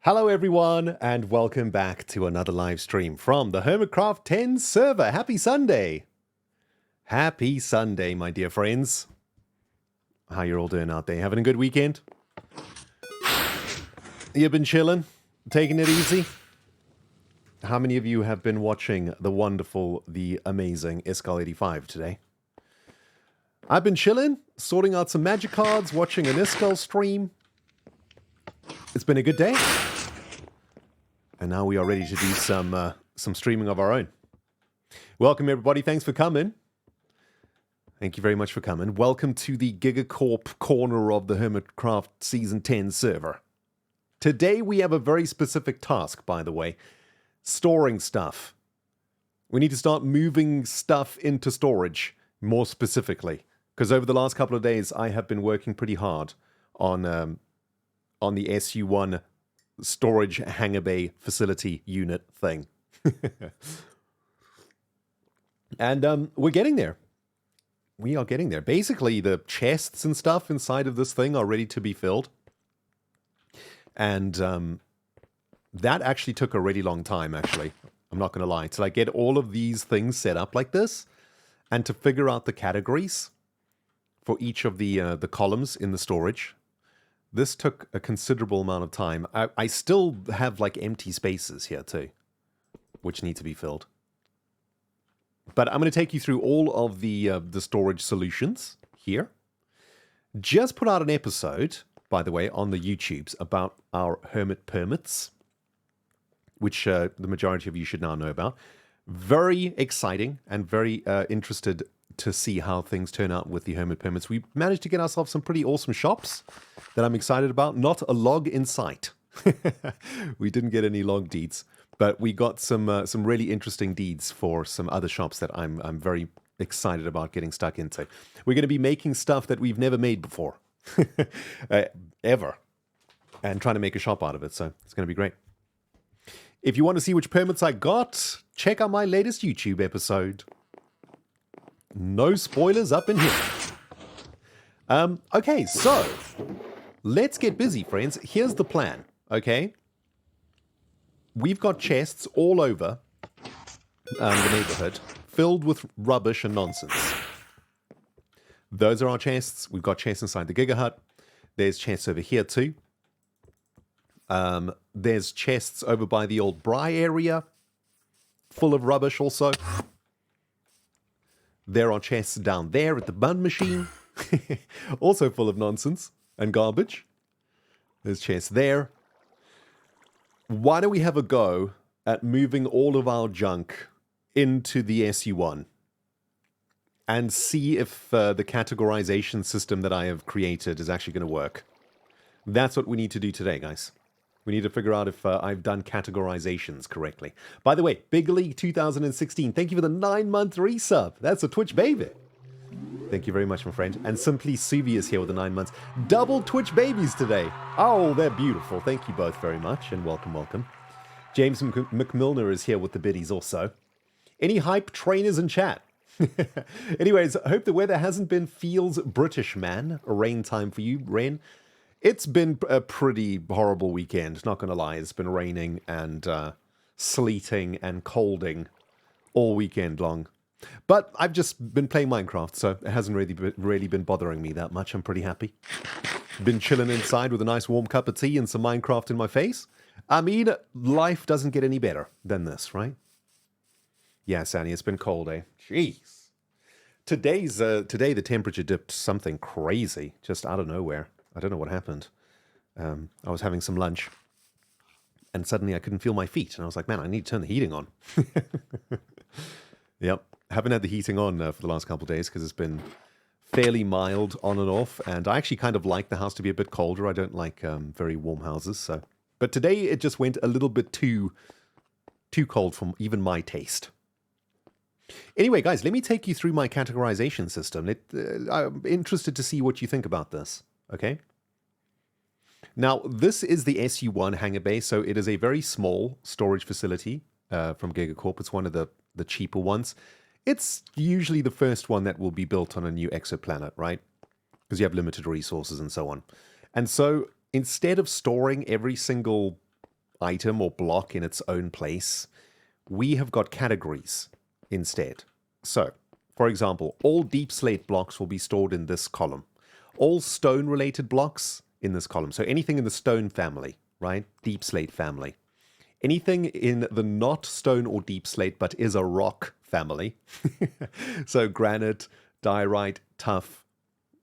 Hello everyone, and welcome back to another live stream from the Hermitcraft 10 server. Happy Sunday! Happy Sunday, my dear friends. How you all doing out there? Having a good weekend? You been chilling? Taking it easy? How many of you have been watching the wonderful, the amazing Iskall 85 today? I've been chilling, sorting out some magic cards, watching an Iskall stream. It's been a good day. And now we are ready to do some streaming of our own. Welcome everybody, thanks for coming. Thank you very much for coming. Welcome to the GigaCorp corner of the Hermitcraft Season 10 server. Today we have a very specific task, by the way. Storing stuff. We need to start moving stuff into storage, more specifically. Because over the last couple of days I have been working pretty hard on the SU1 storage hangar bay facility unit thing. And we're getting there. We are getting there. Basically, the chests and stuff inside of this thing are ready to be filled. And that actually took a really long time, actually. I'm not going to lie. To like get all of these things set up like this and to figure out the categories for each of the columns in the storage. This took a considerable amount of time. I still have like empty spaces here too, which need to be filled. But I'm going to take you through all of the storage solutions here. Just put out an episode, by the way, on the YouTubes about our Hermit permits, which the majority of you should now know about. Very exciting and very interested to see how things turn out with the Hermit permits. We managed to get ourselves some pretty awesome shops that I'm excited about. Not a log in sight. We didn't get any log deeds, but we got some really interesting deeds for some other shops that I'm very excited about getting stuck into. We're going to be making stuff that we've never made before, ever, and trying to make a shop out of it. So it's going to be great. If you want to see which permits I got, check out my latest YouTube episode. No spoilers up in here. Okay, so let's get busy, friends. Here's the plan, okay? We've got chests all over the neighborhood filled with rubbish and nonsense. Those are our chests. We've got chests inside the Giga Hut. There's chests over here too. There's chests over by the old Bry area full of rubbish also. There are chests down there at the bun machine, also full of nonsense and garbage. There's chests there. Why don't we have a go at moving all of our junk into the SU1 and see if the categorization system that I have created is actually going to work. That's what we need to do today, guys. We need to figure out if I've done categorizations correctly. By the way, Big League 2016, thank you for the 9-month resub. That's a Twitch baby. Thank you very much, my friend. And Simply Suvi is here with the 9 months. Double Twitch babies today. Oh, they're beautiful. Thank you both very much, and welcome, welcome. James McMilner is here with the biddies also. Any hype trainers in chat? Anyways, I hope the weather hasn't been feels British, man. A rain time for you, Ren. It's been a pretty horrible weekend, not going to lie. It's been raining and sleeting and colding all weekend long. But I've just been playing Minecraft, so it hasn't really been bothering me that much. I'm pretty happy. Been chilling inside with a nice warm cup of tea and some Minecraft in my face. I mean, life doesn't get any better than this, right? Yeah, Sandy, it's been cold, eh? Jeez. Today the temperature dipped something crazy, just out of nowhere. I don't know what happened. I was having some lunch, and suddenly I couldn't feel my feet. And I was like, man, I need to turn the heating on. Yep. Haven't had the heating on for the last couple of days because it's been fairly mild on and off. And I actually kind of like the house to be a bit colder. I don't like very warm houses. So, but today it just went a little bit too cold for even my taste. Anyway, guys, let me take you through my categorization system. I'm interested to see what you think about this. Okay. Now, this is the SU1 hangar bay, so it is a very small storage facility from GigaCorp. It's one of the cheaper ones. It's usually the first one that will be built on a new exoplanet, right? Because you have limited resources and so on. And so instead of storing every single item or block in its own place. We have got categories instead. So, for example, all deep slate blocks will be stored in this column. All stone-related blocks in this column. So anything in the stone family, right? Deep slate family. Anything in the not stone or deep slate but is a rock family. So granite, diorite, tuff,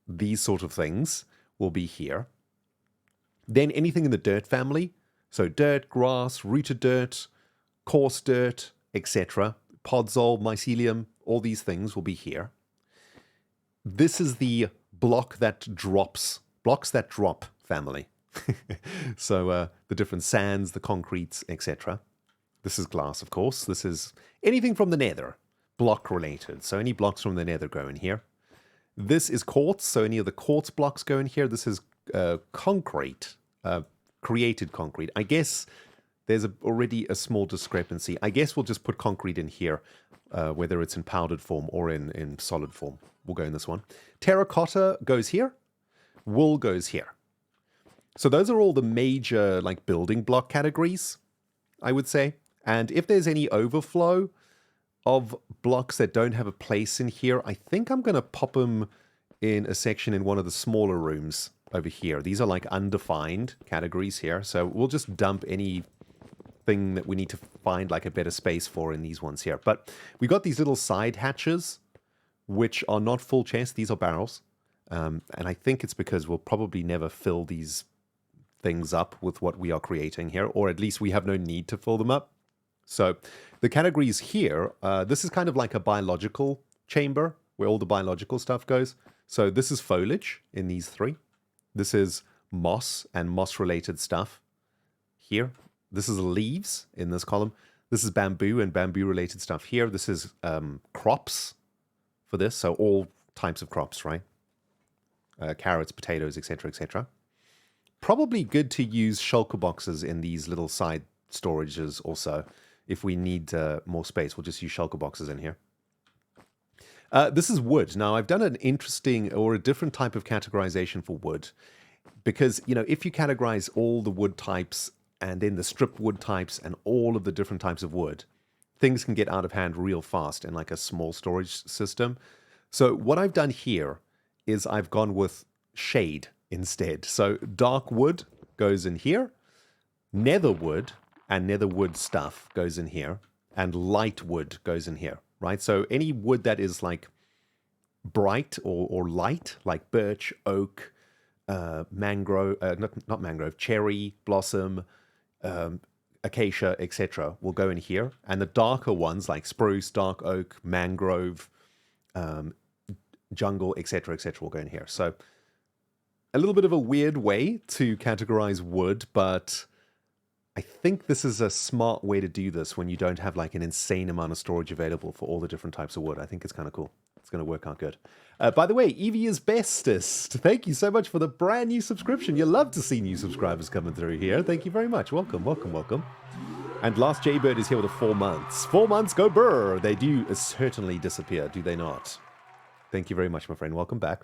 these sort of things will be here. Then anything in the dirt family. So dirt, grass, rooted dirt, coarse dirt, etc. Podzol, mycelium, all these things will be here. This is the blocks that drop family. So the different sands, the concretes, etc. This is glass, of course. This is anything from the nether, block related. So any blocks from the nether go in here. This is quartz, so any of the quartz blocks go in here. This is concrete, created concrete. I guess there's already a small discrepancy. I guess we'll just put concrete in here, whether it's in powdered form or in solid form. We'll go in this one. Terracotta goes here. Wool goes here. So those are all the major like building block categories, I would say. And if there's any overflow of blocks that don't have a place in here, I think I'm going to pop them in a section in one of the smaller rooms over here. These are like undefined categories here. So we'll just dump anything that we need to find like a better space for in these ones here. But we got these little side hatches, which are not full chests. These are barrels. And I think it's because we'll probably never fill these things up with what we are creating here, or at least we have no need to fill them up. So the categories here, this is kind of like a biological chamber where all the biological stuff goes. So this is foliage in these three. This is moss and moss-related stuff here. This is leaves in this column. This is bamboo and bamboo-related stuff here. This is crops for this, so all types of crops, right? Carrots, potatoes, etc., etc. Probably good to use shulker boxes in these little side storages also. If we need more space, we'll just use shulker boxes in here. This is wood. Now, I've done an interesting or a different type of categorization for wood. Because, you know, if you categorize all the wood types and then the strip wood types and all of the different types of wood, things can get out of hand real fast in like a small storage system. So what I've done here is I've gone with shade instead. So dark wood goes in here. Nether wood and nether wood stuff goes in here. And light wood goes in here, right? So any wood that is like bright or light, like birch, oak, mangrove, not mangrove, cherry, blossom, acacia, etc. will go in here. And the darker ones like spruce, dark oak, mangrove, jungle, etc., will go in here. So a little bit of a weird way to categorize wood, but I think this is a smart way to do this when you don't have like an insane amount of storage available for all the different types of wood. I think it's kind of cool. It's going to work out good. By the way, Evie is bestest. Thank you so much for the brand new subscription. You love to see new subscribers coming through here. Thank you very much. Welcome, welcome, welcome. And Last Jaybird is here with 4 months. 4 months, go brr. They do certainly disappear, do they not? Thank you very much, my friend. Welcome back.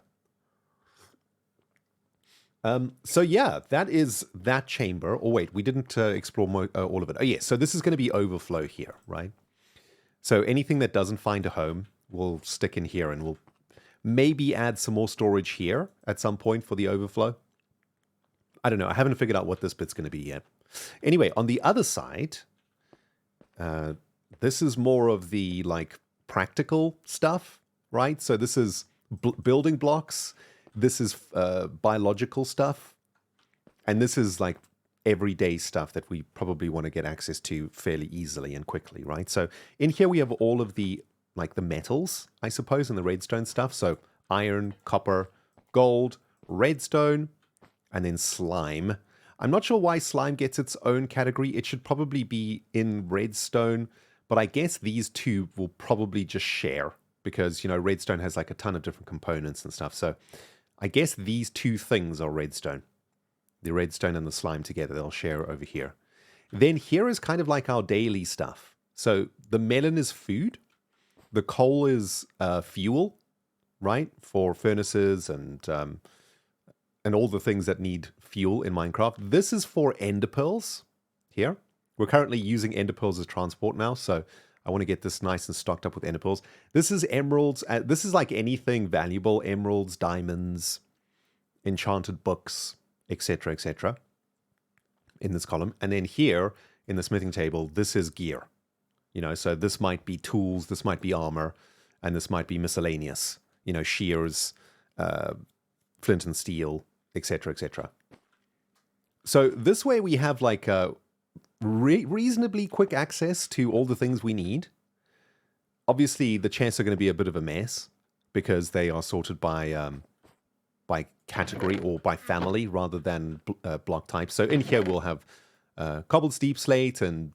So yeah, that is that chamber. Oh wait, we didn't explore all of it. Oh yes, so this is going to be overflow here, right? So anything that doesn't find a home will stick in here, and we'll maybe add some more storage here at some point for the overflow. I don't know. I haven't figured out what this bit's going to be yet. Anyway, on the other side, this is more of the like practical stuff, right? So this is building blocks. This is biological stuff. And this is like everyday stuff that we probably want to get access to fairly easily and quickly, right? So in here we have all of the like the metals, I suppose, and the redstone stuff. So iron, copper, gold, redstone, and then slime. I'm not sure why slime gets its own category. It should probably be in redstone, but I guess these two will probably just share because, you know, redstone has like a ton of different components and stuff. So I guess these two things are redstone. The redstone and the slime together, they'll share over here. Then here is kind of like our daily stuff. So the melon is food. The coal is fuel, right? For furnaces and all the things that need fuel in Minecraft. This is for ender pearls. here. We're currently using ender pearls as transport now, so I want to get this nice and stocked up with ender pearls. This is emeralds. This is like anything valuable. Emeralds, diamonds, enchanted books, etc., etc. in this column. And then here in the smithing table, this is gear. You know, so this might be tools, this might be armor, and this might be miscellaneous. You know, shears, flint and steel, etc., etc. So this way we have like a reasonably quick access to all the things we need. Obviously, the chests are going to be a bit of a mess because they are sorted by category or by family rather than block type. So in here we'll have cobbled deep slate and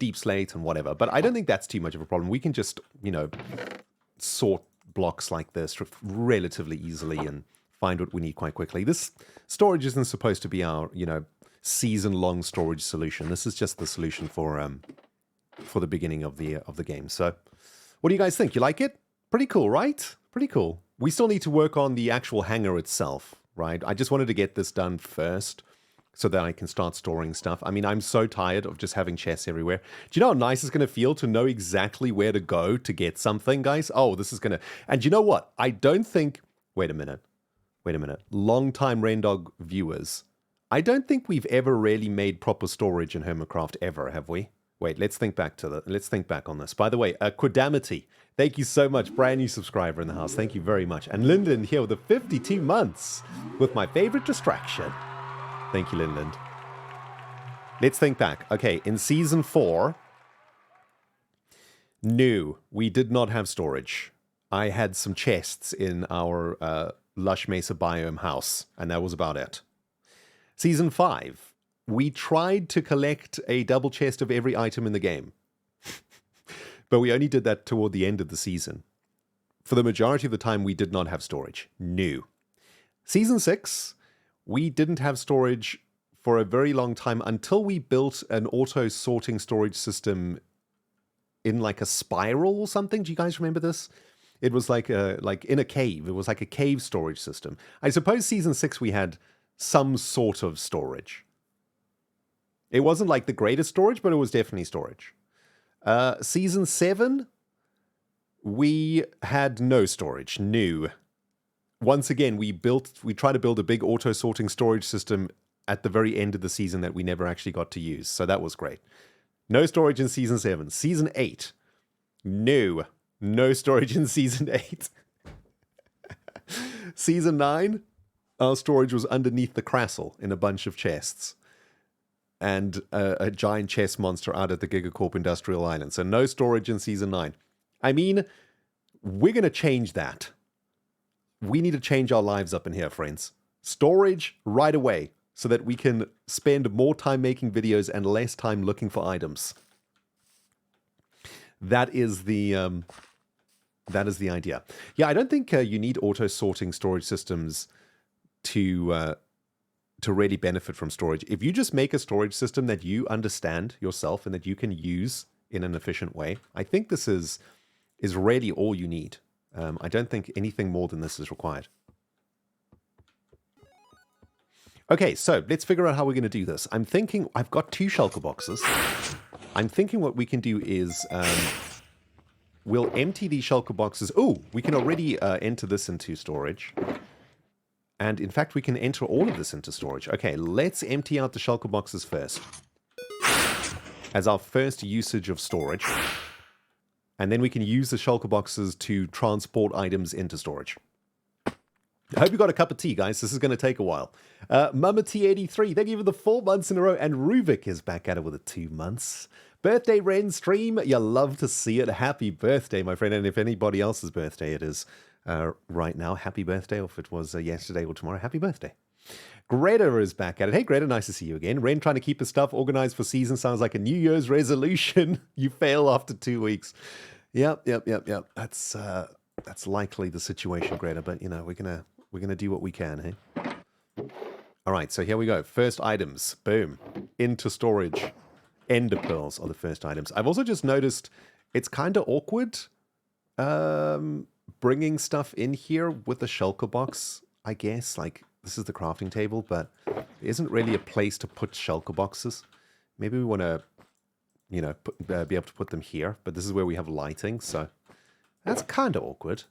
whatever. But I don't think that's too much of a problem. We can just, you know, sort blocks like this relatively easily and find what we need quite quickly. This storage isn't supposed to be our, you know, season-long storage solution. This is just the solution for the beginning of the game. So, what do you guys think? You like it? Pretty cool, right? Pretty cool. We still need to work on the actual hangar itself, right? I just wanted to get this done first so that I can start storing stuff. I mean, I'm so tired of just having chests everywhere. Do you know how nice it's going to feel to know exactly where to go to get something, guys? Oh, this is going to... And you know what? I don't think... Wait a minute. Long-time Rendog viewers... I don't think we've ever really made proper storage in Hermitcraft ever, have we? Wait, let's think back on this. By the way, Quidamity, thank you so much. Brand new subscriber in the house. Thank you very much. And Lindenland here with the 52 months with my favorite distraction. Thank you, Lindenland. Let's think back. Okay, in Season 4, no, we did not have storage. I had some chests in our Lush Mesa biome house, and that was about it. Season 5, we tried to collect a double chest of every item in the game. But we only did that toward the end of the season. For the majority of the time, we did not have storage. No. Season 6, we didn't have storage for a very long time until we built an auto-sorting storage system in like a spiral or something. Do you guys remember this? It was like in a cave. It was like a cave storage system. I suppose Season 6 we had some sort of storage. It wasn't like the greatest storage, but it was definitely storage. Season 7, we had no storage. No. Once again, we tried to build a big auto-sorting storage system at the very end of the season that we never actually got to use. So that was great. No storage in Season 7. Season 8, no. No storage in Season 8. Season 9, our storage was underneath the Crassel in a bunch of chests. And a giant chest monster out at the Gigacorp Industrial Island. So no storage in Season 9. I mean, we're going to change that. We need to change our lives up in here, friends. Storage right away so that we can spend more time making videos and less time looking for items. That is the idea. Yeah, I don't think you need auto-sorting storage systems to really benefit from storage. If you just make a storage system that you understand yourself and that you can use in an efficient way, I think this is really all you need. I don't think anything more than this is required. Okay, so let's figure out how we're going to do this. I'm thinking I've got 2 shulker boxes. I'm thinking what we can do is we'll empty these shulker boxes. Oh, we can already enter this into storage. And in fact, we can enter all of this into storage. Okay, let's empty out the shulker boxes first. As our first usage of storage. And then we can use the shulker boxes to transport items into storage. I hope you got a cup of tea, guys. This is going to take a while. Mama T83, thank you for the 4 months in a row. And Ruvik is back at it with the 2 months. Birthday Ren stream. You love to see it. Happy birthday, my friend. And if anybody else's birthday it is right now, happy birthday. Or if it was yesterday or tomorrow, happy birthday. Greta is back at it. Hey, Greta, nice to see you again. Ren trying to keep his stuff organized for season sounds like a New Year's resolution. You fail after 2 weeks. Yep. That's likely the situation, Greta. But you know, we're gonna do what we can, hey. All right, so here we go. First items, boom, into storage. Ender pearls are the first items. I've also just noticed it's kind of awkward bringing stuff in here with the shulker box. I guess like this is the crafting table, but there isn't really a place to put shulker boxes. Maybe we want to you know, be able to put them here. But this is where we have lighting, so that's kind of awkward.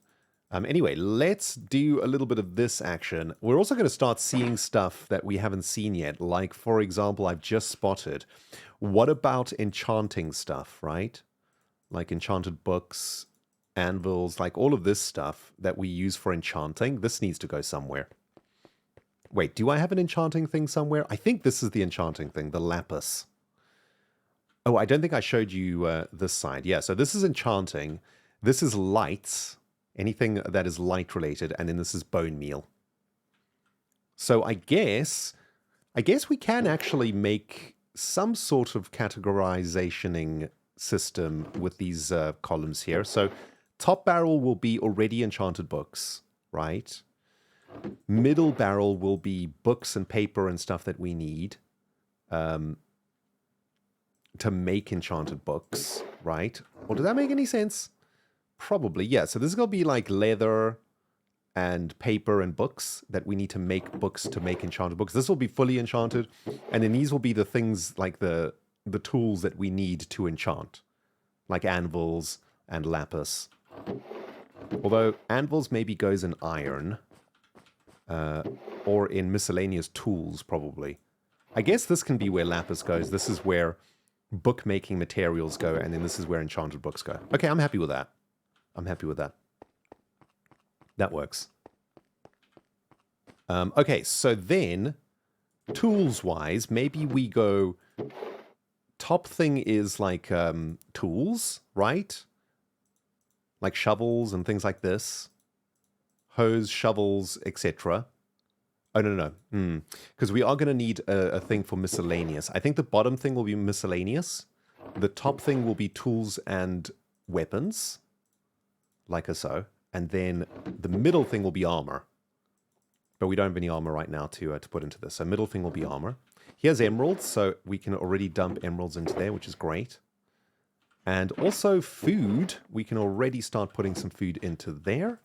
Anyway, let's do a little bit of this action. We're also going to start seeing stuff that we haven't seen yet. Like, for example, I've just spotted. What about enchanting stuff, right? Like enchanted books, anvils, like all of this stuff that we use for enchanting. This needs to go somewhere. Wait, do I have an enchanting thing somewhere? I think this is the enchanting thing, the lapis. Oh, I don't think I showed you this side. Yeah, so this is enchanting. This is lights. Anything that is light related, and then this is bone meal. So I guess we can actually make some sort of categorizationing system with these columns here. So top barrel will be already enchanted books, right? Middle barrel will be books and paper and stuff that we need to make enchanted books, right? Or does that make any sense? Probably, yeah. So this is going to be like leather and paper and books that we need to make books to make enchanted books. This will be fully enchanted. And then these will be the things like the tools that we need to enchant. Like anvils and lapis. Although anvils maybe goes in iron. Or in miscellaneous tools, probably. I guess this can be where lapis goes. This is where bookmaking materials go. And then this is where enchanted books go. Okay, I'm happy with that. I'm happy with that. That works. Okay, so then, tools-wise, maybe we go... Top thing is like tools, right? Like shovels and things like this. Hose, shovels, etc. Oh, no. Because we are going to need a thing for miscellaneous. I think the bottom thing will be miscellaneous. The top thing will be tools and weapons. Like so. And then the middle thing will be armor. But we don't have any armor right now to put into this. So middle thing will be armor. Here's emeralds, so we can already dump emeralds into there, which is great. And also food. We can already start putting some food into there.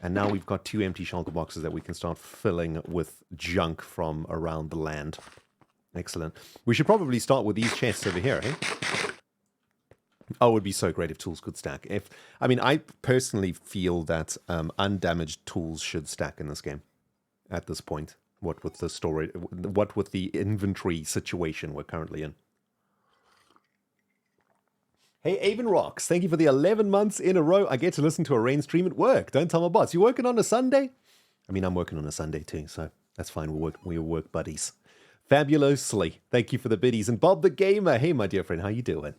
And now we've got 2 empty shulker boxes that we can start filling with junk from around the land. Excellent. We should probably start with these chests over here, eh? Oh, it would be so great if tools could stack. I personally feel that undamaged tools should stack in this game at this point. What with the story, what with the inventory situation we're currently in. Hey, Avon Rocks, thank you for the 11 months in a row. I get to listen to a rain stream at work. Don't tell my boss. You working on a Sunday? I mean, I'm working on a Sunday too, so that's fine. We're work buddies. Fabulously. Thank you for the biddies. And Bob the Gamer. Hey, my dear friend, how you doing?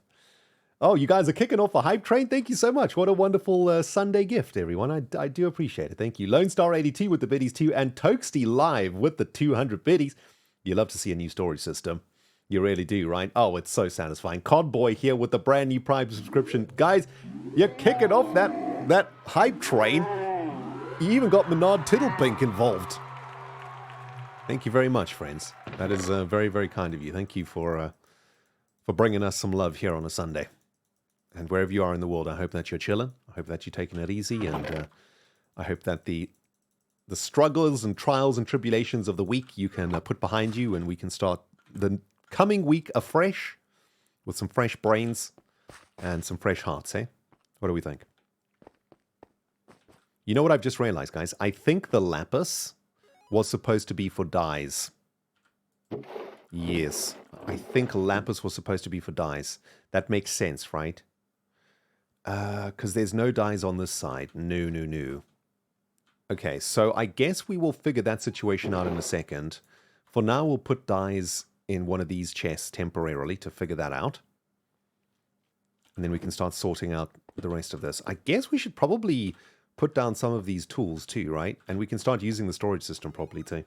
Oh, you guys are kicking off a hype train? Thank you so much. What a wonderful Sunday gift, everyone. I do appreciate it. Thank you. Lone Star 82 with the biddies too, and Toasty Live with the 200 biddies. You love to see a new storage system. You really do, right? Oh, it's so satisfying. Codboy here with the brand new Prime subscription. Guys, you're kicking off that hype train. You even got Menard Tiddlepink involved. Thank you very much, friends. That is very, very kind of you. Thank you for bringing us some love here on a Sunday. And wherever you are in the world, I hope that you're chilling. I hope that you're taking it easy. And I hope that the struggles and trials and tribulations of the week you can put behind you. And we can start the coming week afresh with some fresh brains and some fresh hearts, eh? What do we think? You know what I've just realized, guys? I think the lapis was supposed to be for dyes. Yes. I think lapis was supposed to be for dyes. That makes sense, right? Because there's no dyes on this side. No. Okay, so I guess we will figure that situation out in a second. For now, we'll put dyes in one of these chests temporarily to figure that out. And then we can start sorting out the rest of this. I guess we should probably put down some of these tools too, right? And we can start using the storage system properly too.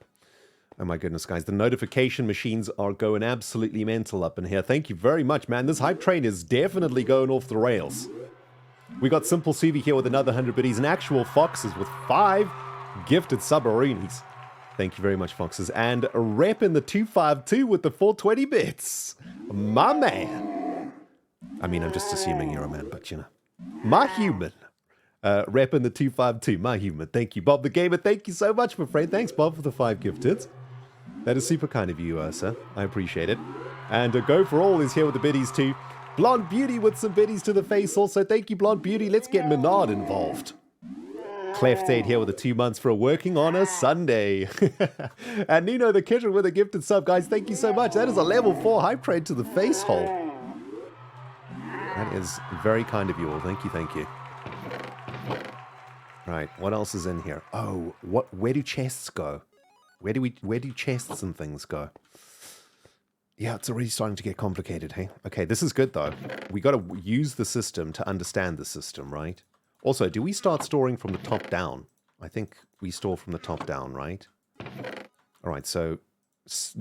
Oh my goodness, guys. The notification machines are going absolutely mental up in here. Thank you very much, man. This hype train is definitely going off the rails. We got Simple Suvi here with another 100 biddies and actual foxes with 5 gifted subarinis. Thank you very much, foxes. And Rep in the 252 with the 420 bits. My man. I mean, I'm just assuming you're a man, but you know. My human. Rep in the 252, my human. Thank you, Bob the Gamer. Thank you so much, my friend. Thanks, Bob, for the 5 gifted. That is super kind of you, sir. I appreciate it. And Go For All is here with the biddies too. Blonde Beauty with some biddies to the face also. Thank you, Blonde Beauty. Let's get Menard involved. Cleft 8 here with the 2 months for working on a Sunday. And Nino the Kitchen with a gifted sub. Guys, thank you so much. That is a level 4 hype trade to the face hole. That is very kind of you all. Thank you, thank you. Right, what else is in here? Oh, where do chests go? Where do chests and things go? Yeah, it's already starting to get complicated, hey? Okay, this is good though. We got to use the system to understand the system, right? Also, do we start storing from the top down? I think we store from the top down, right? All right, so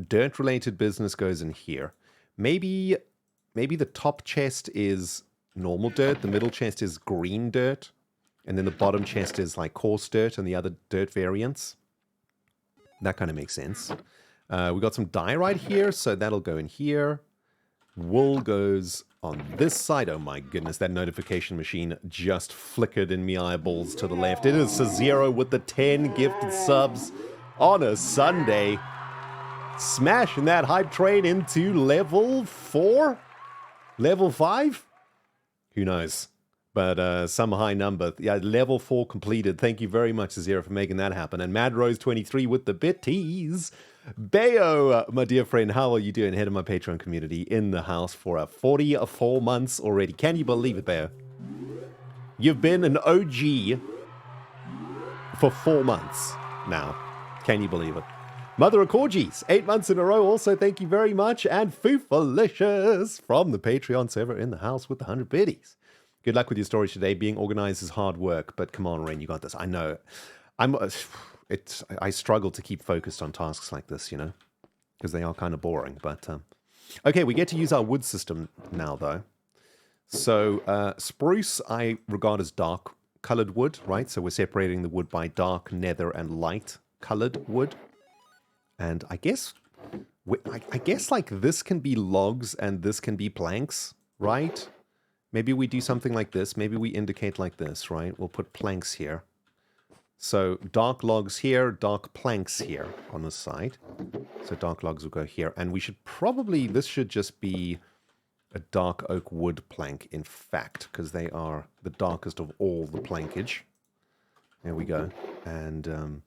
dirt-related business goes in here. Maybe the top chest is normal dirt, the middle chest is green dirt, and then the bottom chest is like coarse dirt and the other dirt variants. That kind of makes sense. We got some dye right here, so that'll go in here. Wool goes on this side. Oh my goodness, that notification machine just flickered in me eyeballs to the left. It is Zero with the 10 gifted subs on a Sunday. Smashing that hype train into level 4? Level 5? Who knows? But some high number. Yeah, level 4 completed. Thank you very much, Zero, for making that happen. And MadRose23 with the bitties. Bayo, my dear friend, how are you doing? Head of my Patreon community in the house for 44 months already. Can you believe it, Bayo? You've been an OG for 4 months now. Can you believe it? Mother of Corgis, 8 months in a row. Also, thank you very much. And Foofalicious from the Patreon server in the house with the 100 biddies. Good luck with your storage today. Being organized is hard work, but come on, Rain, you got this. I know. I struggle to keep focused on tasks like this, you know, because they are kind of boring. But okay, we get to use our wood system now, though. So spruce I regard as dark colored wood, right? So we're separating the wood by dark, nether, and light colored wood. And I guess like this can be logs and this can be planks, right? Maybe we do something like this. Maybe we indicate like this, right? We'll put planks here. So dark logs here, dark planks here on the side. So dark logs will go here. And we should probably, this should just be a dark oak wood plank, in fact, because they are the darkest of all the plankage. There we go. And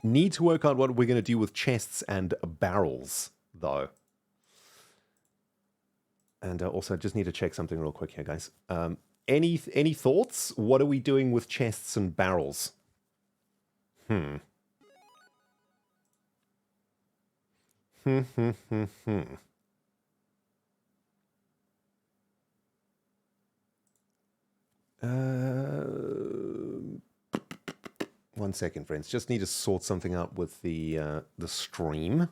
need to work out what we're going to do with chests and barrels, though. And also, just need to check something real quick here, guys. Any thoughts? What are we doing with chests and barrels? One second, friends. Just need to sort something out with the stream.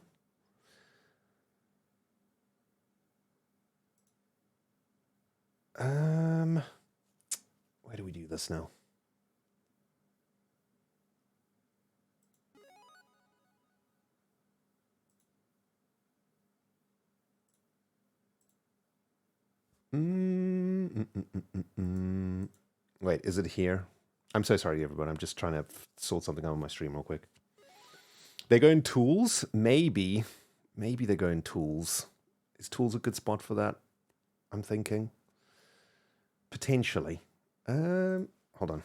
Where do we do this now? Wait, is it here? I'm so sorry, everyone. I'm just trying to sort something out on my stream real quick. They go in tools? Maybe. Maybe they go in tools. Is tools a good spot for that? I'm thinking. Potentially. Hold on.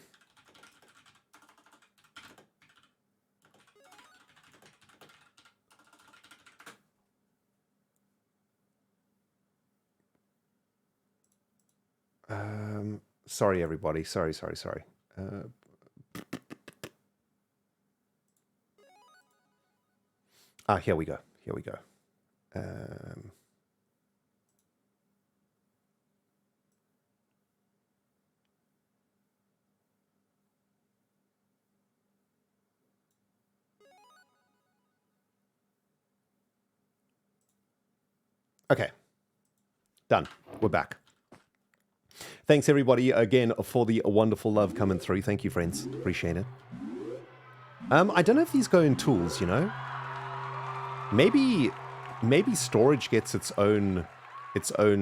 Sorry, everybody. Sorry. Here we go. Okay. Done. We're back. Thanks, everybody, again, for the wonderful love coming through. Thank you, friends. Appreciate it. I don't know if these go in tools, you know? Maybe storage gets its own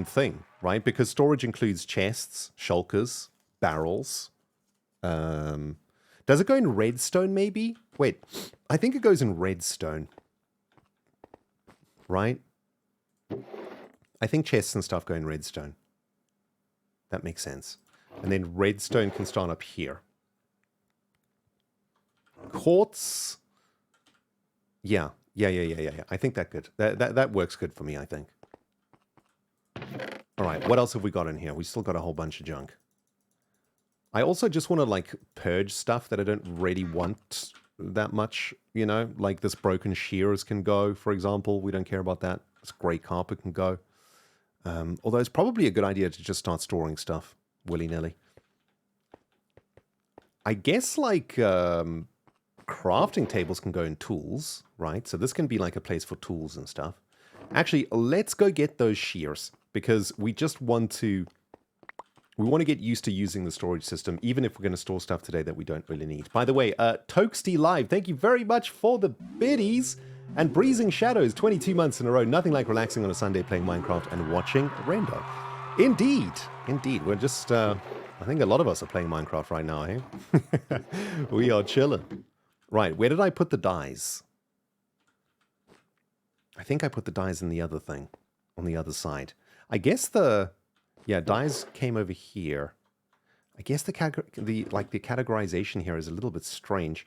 thing, right? Because storage includes chests, shulkers, barrels. Does it go in redstone, maybe? Wait, I think it goes in redstone. Right? I think chests and stuff go in redstone. That makes sense. And then redstone can start up here. Quartz. Yeah. I think that good. That works good for me, I think. All right, what else have we got in here? We still got a whole bunch of junk. I also just want to, like, purge stuff that I don't really want that much, you know? Like this broken shears can go, for example. We don't care about that. This grey carpet can go. Although it's probably a good idea to just start storing stuff willy-nilly. I guess, like, crafting tables can go in tools, right? So this can be like a place for tools and stuff. Actually, let's go get those shears, because we just want to... We want to get used to using the storage system, even if we're going to store stuff today that we don't really need. By the way, Toasty Live, thank you very much for the biddies. And Breezing Shadows, 22 months in a row. Nothing like relaxing on a Sunday playing Minecraft and watching Render. Indeed. Indeed. We're just, I think a lot of us are playing Minecraft right now, eh? We are chilling. Right, where did I put the dyes? I think I put the dyes in the other thing, on the other side. I guess the... Yeah, dyes came over here. I guess the categorization here is a little bit strange.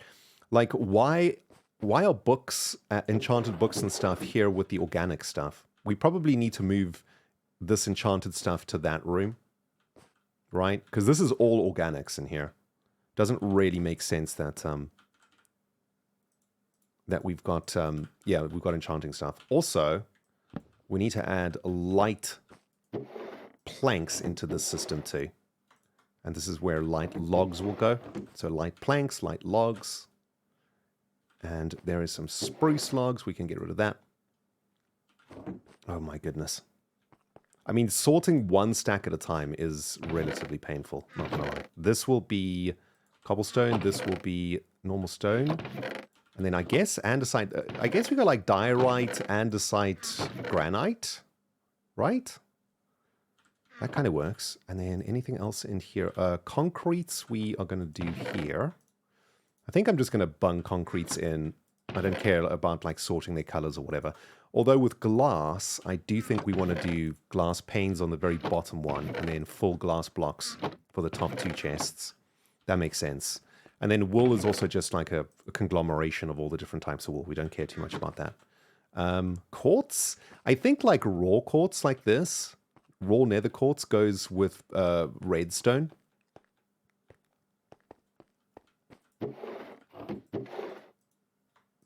Like, why are books, enchanted books and stuff here with the organic stuff? We probably need to move this enchanted stuff to that room, right? Because this is all organics in here. Doesn't really make sense that that we've got we've got enchanting stuff. Also, we need to add light planks into this system too. And this is where light logs will go. So light planks, light logs. And there is some spruce logs. We can get rid of that. Oh my goodness. I mean, sorting one stack at a time is relatively painful. Not gonna lie. This will be cobblestone. This will be normal stone. And then I guess andesite. I guess we got like diorite, andesite, granite. Right? That kind of works. And then anything else in here? Concretes we are going to do here. I think I'm just going to bung concretes in. I don't care about like sorting their colors or whatever. Although with glass, I do think we want to do glass panes on the very bottom one and then full glass blocks for the top two chests. That makes sense. And then wool is also just like a conglomeration of all the different types of wool. We don't care too much about that. Quartz? I think like raw quartz like this. Raw nether quartz goes with redstone.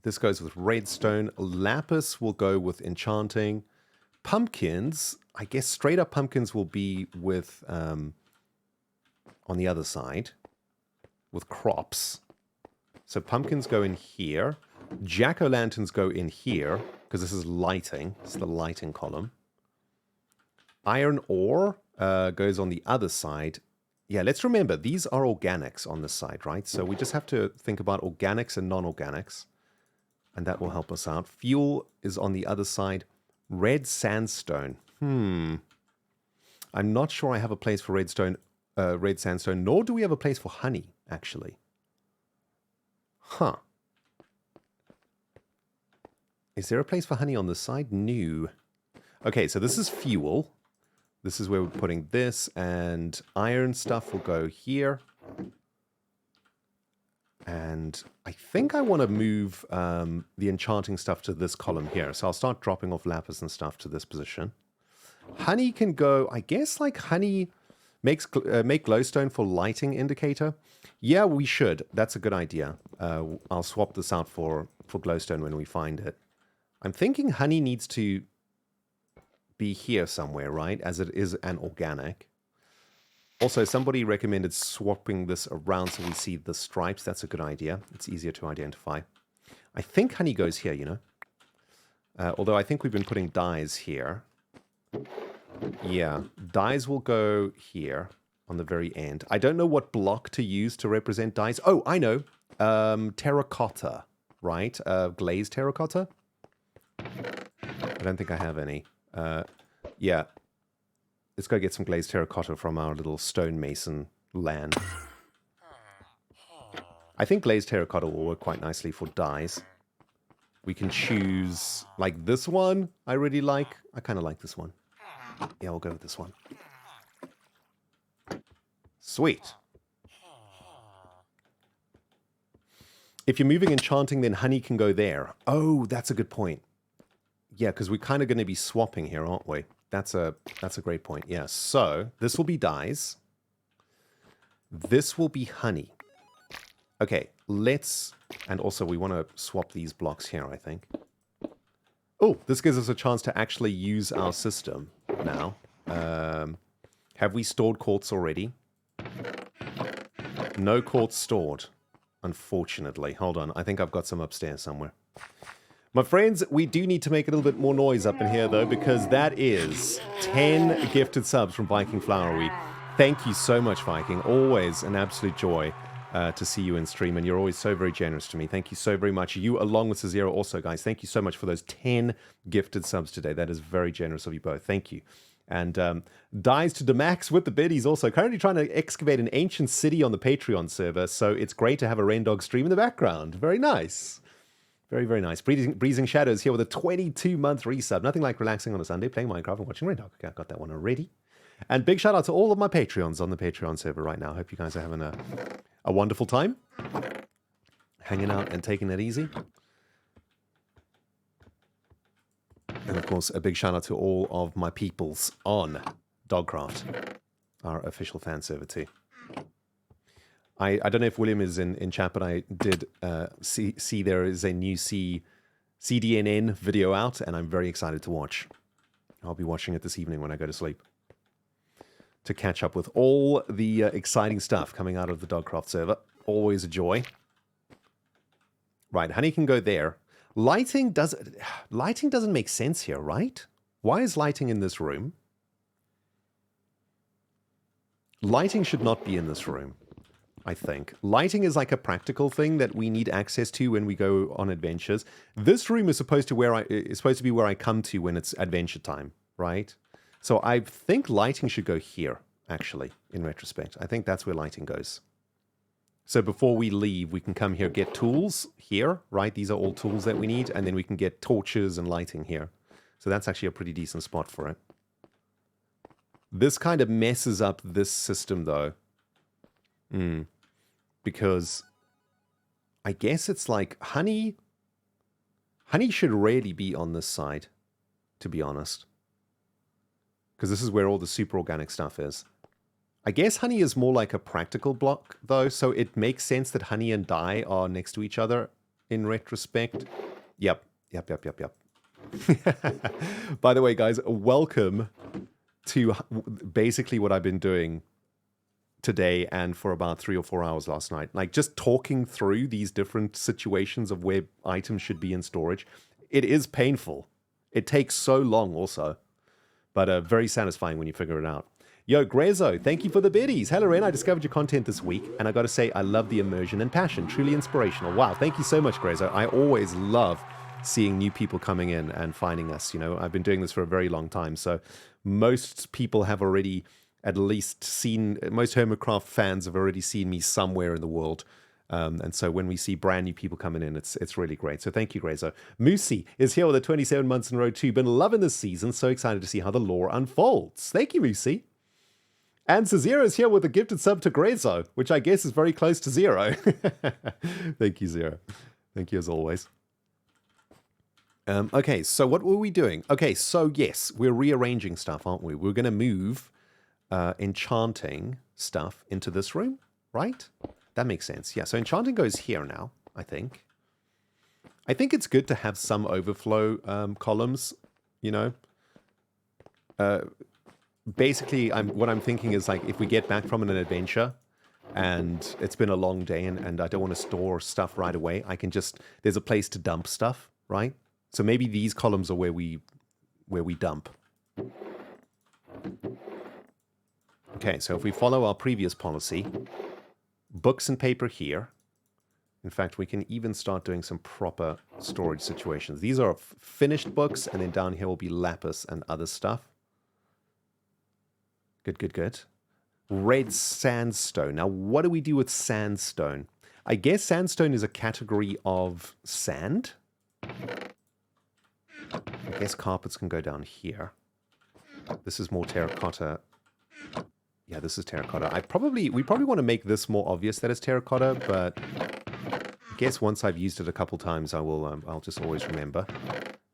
This goes with redstone. Lapis will go with enchanting. Pumpkins, I guess straight up pumpkins will be with, on the other side, with crops. So pumpkins go in here. Jack-o'-lanterns go in here, because this is lighting. This is the lighting column. Iron ore goes on the other side. Yeah, let's remember, these are organics on this side, right? So we just have to think about organics and non-organics. And that will help us out. Fuel is on the other side. Red sandstone. I'm not sure I have a place for red sandstone, nor do we have a place for honey, actually. Huh. Is there a place for honey on this side? No. Okay, so this is fuel. This is where we're putting this, and iron stuff will go here. And I think I want to move the enchanting stuff to this column here. So I'll start dropping off lapis and stuff to this position. Honey can go, I guess, like honey make glowstone for lighting indicator. Yeah, we should. That's a good idea. I'll swap this out for glowstone when we find it. I'm thinking honey needs to be here somewhere, right? As it is an organic. Also, somebody recommended swapping this around so we see the stripes. That's a good idea. It's easier to identify. I think honey goes here, you know. Although I think we've been putting dyes here. Yeah, dyes will go here on the very end. I don't know what block to use to represent dyes. Oh, I know. Terracotta, right? Glazed terracotta? I don't think I have any. Yeah. Let's go get some glazed terracotta from our little stonemason land. I think glazed terracotta will work quite nicely for dyes. We can choose, like this one, I really like. I kind of like this one. Yeah, we'll go with this one. Sweet. If you're moving enchanting, then honey can go there. Oh, that's a good point. Yeah, because we're kind of going to be swapping here, aren't we? That's a great point. Yeah, so this will be dyes. This will be honey. Okay, let's... And also we want to swap these blocks here, I think. Oh, this gives us a chance to actually use our system now. Have we stored quartz already? No quartz stored, unfortunately. Hold on, I think I've got some upstairs somewhere. My friends, we do need to make a little bit more noise up in here, though, because that is 10 gifted subs from Viking Flowery. Thank you so much, Viking. Always an absolute joy to see you in stream, and you're always so very generous to me. Thank you so very much. You, along with Zero, also, guys, thank you so much for those 10 gifted subs today. That is very generous of you both. Thank you. And Dies to Demax with the biddies also. Currently trying to excavate an ancient city on the Patreon server, so it's great to have a Rendog stream in the background. Very nice. Very, very nice. Breezing Shadows here with a 22-month resub. Nothing like relaxing on a Sunday, playing Minecraft and watching Rendog. Okay, I've got that one already. And big shout out to all of my Patreons on the Patreon server right now. Hope you guys are having a wonderful time. Hanging out and taking it easy. And of course, a big shout out to all of my peoples on Dogcraft, our official fan server too. I don't know if William is in chat, but I did see there is a new CDNN video out, and I'm very excited to watch. I'll be watching it this evening when I go to sleep, to catch up with all the exciting stuff coming out of the Dogcraft server. Always a joy. Right, honey can go there. Lighting doesn't make sense here, right? Why is lighting in this room? Lighting should not be in this room, I think. Lighting is like a practical thing that we need access to when we go on adventures. This room is supposed to be where I come to when it's adventure time, right? So I think lighting should go here, actually, in retrospect. I think that's where lighting goes. So before we leave, we can come here, get tools here, right? These are all tools that we need, and then we can get torches and lighting here. So that's actually a pretty decent spot for it. This kind of messes up this system, though. Because I guess it's like honey. Honey should really be on this side, to be honest. Because this is where all the super organic stuff is. I guess honey is more like a practical block, though, so it makes sense that honey and dye are next to each other in retrospect. Yep. By the way, guys, welcome to basically what I've been doing today and for about 3 or 4 hours last night. Like, just talking through these different situations of where items should be in storage. It is painful. It takes so long also, but very satisfying when you figure it out. Yo, Grezzo, thank you for the biddies. Hello, Ren. I discovered your content this week, and I got to say, I love the immersion and passion. Truly inspirational. Wow, thank you so much, Grezzo. I always love seeing new people coming in and finding us. You know, I've been doing this for a very long time, so most people have already at least seen, most Hermitcraft fans have already seen me somewhere in the world. And so when we see brand new people coming in, it's really great. So thank you, Grezzo. Moosey is here with the 27 months in a row too. Been loving this season. So excited to see how the lore unfolds. Thank you, Moosey. And Zero is here with a gifted sub to Grezzo, which I guess is very close to 0. Thank you, Zero. Thank you as always. Okay, so what were we doing? Okay, so yes, we're rearranging stuff, aren't we? We're going to move enchanting stuff into this room, right? That makes sense. Yeah, so enchanting goes here now, I think. I think it's good to have some overflow columns, you know. Basically, what I'm thinking is, like, if we get back from an adventure and it's been a long day and I don't want to store stuff right away, I can just, there's a place to dump stuff, right? So maybe these columns are where we dump. Okay, so if we follow our previous policy, books and paper here. In fact, we can even start doing some proper storage situations. These are finished books, and then down here will be lapis and other stuff. Good. Red sandstone. Now, what do we do with sandstone? I guess sandstone is a category of sand. I guess carpets can go down here. This is more terracotta. Yeah, this is terracotta. We probably want to make this more obvious that it's terracotta, but I guess once I've used it a couple times, I'll just always remember.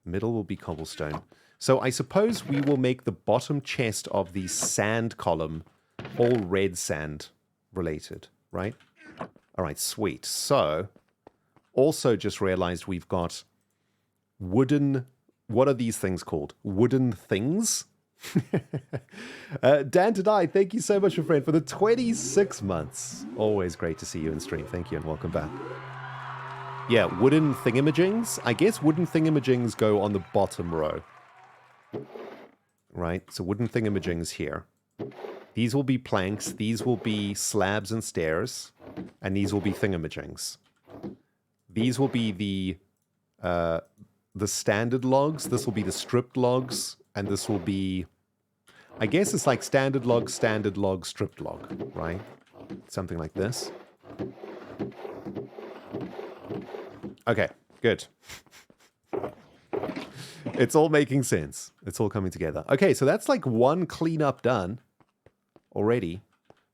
Middle will be cobblestone. So I suppose we will make the bottom chest of the sand column all red sand related, right? All right, sweet. So, also just realized we've got wooden... What are these things called? Wooden things? Dan Tadai, thank you so much, my friend, for the 26 months. Always great to see you in stream. Thank you and welcome back. Yeah, wooden thingamajings. I guess wooden thingamajings go on the bottom row. Right, so wooden thingamajings here. These will be planks, these will be slabs and stairs, and these will be thingamajings. These will be the standard logs, this will be the stripped logs, and this will be... I guess it's like standard log, stripped log, right? Something like this. Okay, good. It's all making sense. It's all coming together. Okay, so that's like one cleanup done already.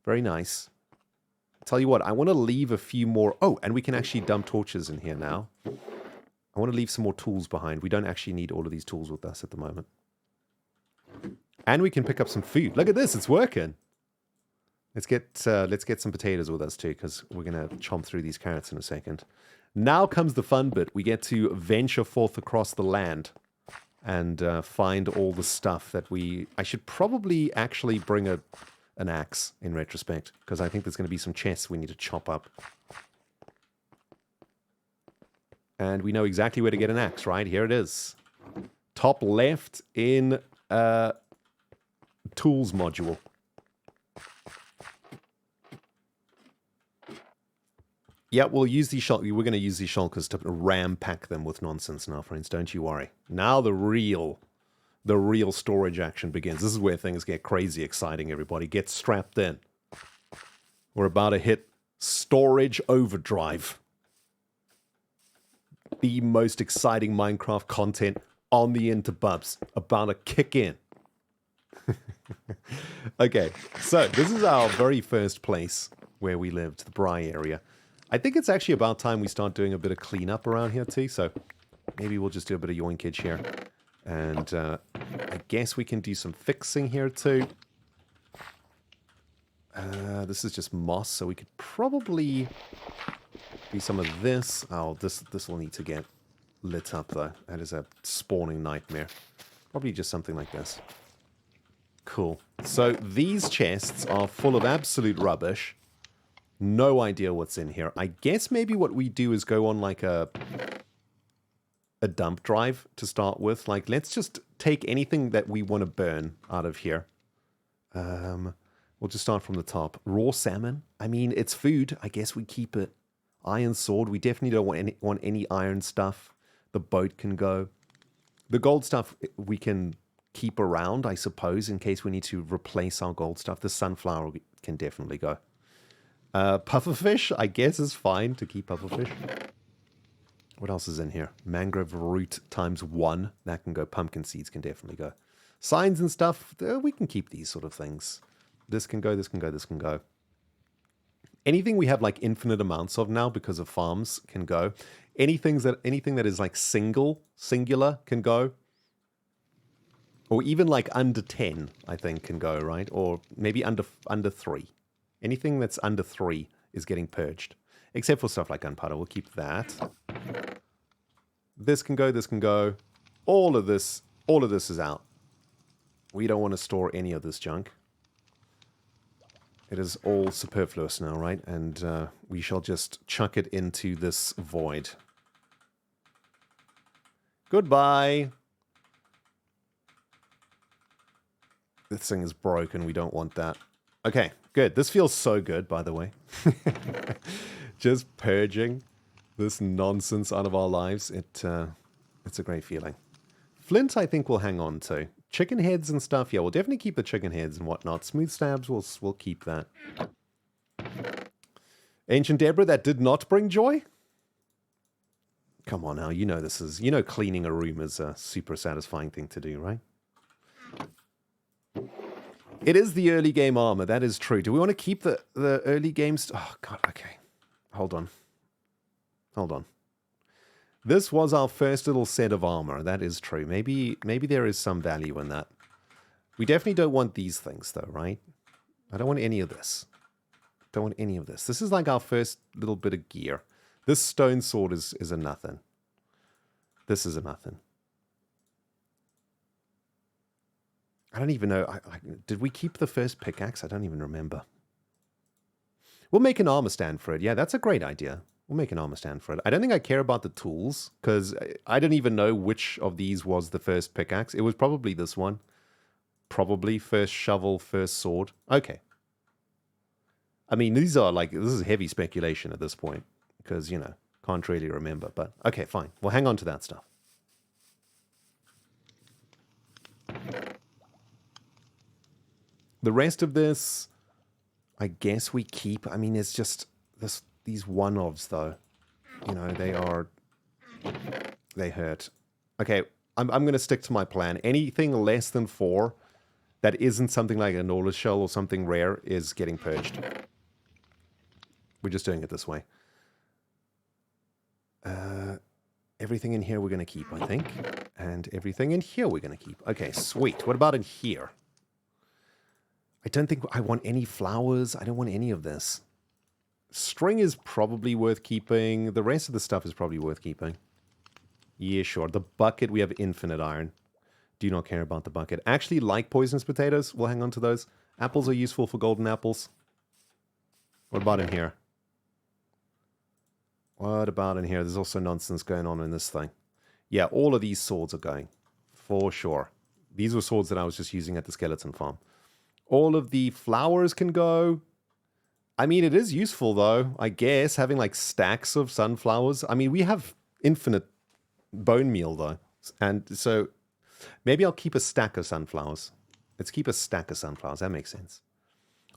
Very nice. Tell you what, I want to leave a few more... Oh, and we can actually dump torches in here now. I want to leave some more tools behind. We don't actually need all of these tools with us at the moment. And we can pick up some food. Look at this, it's working. Let's get some potatoes with us too, because we're going to chomp through these carrots in a second. Now comes the fun bit. We get to venture forth across the land and find all the stuff that we... I should probably actually bring an axe in retrospect, because I think there's going to be some chests we need to chop up. And we know exactly where to get an axe, right? Here it is. Top left in tools module. Yeah, we'll use these we're going to use these shulkers to ram-pack them with nonsense now, friends. Don't you worry. Now the real storage action begins. This is where things get crazy exciting, everybody. Get strapped in. We're about to hit storage overdrive. The most exciting Minecraft content on the interbubs. About to kick in. Okay, so this is our very first place where we lived, the Bry area. I think it's actually about time we start doing a bit of cleanup around here too, so maybe we'll just do a bit of yoinkage here. And I guess we can do some fixing here too. This is just moss, so we could probably do some of this. Oh, this will need to get lit up though. That is a spawning nightmare. Probably just something like this. Cool. So these chests are full of absolute rubbish. No idea what's in here. I guess maybe what we do is go on like a dump drive to start with. Like, let's just take anything that we want to burn out of here. We'll just start from the top. Raw salmon. I mean, it's food. I guess we keep it. Iron sword. We definitely don't want any iron stuff. The boat can go. The gold stuff we can keep around, I suppose, in case we need to replace our gold stuff. The sunflower can definitely go. Pufferfish, I guess, is fine to keep pufferfish. What else is in here? Mangrove root ×1. That can go. Pumpkin seeds can definitely go. Signs and stuff, we can keep these sort of things. This can go, this can go, this can go. Anything we have like infinite amounts of now because of farms can go. Anything that is like singular can go. Or even like under 10, I think, can go, right? Or maybe under 3. Anything that's under 3 is getting purged. Except for stuff like gunpowder. We'll keep that. This can go, this can go. All of this is out. We don't want to store any of this junk. It is all superfluous now, right? And we shall just chuck it into this void. Goodbye. This thing is broken. We don't want that. Okay, good. This feels so good, by the way. Just purging this nonsense out of our lives. It's a great feeling. Flint, I think we'll hang on to. Chicken heads and stuff, yeah, we'll definitely keep the chicken heads and whatnot. Smooth stabs, we'll keep that. Ancient Deborah, that did not bring joy? Come on now, you know cleaning a room is a super satisfying thing to do, right? It is the early game armor. That is true. Do we want to keep the early games? Oh, God. Okay. Hold on. Hold on. This was our first little set of armor. That is true. Maybe there is some value in that. We definitely don't want these things, though, right? I don't want any of this. Don't want any of this. This is like our first little bit of gear. This stone sword is a nothing. This is a nothing. I don't even know. Did we keep the first pickaxe? I don't even remember. We'll make an armor stand for it. Yeah, that's a great idea. We'll make an armor stand for it. I don't think I care about the tools, because I don't even know which of these was the first pickaxe. It was probably this one. Probably first shovel, first sword. Okay. I mean, these are like, this is heavy speculation at this point, because, you know, can't really remember. But, okay, fine. We'll hang on to that stuff. The rest of this, I guess we keep. I mean, it's just these one-offs, though. You know, they hurt. Okay, I'm going to stick to my plan. Anything less than 4 that isn't something like a Norless shell or something rare is getting purged. We're just doing it this way. Everything in here we're going to keep, I think. And everything in here we're going to keep. Okay, sweet. What about in here? I don't think I want any flowers. I don't want any of this. String is probably worth keeping. The rest of the stuff is probably worth keeping. Yeah, sure. The bucket, we have infinite iron. Do not care about the bucket. Actually, like poisonous potatoes, we'll hang on to those. Apples are useful for golden apples. What about in here? What about in here? There's also nonsense going on in this thing. Yeah, all of these swords are going. For sure. These were swords that I was just using at the skeleton farm. All of the flowers can go. I mean, it is useful, though, I guess, having, like, stacks of sunflowers. I mean, we have infinite bone meal, though. And so, maybe I'll keep a stack of sunflowers. Let's keep a stack of sunflowers. That makes sense.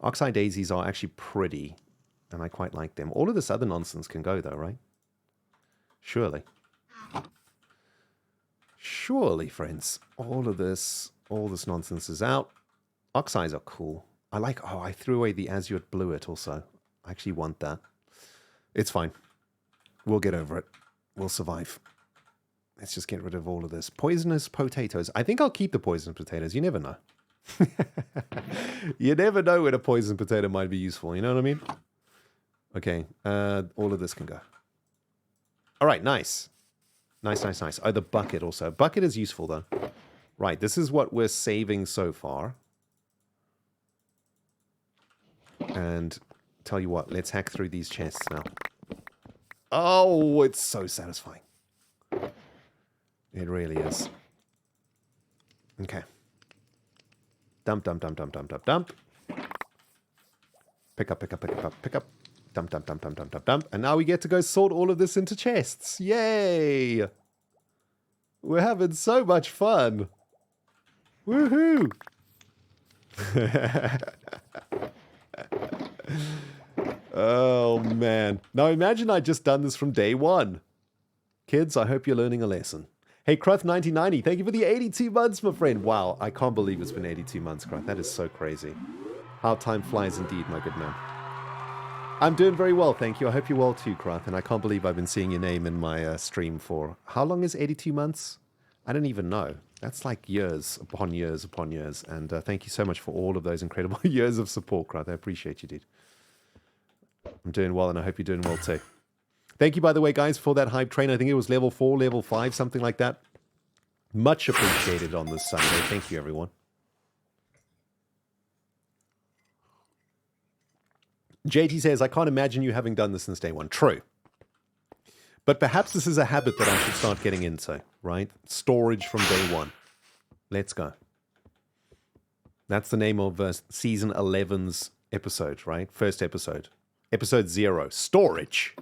Oxeye daisies are actually pretty, and I quite like them. All of this other nonsense can go, though, right? Surely. Surely, friends. All this nonsense is out. Oxeyes are cool. I like, oh, I threw away the azure bluet also. I actually want that. It's fine. We'll get over it. We'll survive. Let's just get rid of all of this. Poisonous potatoes. I think I'll keep the poisonous potatoes. You never know. You never know when a poison potato might be useful. You know what I mean? Okay. All of this can go. All right. Nice. Nice, nice, nice. Oh, the bucket also. Bucket is useful, though. Right. This is what we're saving so far. And tell you what, let's hack through these chests now. Oh, it's so satisfying. It really is. Okay. Dump, dump, dump, dump, dump, dump, dump. Pick up, pick up, pick up, pick up. Dump, dump, dump, dump, dump, dump, dump. And now we get to go sort all of this into chests. Yay! We're having so much fun. Woohoo! Oh, man. Now imagine I'd just done this from day one. Kids, I hope you're learning a lesson. Hey, Cruth1990, thank you for the 82 months, my friend. Wow, I can't believe it's been 82 months, Cruth. That is so crazy. How time flies indeed, my good man. I'm doing very well, thank you. I hope you're well too, Cruth. And I can't believe I've been seeing your name in my stream for... How long is 82 months? I don't even know. That's like years upon years upon years. And thank you so much for all of those incredible years of support, Cruth. I appreciate you, dude. I'm doing well, and I hope you're doing well too. Thank you, by the way, guys, for that hype train. I think it was level 4, level 5, something like that. Much appreciated on this Sunday. Thank you, everyone. JT says, I can't imagine you having done this since day one. True. But perhaps this is a habit that I should start getting into, right? Storage from day one. Let's go. That's the name of season 11's episode, right? First episode. Episode 0. Storage.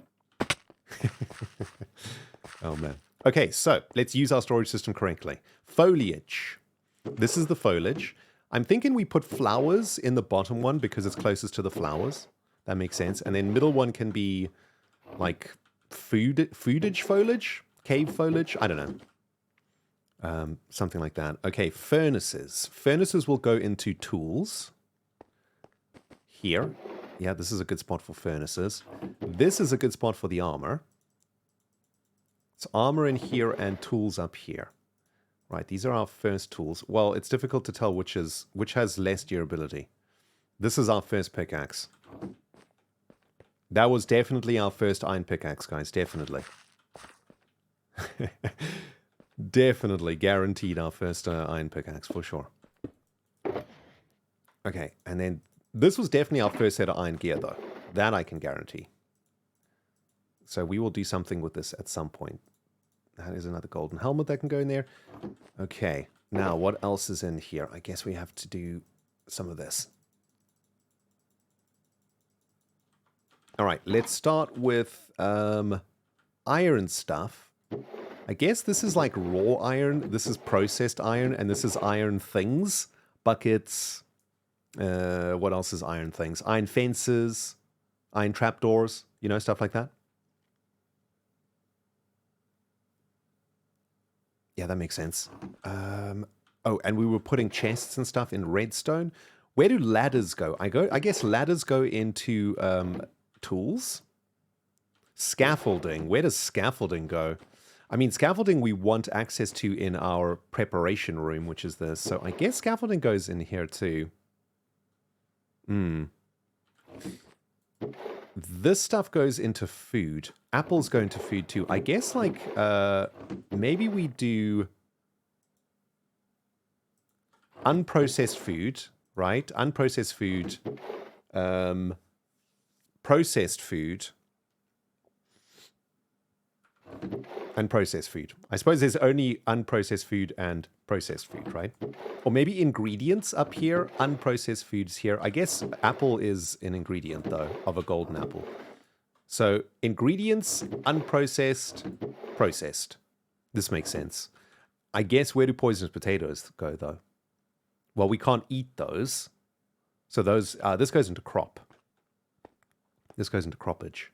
Oh, man. Okay, so let's use our storage system correctly. Foliage. This is the foliage. I'm thinking we put flowers in the bottom one because it's closest to the flowers. That makes sense. And then middle one can be like foodage foliage? Cave foliage? I don't know. Something like that. Okay, furnaces. Furnaces will go into tools. Here. Yeah, this is a good spot for furnaces. This is a good spot for the armor. It's armor in here and tools up here. Right, these are our first tools. Well, it's difficult to tell which has less durability. This is our first pickaxe. That was definitely our first iron pickaxe, guys. Definitely. Definitely guaranteed our first iron pickaxe, for sure. Okay, and then this was definitely our first set of iron gear, though. That I can guarantee. So we will do something with this at some point. That is another golden helmet that can go in there. Okay, now what else is in here? I guess we have to do some of this. All right, let's start with iron stuff. I guess this is like raw iron, this is processed iron, and this is iron things. Buckets. What else is iron things? Iron fences, iron trapdoors, you know, stuff like that. Yeah, that makes sense. Oh, and we were putting chests and stuff in redstone. Where do ladders go? I guess ladders go into tools. Scaffolding. Where does scaffolding go? I mean, scaffolding we want access to in our preparation room, which is this. So I guess scaffolding goes in here too. This stuff goes into food. Apples go into food too. I guess, like, maybe we do unprocessed food, right? Unprocessed food, processed food, and processed food. I suppose there's only unprocessed food and processed food, right? Or maybe ingredients up here, unprocessed foods here. I guess apple is an ingredient, though, of a golden apple. So ingredients, unprocessed, processed. This makes sense. I guess where do poisonous potatoes go, though? Well, we can't eat those. So those, this goes into crop. This goes into croppage.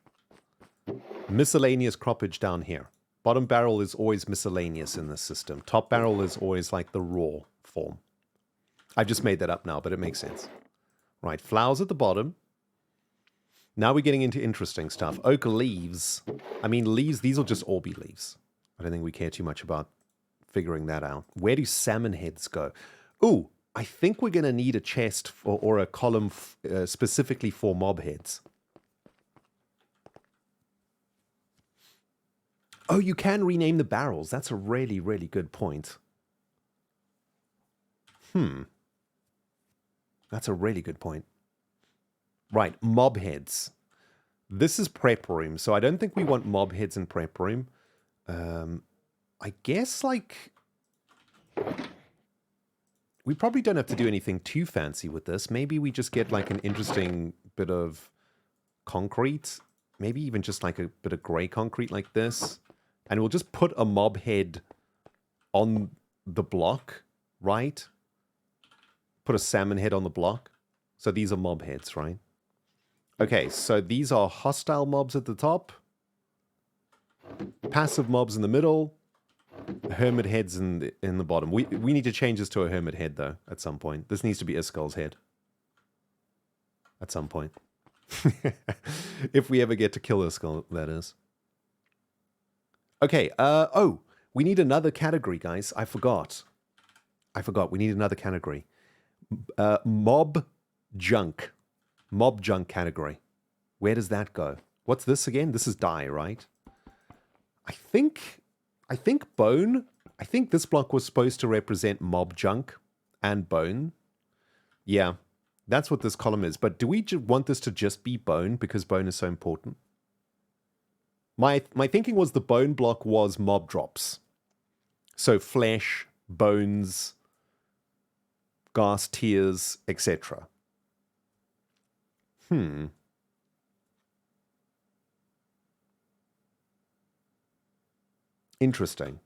Miscellaneous croppage down here. Bottom barrel is always miscellaneous in this system. Top barrel is always like the raw form. I've just made that up now, but it makes sense. Right, flowers at the bottom. Now we're getting into interesting stuff. Oak leaves. I mean, leaves, these will just all be leaves. I don't think we care too much about figuring that out. Where do salmon heads go? Ooh, I think we're going to need a chest or a column specifically for mob heads. Oh, you can rename the barrels. That's a really, really good point. That's a really good point. Right, mob heads. This is prep room, so I don't think we want mob heads in prep room. I guess, like, we probably don't have to do anything too fancy with this. Maybe we just get, like, an interesting bit of concrete. Maybe even just, like, a bit of gray concrete like this. And we'll just put a mob head on the block, right? Put a salmon head on the block. So these are mob heads, right? Okay, so these are hostile mobs at the top. Passive mobs in the middle. Hermit heads in the bottom. We need to change this to a hermit head, though, at some point. This needs to be Iskal's head. At some point. If we ever get to kill Iskal, that is. Okay, oh, we need another category, guys. I forgot. We need another category. Mob junk. Mob junk category. Where does that go? What's this again? This is dye, right? I think bone. I think this block was supposed to represent mob junk and bone. Yeah, that's what this column is. But do we want this to just be bone because bone is so important? My thinking was the bone block was mob drops. So flesh, bones, gas tears, etc. Interesting.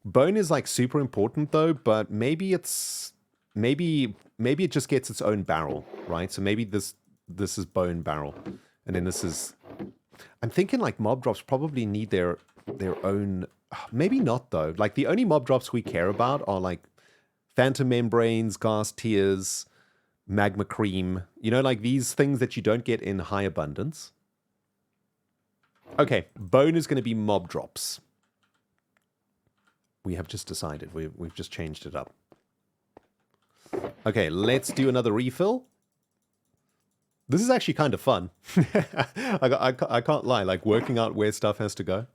Bone is like super important though, but maybe it's maybe it just gets its own barrel, right? So maybe this is bone barrel. And then this is... I'm thinking like mob drops probably need their their own... Maybe not, though. Like, the only mob drops we care about are, like, phantom membranes, gas tears, magma cream. You know, like, these things that you don't get in high abundance. Okay, bone is going to be mob drops. We have just decided. We've just changed it up. Okay, let's do another refill. This is actually kind of fun. I can't lie, like working out where stuff has to go.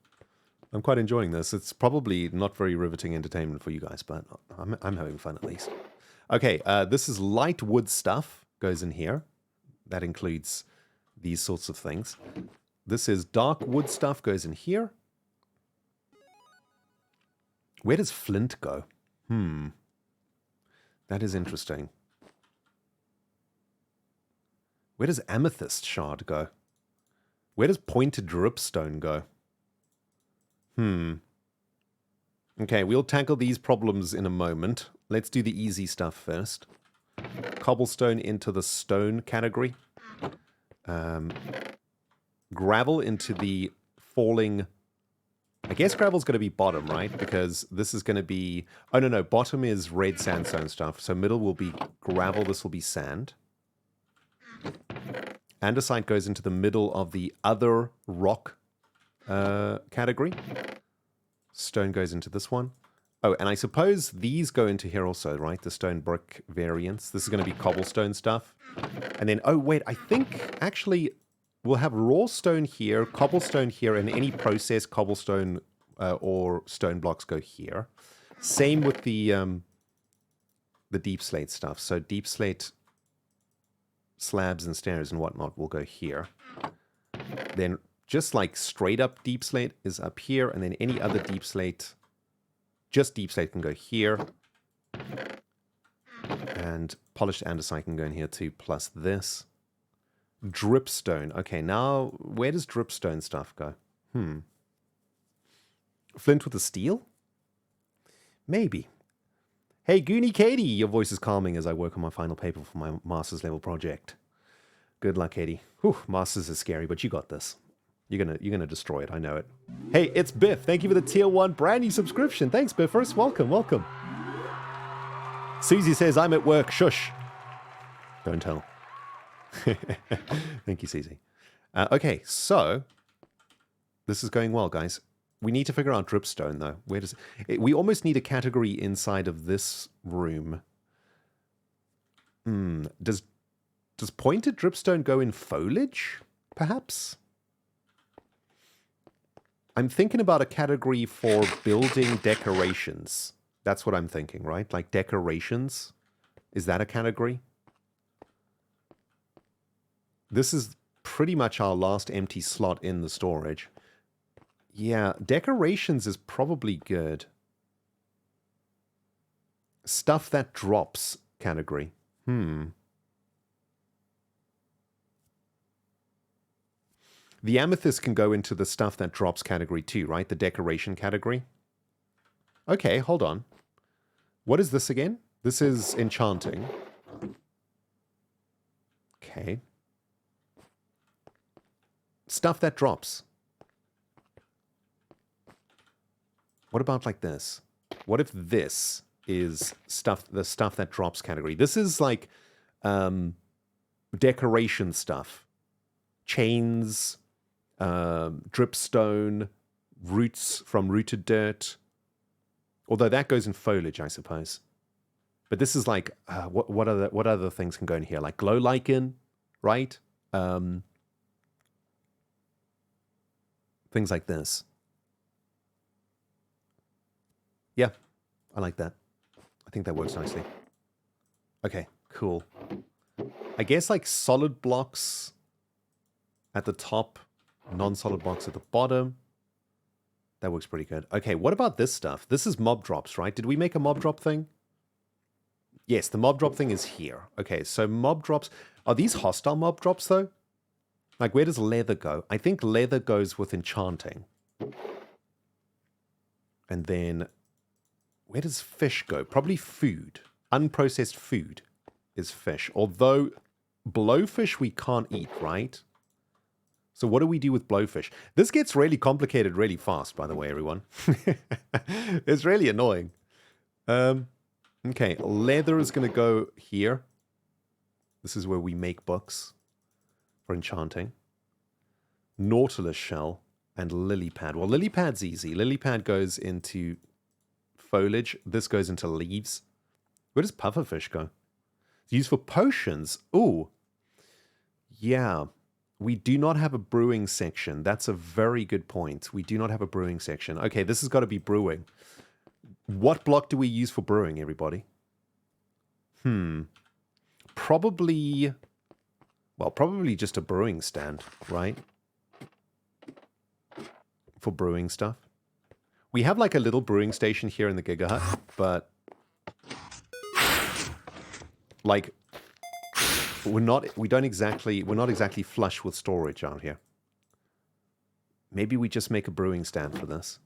I'm quite enjoying this. It's probably not very riveting entertainment for you guys, but I'm having fun at least. Okay, this is light wood stuff, goes in here. That includes these sorts of things. This is dark wood stuff, goes in here. Where does flint go? That is interesting. Where does amethyst shard go? Where does pointed dripstone go? Okay, we'll tackle these problems in a moment. Let's do the easy stuff first. Cobblestone into the stone category. Gravel into the falling... I guess gravel's going to be bottom, right? Because this is going to be... Oh, no. Bottom is red sandstone stuff. So middle will be gravel. This will be sand. Andesite goes into the middle of the other rock category. Stone goes into this one. Oh, and I suppose these go into here also, right? The stone brick variants. This is going to be cobblestone stuff. And then, oh, wait, I think actually we'll have raw stone here, cobblestone here, and any processed cobblestone or stone blocks go here. Same with the deep slate stuff. So deep slate slabs and stairs and whatnot will go here. Then just like straight up deep slate is up here, and then any other deep slate, just deep slate can go here. And polished andesite can go in here too, plus this. Dripstone. Okay, now where does dripstone stuff go? Flint with the steel? Maybe. Hey, Goonie Katie, your voice is calming as I work on my final paper for my master's level project. Good luck, Katie. Whew, master's is scary, but you got this. You're gonna destroy it, I know it. Hey, it's Biff. Thank you for the tier 1 brand new subscription. Thanks, Biffers. Welcome. Susie says, I'm at work. Shush. Don't tell. Thank you, Susie. Okay, so this is going well, guys. We need to figure out dripstone, though. Where does it, we almost need a category inside of this room. Does pointed dripstone go in foliage, perhaps? I'm thinking about a category for building decorations. That's what I'm thinking, right? Like decorations. Is that a category? This is pretty much our last empty slot in the storage. Yeah, decorations is probably good. Stuff that drops category. The amethyst can go into the stuff that drops category too, right? The decoration category. Okay, hold on. What is this again? This is enchanting. Okay. Stuff that drops. What about like this? What if this is the stuff that drops category? This is like decoration stuff. Chains, dripstone, roots from rooted dirt. Although that goes in foliage, I suppose. But this is like, what other things can go in here? Like glow lichen, right? Things like this. Yeah, I like that. I think that works nicely. Okay, cool. I guess like solid blocks at the top, non-solid blocks at the bottom. That works pretty good. Okay, what about this stuff? This is mob drops, right? Did we make a mob drop thing? Yes, the mob drop thing is here. Okay, so mob drops. Are these hostile mob drops, though? Like, where does leather go? I think leather goes with enchanting. And then, where does fish go? Probably food. Unprocessed food is fish. Although, blowfish we can't eat, right? So what do we do with blowfish? This gets really complicated really fast, by the way, everyone. It's really annoying. Okay, leather is going to go here. This is where we make books for enchanting. Nautilus shell and lily pad. Well, lily pad's easy. Lily pad goes into foliage. This goes into leaves. Where does pufferfish go? It's used for potions. Ooh. Yeah. We do not have a brewing section. That's a very good point. We do not have a brewing section. Okay, this has got to be brewing. What block do we use for brewing, everybody? Probably... Well, probably just a brewing stand, right? For brewing stuff. We have like a little brewing station here in the Giga Hut, but... Like... We're not exactly flush with storage out here. Maybe we just make a brewing stand for this.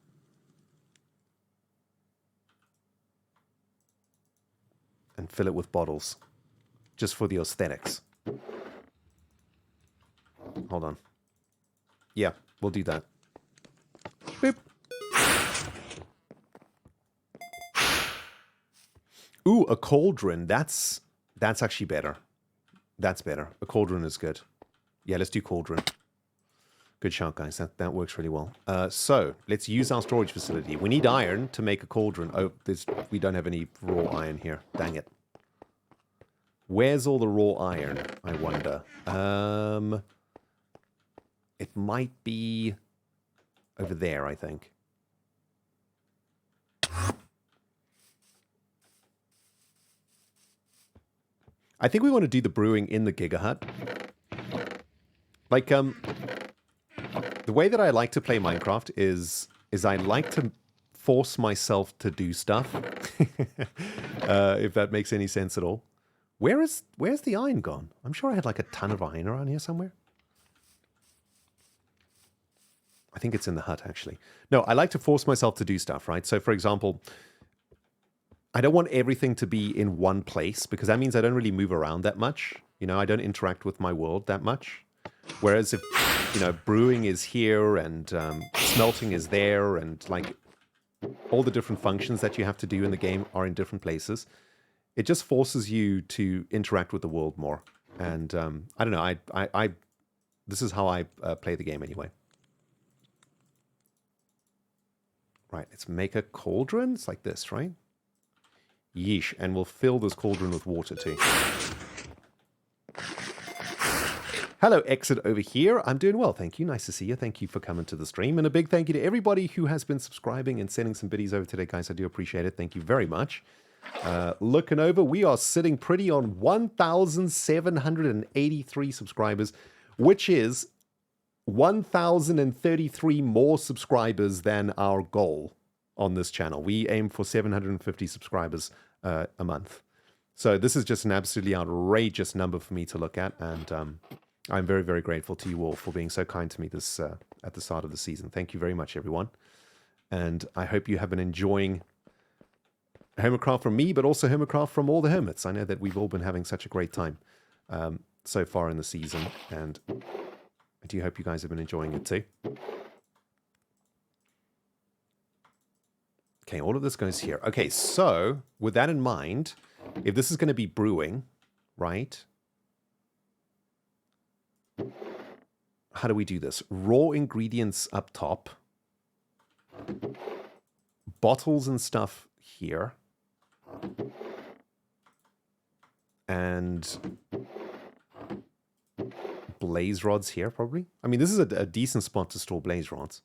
And fill it with bottles. Just for the aesthetics. Hold on. Yeah, we'll do that. Boop. Ooh, a cauldron. That's actually better. That's better. A cauldron is good. Yeah, let's do cauldron. Good shout, guys. That works really well. So, let's use our storage facility. We need iron to make a cauldron. Oh, we don't have any raw iron here. Dang it. Where's all the raw iron, I wonder? It might be over there, I think. I think we want to do the brewing in the Giga Hut. Like, the way that I like to play Minecraft is I like to force myself to do stuff. If that makes any sense at all. Where's the iron gone? I'm sure I had like a ton of iron around here somewhere. I think it's in the hut, actually. No, I like to force myself to do stuff, right? So, for example... I don't want everything to be in one place because that means I don't really move around that much. You know, I don't interact with my world that much. Whereas if, you know, brewing is here and smelting is there and like all the different functions that you have to do in the game are in different places, it just forces you to interact with the world more. And I don't know, I this is how I play the game anyway. Right, let's make a cauldron. It's like this, right? Yeesh, and we'll fill this cauldron with water too. Hello, Exit over here. I'm doing well, thank you. Nice to see you. Thank you for coming to the stream. And a big thank you to everybody who has been subscribing and sending some biddies over today, guys. I do appreciate it. Thank you very much. Looking over, we are sitting pretty on 1,783 subscribers, which is 1,033 more subscribers than our goal on this channel. We aim for 750 subscribers a month. So this is just an absolutely outrageous number for me to look at, and I'm very, very grateful to you all for being so kind to me this at the start of the season. Thank you very much, everyone. And I hope you have been enjoying Hermitcraft from me, but also Hermitcraft from all the hermits. I know that we've all been having such a great time so far in the season, and I do hope you guys have been enjoying it too. Okay, all of this goes here. Okay, so with that in mind, if this is going to be brewing, right? How do we do this? Raw ingredients up top. Bottles and stuff here. And blaze rods here, probably. I mean, this is a decent spot to store blaze rods.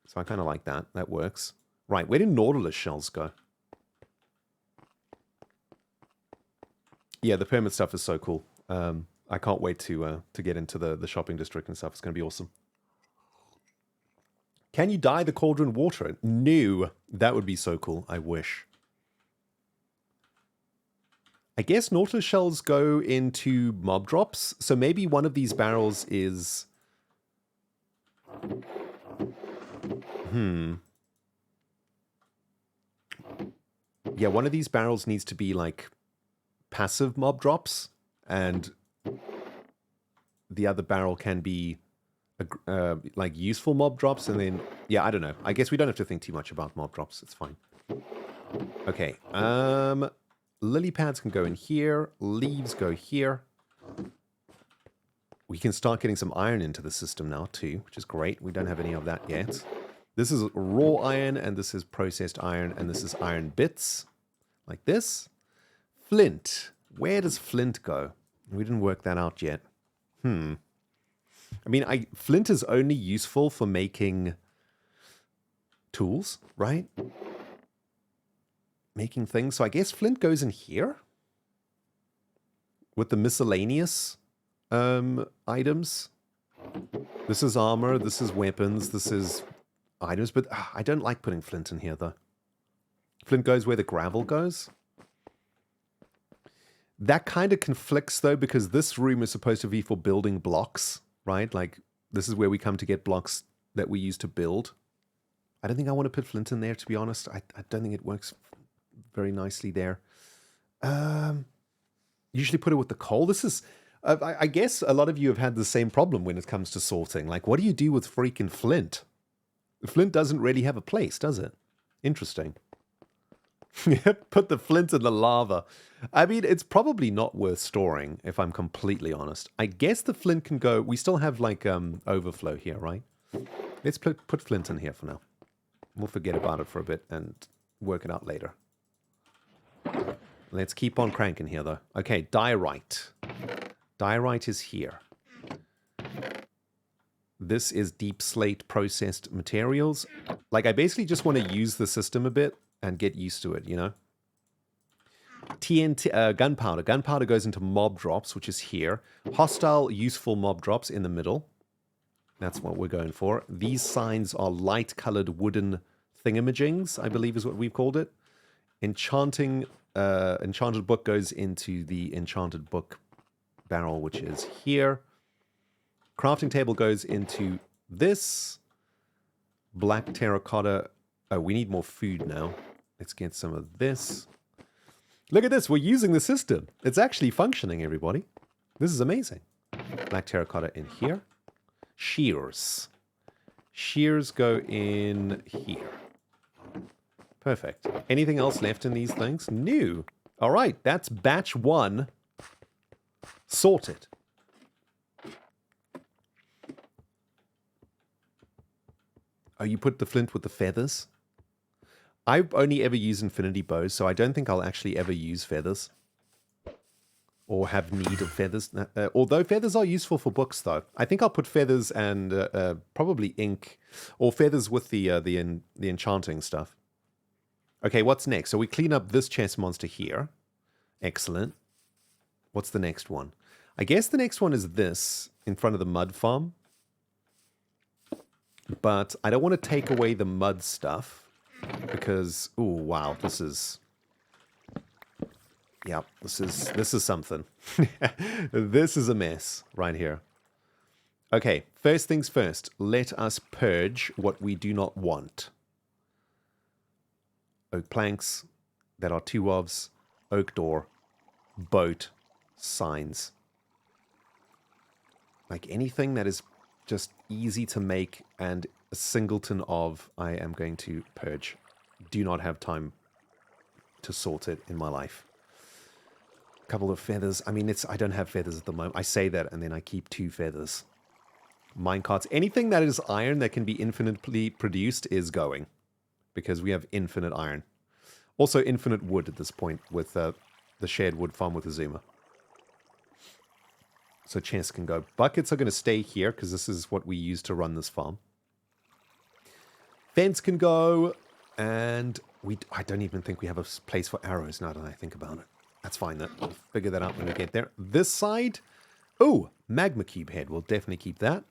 So I kind of like that. That works. Right, where do Nautilus shells go? Yeah, the permit stuff is so cool. I can't wait to get into the shopping district and stuff. It's going to be awesome. Can you dye the cauldron water? No, that would be so cool. I wish. I guess Nautilus shells go into mob drops. So maybe one of these barrels is... Yeah, one of these barrels needs to be like passive mob drops, and the other barrel can be like useful mob drops, and then yeah, I don't know. I guess we don't have to think too much about mob drops. It's fine. Okay. Lily pads can go in here. Leaves go here. We can start getting some iron into the system now too, which is great. We don't have any of that yet. This is raw iron, and this is processed iron, and this is iron bits, like this. Flint. Where does flint go? We didn't work that out yet. I mean, flint is only useful for making tools, right? Making things. So I guess flint goes in here with the miscellaneous items. This is armor. This is weapons. This is items. But I don't like putting flint in here, though. Flint goes where the gravel goes. That kind of conflicts, though, because this room is supposed to be for building blocks, right? Like, this is where we come to get blocks that we use to build. I don't think I want to put flint in there, to be honest. I don't think it works very nicely there. Usually put it with the coal. This is... I guess a lot of you have had the same problem when it comes to sorting. Like, what do you do with freaking flint? Flint doesn't really have a place, does it? Interesting. Put the flint in the lava. I mean, it's probably not worth storing, if I'm completely honest. I guess the flint can go... We still have, like, overflow here, right? Let's put flint in here for now. We'll forget about it for a bit and work it out later. Let's keep on cranking here, though. Okay, diorite. Diorite is here. This is deep slate processed materials. Like, I basically just want to use the system a bit and get used to it, you know? TNT, gunpowder. Gunpowder goes into mob drops, which is here. Hostile, useful mob drops in the middle. That's what we're going for. These signs are light-colored wooden thingamajigs, I believe is what we've called it. Enchanted book goes into the enchanted book barrel, which is here. Crafting table goes into this. Black terracotta. Oh, we need more food now. Let's get some of this. Look at this. We're using the system. It's actually functioning, everybody. This is amazing. Black terracotta in here. Shears. Shears go in here. Perfect. Anything else left in these things? New. All right. That's batch 1 sorted. Oh, you put the flint with the feathers? I've only ever used infinity bows, so I don't think I'll actually ever use feathers. Or have need of feathers. Although feathers are useful for books, though. I think I'll put feathers and probably ink. Or feathers with the enchanting stuff. Okay, what's next? So we clean up this chest monster here. Excellent. What's the next one? I guess the next one is this, in front of the mud farm. But I don't want to take away the mud stuff. Because, ooh, wow, this is... Yeah, this is something. This is a mess right here. Okay, first things first. Let us purge what we do not want. Oak planks that are 2 ofs, oak door, boat, signs. Like anything that is just easy to make and a singleton of, I am going to purge. Do not have time to sort it in my life. A couple of feathers. I mean, I don't have feathers at the moment. I say that and then I keep 2 feathers. Minecarts. Anything that is iron that can be infinitely produced is going. Because we have infinite iron. Also infinite wood at this point with the shared wood farm with Azuma. So chests can go. Buckets are going to stay here because this is what we use to run this farm. Fence can go. And I don't even think we have a place for arrows now that I think about it. That's fine. We'll figure that out when we get there. This side. Oh, magma cube head. We'll definitely keep that.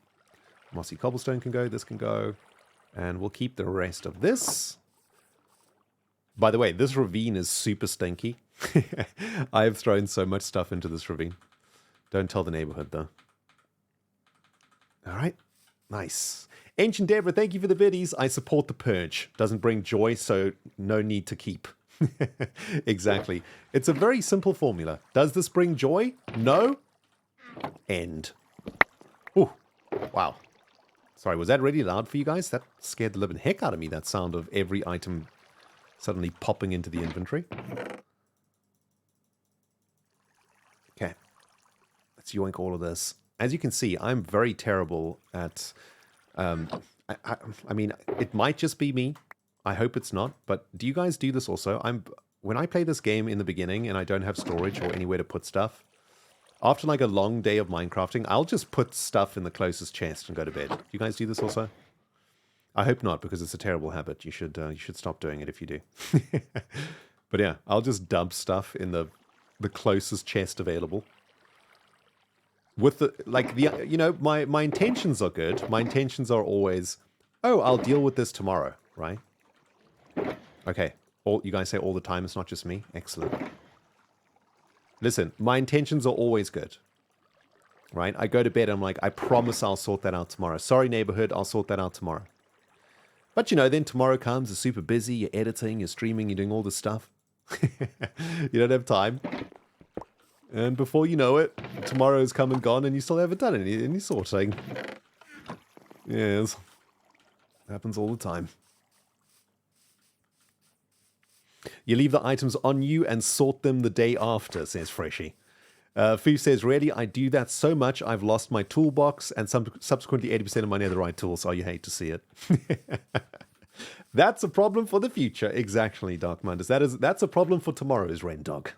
Mossy cobblestone can go. This can go. And we'll keep the rest of this. By the way, this ravine is super stinky. I have thrown so much stuff into this ravine. Don't tell the neighborhood, though. All right. Nice. Ancient Deborah, thank you for the biddies. I support the purge. Doesn't bring joy, so no need to keep. Exactly. It's a very simple formula. Does this bring joy? No. End. Ooh. Wow. Sorry, was that really loud for you guys? That scared the living heck out of me, that sound of every item suddenly popping into the inventory. Okay. Let's yoink all of this. As you can see, I'm very terrible at... I mean, it might just be me. I hope it's not. But do you guys do this also? When I play this game in the beginning and I don't have storage or anywhere to put stuff, after like a long day of Minecrafting, I'll just put stuff in the closest chest and go to bed. Do you guys do this also? I hope not, because it's a terrible habit. You should stop doing it if you do. But yeah, I'll just dump stuff in the closest chest available. With my intentions are good. My intentions are always, oh, I'll deal with this tomorrow, right? Okay. You guys say all the time, it's not just me. Excellent. Listen, my intentions are always good. Right? I go to bed, I'm like, I promise I'll sort that out tomorrow. Sorry, neighborhood, I'll sort that out tomorrow. But then tomorrow comes, you're super busy, you're editing, you're streaming, you're doing all this stuff. You don't have time. And before you know it, tomorrow's come and gone and you still haven't done any sorting. Yes. Happens all the time. You leave the items on you and sort them the day after, says Freshy. Foo says, really, I do that so much I've lost my toolbox and subsequently 80% of my netherite tools. Oh, you hate to see it. That's a problem for the future. Exactly, Dark Mundus. That's a problem for tomorrow's Rendog.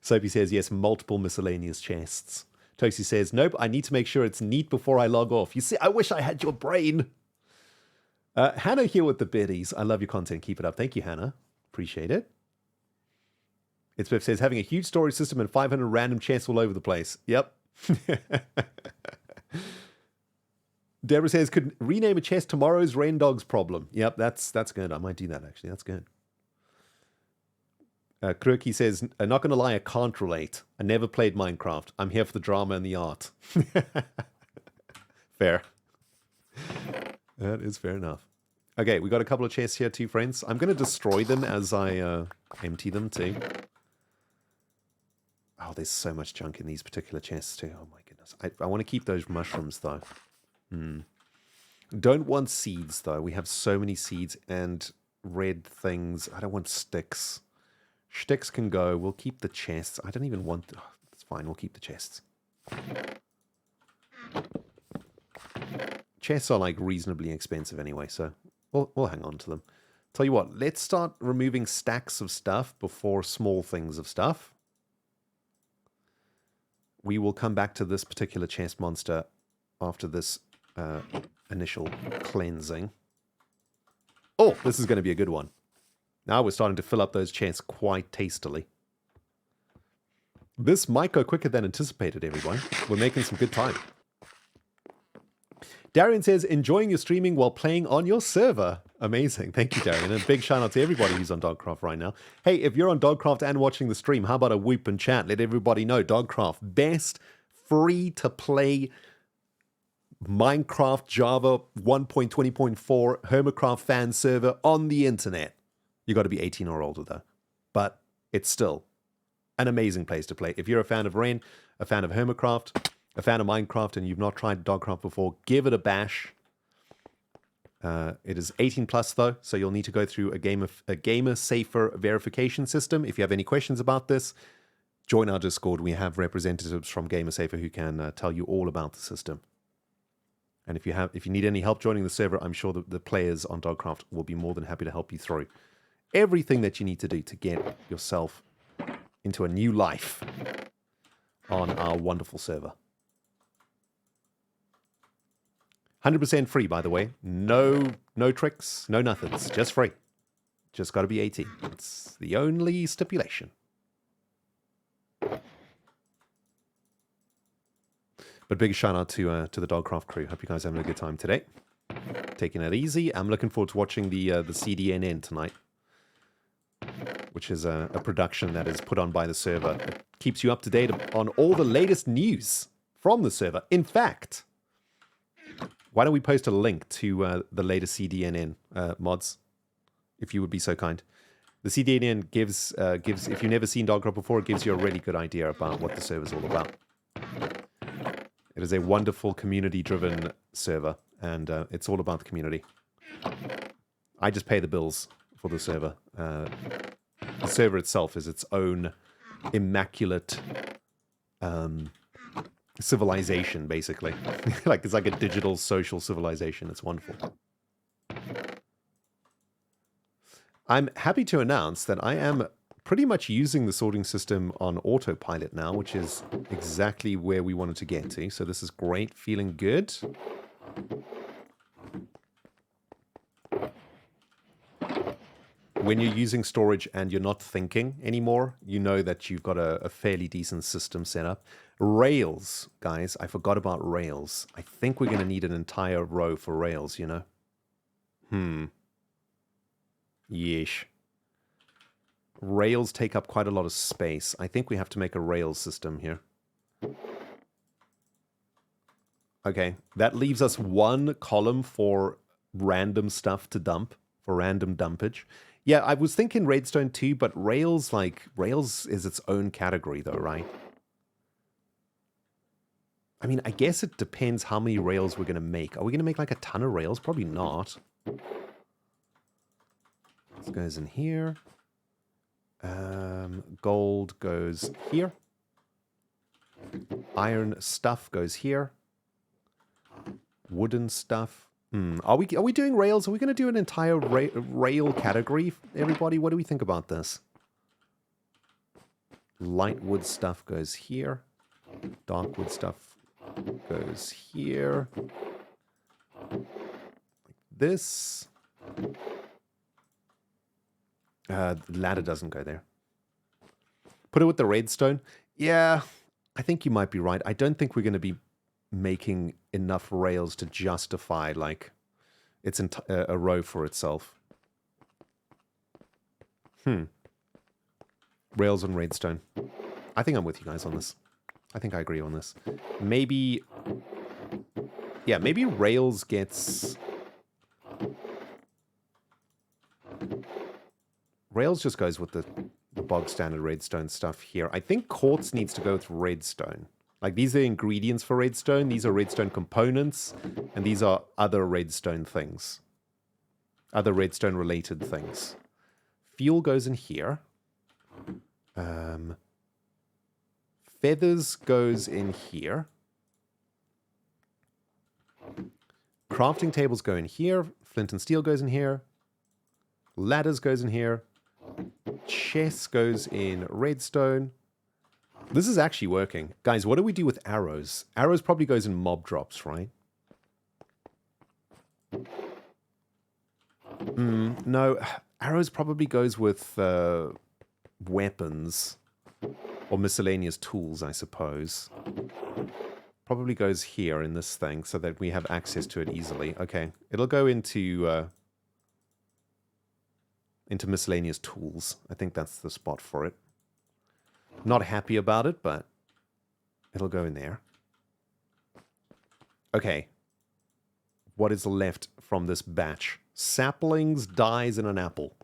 Soapy says, yes, multiple miscellaneous chests. Toasty says, nope, I need to make sure it's neat before I log off. You see, I wish I had your brain. Hannah here with the biddies. I love your content. Keep it up. Thank you, Hannah. Appreciate it. It's Biff says, having a huge storage system and 500 random chests all over the place. Yep. Deborah says, could rename a chest tomorrow's Rendog's problem. Yep, that's good. I might do that, actually. That's good. Kruki says, I'm not going to lie, I can't relate. I never played Minecraft. I'm here for the drama and the art. Fair. That is fair enough. Okay, we got a couple of chests here too, friends. I'm going to destroy them as I empty them too. Oh, there's so much junk in these particular chests too. Oh my goodness. I want to keep those mushrooms though. Don't want seeds though. We have so many seeds and red things. I don't want sticks. Sticks can go. We'll keep the chests. I don't even want... Oh, that's fine. We'll keep the chests. Chests are like reasonably expensive anyway, so we'll hang on to them. Tell you what, let's start removing stacks of stuff before small things of stuff. We will come back to this particular chest monster after this initial cleansing. Oh, this is going to be a good one. Now we're starting to fill up those chests quite tastily. This might go quicker than anticipated, everyone. We're making some good time. Darian says, enjoying your streaming while playing on your server. Amazing. Thank you, Darian. And a big shout out to everybody who's on Dogcraft right now. Hey, if you're on Dogcraft and watching the stream, how about a whoop and chat? Let everybody know. Dogcraft, best free-to-play Minecraft Java 1.20.4 Hermitcraft fan server on the internet. You got to be 18 or older, though. But it's still an amazing place to play. If you're a fan of Ren, a fan of Hermitcraft, a fan of Minecraft, and you've not tried Dogcraft before, give it a bash. It is 18 plus, though, so you'll need to go through a gamer safer verification system. If you have any questions about this, join our Discord. We have representatives from Gamer Safer who can tell you all about the system. And if you need any help joining the server, I'm sure that the players on Dogcraft will be more than happy to help you through everything that you need to do to get yourself into a new life on our wonderful server. 100% free, by the way. No tricks, no nothings. Just free. Just got to be 18. It's the only stipulation. But big shout out to the Dogcraft crew. Hope you guys are having a good time today. Taking it easy. I'm looking forward to watching the CDNN tonight, which is a production that is put on by the server. It keeps you up to date on all the latest news from the server. In fact, why don't we post a link to the latest CDNN mods, if you would be so kind. The CDNN gives, if you've never seen Dogcraft before, it gives you a really good idea about what the server's all about. It is a wonderful community-driven server, and it's all about the community. I just pay the bills for the server. The server itself is its own immaculate civilization, basically. Like it's like a digital social civilization. It's wonderful. I'm happy to announce that I am pretty much using the sorting system on autopilot now, which is exactly where we wanted to get to. So this is great, feeling good. When you're using storage and you're not thinking anymore, you know that you've got a fairly decent system set up. Rails, guys, I forgot about rails. I think we're going to need an entire row for rails, you know? Yeesh. Rails take up quite a lot of space. I think we have to make a rails system here. Okay, that leaves us one column for random stuff to dump, for random dumpage. Yeah, I was thinking Redstone too, but Rails, Rails is its own category though, right? I mean, I guess it depends how many rails we're going to make. Are we going to make like a ton of rails? Probably not. This goes in here. Gold goes here. Iron stuff goes here. Wooden stuff. Are we doing rails? Are we going to do an entire rail category? Everybody, what do we think about this? Light wood stuff goes here. Dark wood stuff goes here. Like this. Ladder doesn't go there. Put it with the redstone. Yeah, I think you might be right. I don't think we're going to be making enough rails to justify like it's a row for itself. Rails and redstone. I think I'm with you guys on this. I think I agree on this. Maybe, yeah, maybe rails gets... Rails just goes with the bog standard redstone stuff here. I think quartz needs to go with redstone. Like these are ingredients for redstone. These are redstone components. And these are other redstone things. Other redstone related things. Fuel goes in here. Feathers goes in here. Crafting tables go in here. Flint and steel goes in here. Ladders goes in here. Chest goes in redstone. This is actually working. Guys, what do we do with arrows? Arrows probably goes in mob drops, right? No, arrows probably goes with weapons or miscellaneous tools, I suppose. Probably goes here in this thing so that we have access to it easily. Okay, it'll go into miscellaneous tools. I think that's the spot for it. Not happy about it, but it'll go in there. Okay. What is left from this batch? Saplings, dyes, and an apple.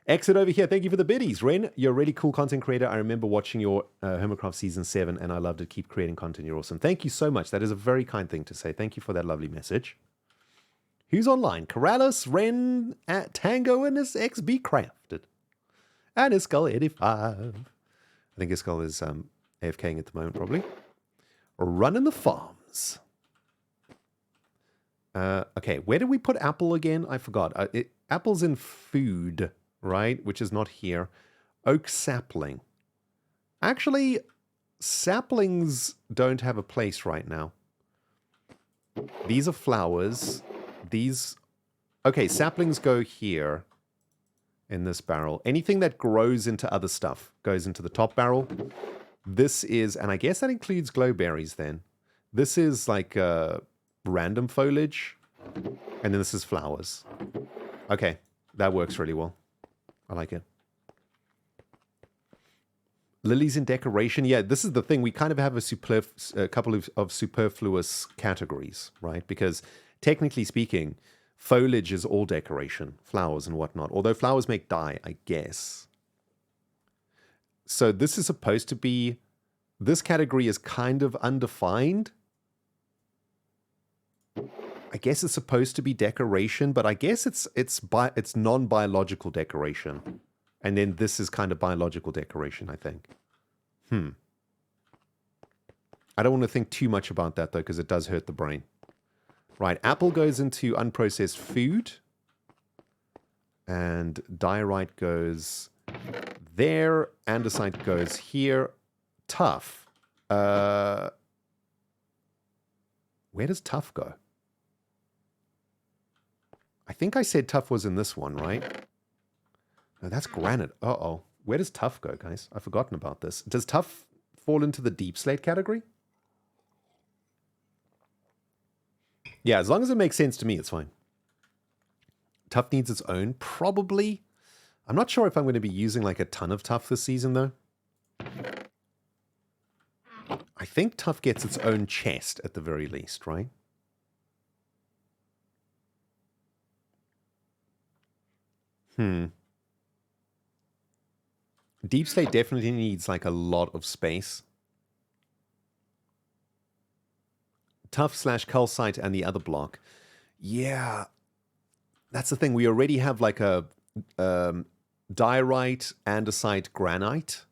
Exit over here. Thank you for the biddies. Ren, you're a really cool content creator. I remember watching your Hermitcraft Season 7, and I loved it. Keep creating content. You're awesome. Thank you so much. That is a very kind thing to say. Thank you for that lovely message. Who's online? Corrales, Ren, at Tango, and his XB Crafted. And Iskull85. I think Iskull is AFKing at the moment, probably. Running the farms. Okay, where did we put apple again? I forgot. Apple's in food, right? Which is not here. Oak sapling. Actually, saplings don't have a place right now. These are flowers. These... Okay, saplings go here in this barrel. Anything that grows into other stuff goes into the top barrel. This is... And I guess that includes glowberries then. This is like... random foliage, and then this is flowers. Okay, that works really well. I like it. Lilies in decoration. Yeah, this is the thing. We kind of have a couple of superfluous categories, right? Because technically speaking, foliage is all decoration, flowers and whatnot. Although flowers make dye, I guess. So this is supposed to be... This category is kind of undefined. I guess it's supposed to be decoration, but I guess it's non-biological decoration. And then this is kind of biological decoration, I think. I don't want to think too much about that, though, because it does hurt the brain. Right, apple goes into unprocessed food. And diorite goes there. Andesite goes here. Tough. Where does tough go? I think I said tough was in this one, right? No, that's granite. Uh-oh. Where does tough go, guys? I've forgotten about this. Does tough fall into the deep slate category? Yeah, as long as it makes sense to me, it's fine. Tough needs its own, probably. I'm not sure if I'm going to be using like a ton of tough this season, though. I think tough gets its own chest at the very least, right? Deep slate definitely needs like a lot of space. Tough / calcite and the other block. Yeah. That's the thing. We already have like a diorite, andesite, granite.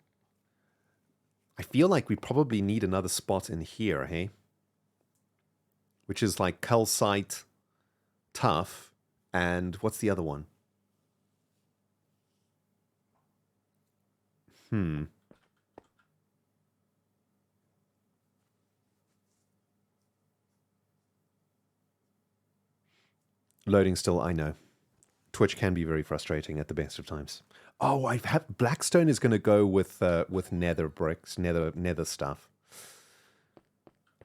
I feel like we probably need another spot in here, hey? Which is like calcite, tough, and what's the other one? Loading still, I know. Twitch can be very frustrating at the best of times. Oh, Blackstone is going to go with nether bricks, nether stuff.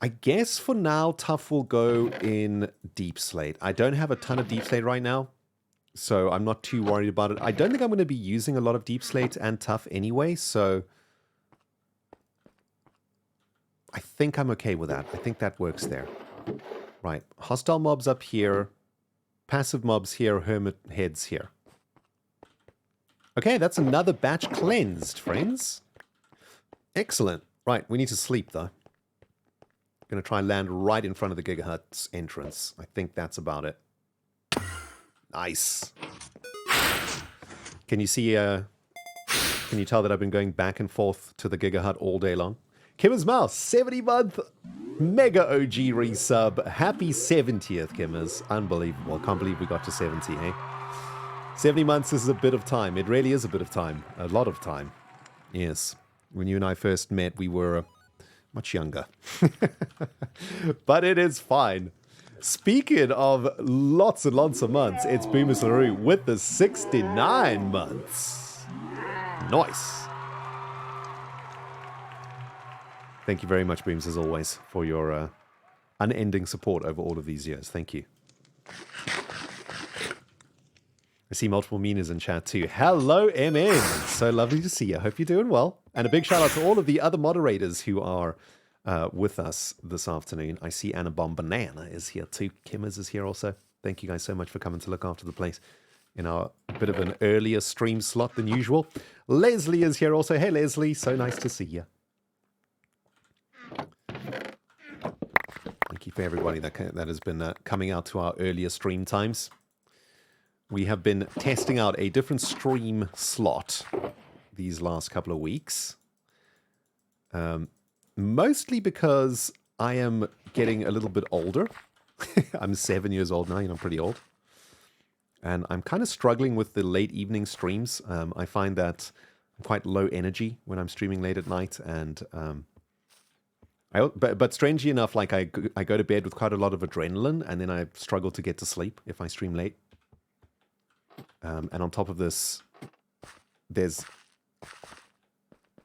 I guess for now, tough will go in deep slate. I don't have a ton of deep slate right now, so I'm not too worried about it. I don't think I'm going to be using a lot of deep slate and tough anyway, so I think I'm okay with that. I think that works there. Right, hostile mobs up here, passive mobs here, hermit heads here. Okay, that's another batch cleansed, friends. Excellent. Right, we need to sleep, though. Going to try and land right in front of the Gigahertz entrance. I think that's about it. Nice. Can you see, can you tell that I've been going back and forth to the Gigahertz all day long? Kimmer's Mouse, 70-month mega OG resub. Happy 70th, Kimmers. Unbelievable. Can't believe we got to 70, eh? 70 months is a bit of time. It really is a bit of time. A lot of time. Yes. When you and I first met, we were much younger. But it is fine. Speaking of lots and lots of months, it's Boomus LaRue with the 69 months. Nice. Thank you very much, Booms, as always, for your unending support over all of these years. Thank you. I see multiple Minas in chat too. Hello, MN. So lovely to see you. Hope you're doing well. And a big shout out to all of the other moderators who are with us this afternoon. I see Anna Bomb Banana is here too. Kimmers is here also. Thank you guys so much for coming to look after the place in our bit of an earlier stream slot than usual. Leslie is here also. Hey, Leslie. So nice to see you. Thank you for everybody that has been coming out to our earlier stream times. We have been testing out a different stream slot these last couple of weeks. Mostly because I am getting a little bit older. I'm 7 years old now, I'm pretty old. And I'm kind of struggling with the late evening streams. I find that I'm quite low energy when I'm streaming late at night. And but strangely enough, like I go to bed with quite a lot of adrenaline, and then I struggle to get to sleep if I stream late. And on top of this, there's,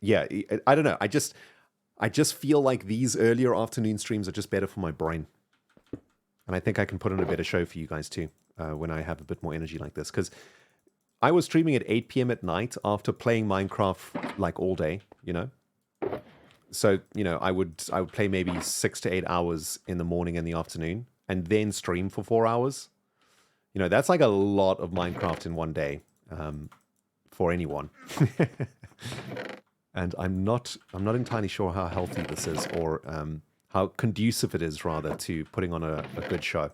yeah, I don't know. I just feel like these earlier afternoon streams are just better for my brain. And I think I can put on a better show for you guys too, when I have a bit more energy like this. Because I was streaming at 8 p.m. at night after playing Minecraft like all day, So, I would play maybe 6 to 8 hours in the morning and the afternoon, and then stream for 4 hours. That's like a lot of Minecraft in one day, for anyone. And I'm not entirely sure how healthy this is, or how conducive it is, rather, to putting on a good show.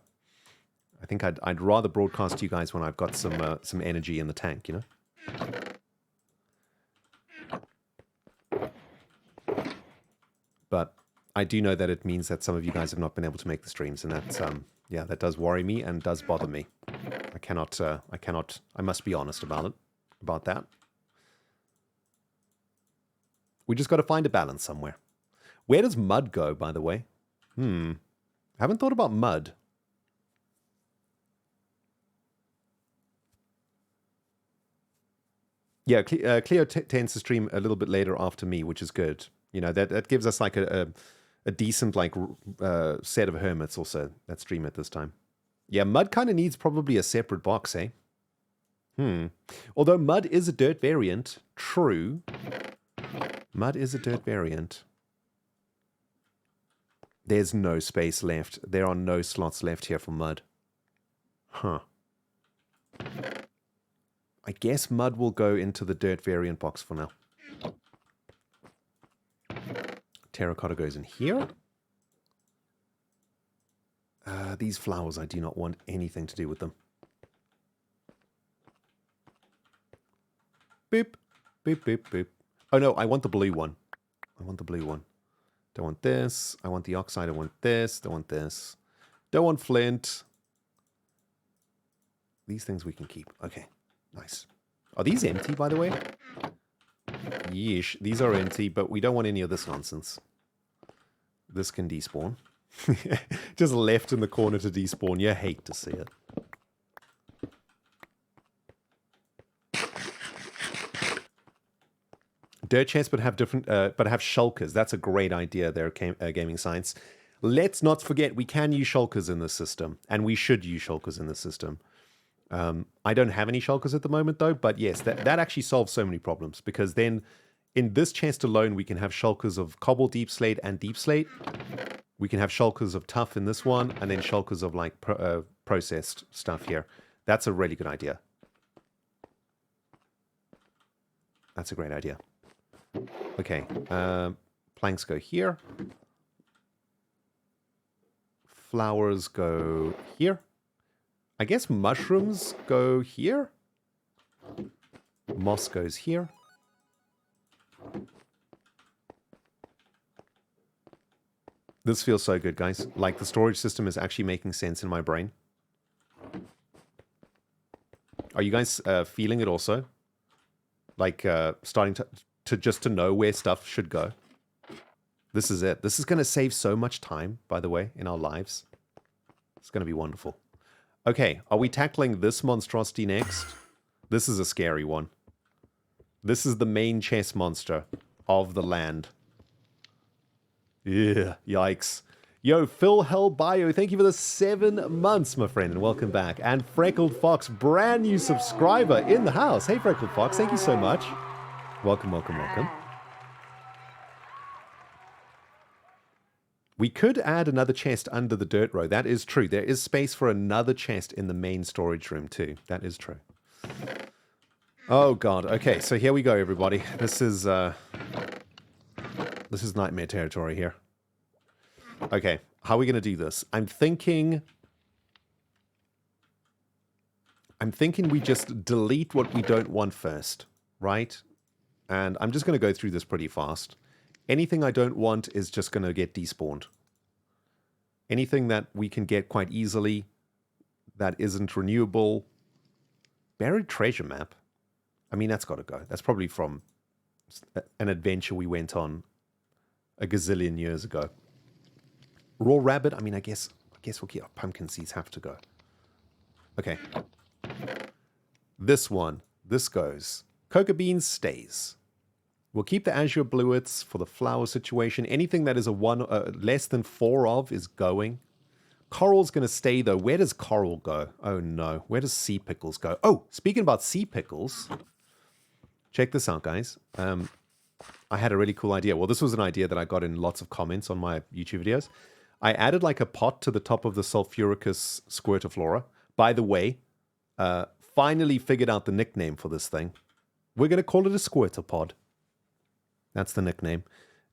I think I'd rather broadcast to you guys when I've got some energy in the tank, you know? But I do know that it means that some of you guys have not been able to make the streams, and that's, yeah, that does worry me and does bother me. I must be honest about that. We just got to find a balance somewhere. Where does mud go, by the way? Haven't thought about mud. Yeah, Cleo tends to stream a little bit later after me, which is good. You know, that gives us like a decent like set of hermits also that stream at this time. Yeah, mud kind of needs probably a separate box, eh? Although mud is a dirt variant, true. Mud is a dirt variant. There's no space left. There are no slots left here for mud. Huh. I guess mud will go into the dirt variant box for now. Terracotta goes in here. These flowers, I do not want anything to do with them. Boop, boop, boop, boop. Oh no, I want the blue one. I want the blue one. Don't want this. I want the oxide. I want this. Don't want this. Don't want flint. These things we can keep. Okay, nice. Are these empty, by the way? Yeesh, these are empty, but we don't want any of this nonsense. This can despawn. Just left in the corner to despawn. You hate to see it. Dirt chests, but have different, but have shulkers. That's a great idea there, Gaming Science. Let's not forget we can use shulkers in this system, and we should use shulkers in this system. I don't have any shulkers at the moment, though, but yes, that actually solves so many problems, because then in this chest alone, we can have shulkers of cobble, deep slate, and deep slate. We can have shulkers of tough in this one, and then shulkers of like processed stuff here. That's a really good idea. That's a great idea. Okay, planks go here. Flowers go here. I guess mushrooms go here. Moss goes here. This feels so good, guys. Like, the storage system is actually making sense in my brain. Are you guys feeling it also? Like, starting to know where stuff should go? This is it. This is going to save so much time, by the way, in our lives. It's going to be wonderful. Okay, are we tackling this monstrosity next? This is a scary one. This is the main chess monster of the land. Yeah, yikes. Yo, Phil Hell Bio, thank you for the 7 months, my friend, and welcome back. And Freckled Fox, brand new subscriber in the house. Hey, Freckled Fox, thank you so much. Welcome, welcome, welcome. We could add another chest under the dirt row. That is true. There is space for another chest in the main storage room too. That is true. Oh god. Okay, so here we go, everybody. This is nightmare territory here. Okay, how are we going to do this? I'm thinking we just delete what we don't want first, right? And I'm just going to go through this pretty fast. Anything I don't want is just going to get despawned. Anything that we can get quite easily that isn't renewable. Buried treasure map. I mean, that's got to go. That's probably from an adventure we went on a gazillion years ago. Raw rabbit. I mean, I guess we'll keep pumpkin seeds have to go. Okay. This one. This goes. Coca beans stays. We'll keep the azure bluets for the flower situation. Anything that is a less than 4 of is going. Coral's going to stay, though. Where does coral go? Oh, no. Where does sea pickles go? Oh, speaking about sea pickles, check this out, guys. I had a really cool idea. Well, this was an idea that I got in lots of comments on my YouTube videos. I added like a pot to the top of the Sulfuricus squirtiflora. By the way, finally figured out the nickname for this thing. We're going to call it a squirtopod. That's the nickname.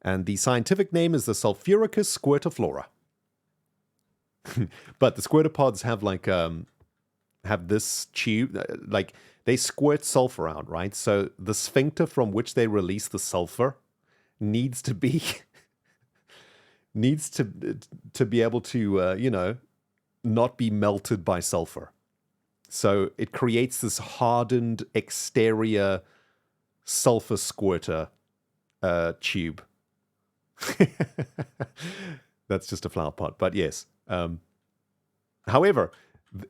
And the scientific name is the Sulfuricus squirtiflora. But the squirter pods have like have this tube, like they squirt sulfur out, right? So the sphincter from which they release the sulfur needs to be needs to be able to not be melted by sulfur. So it creates this hardened exterior sulfur squirter tube. That's just a flower pot, but yes. However,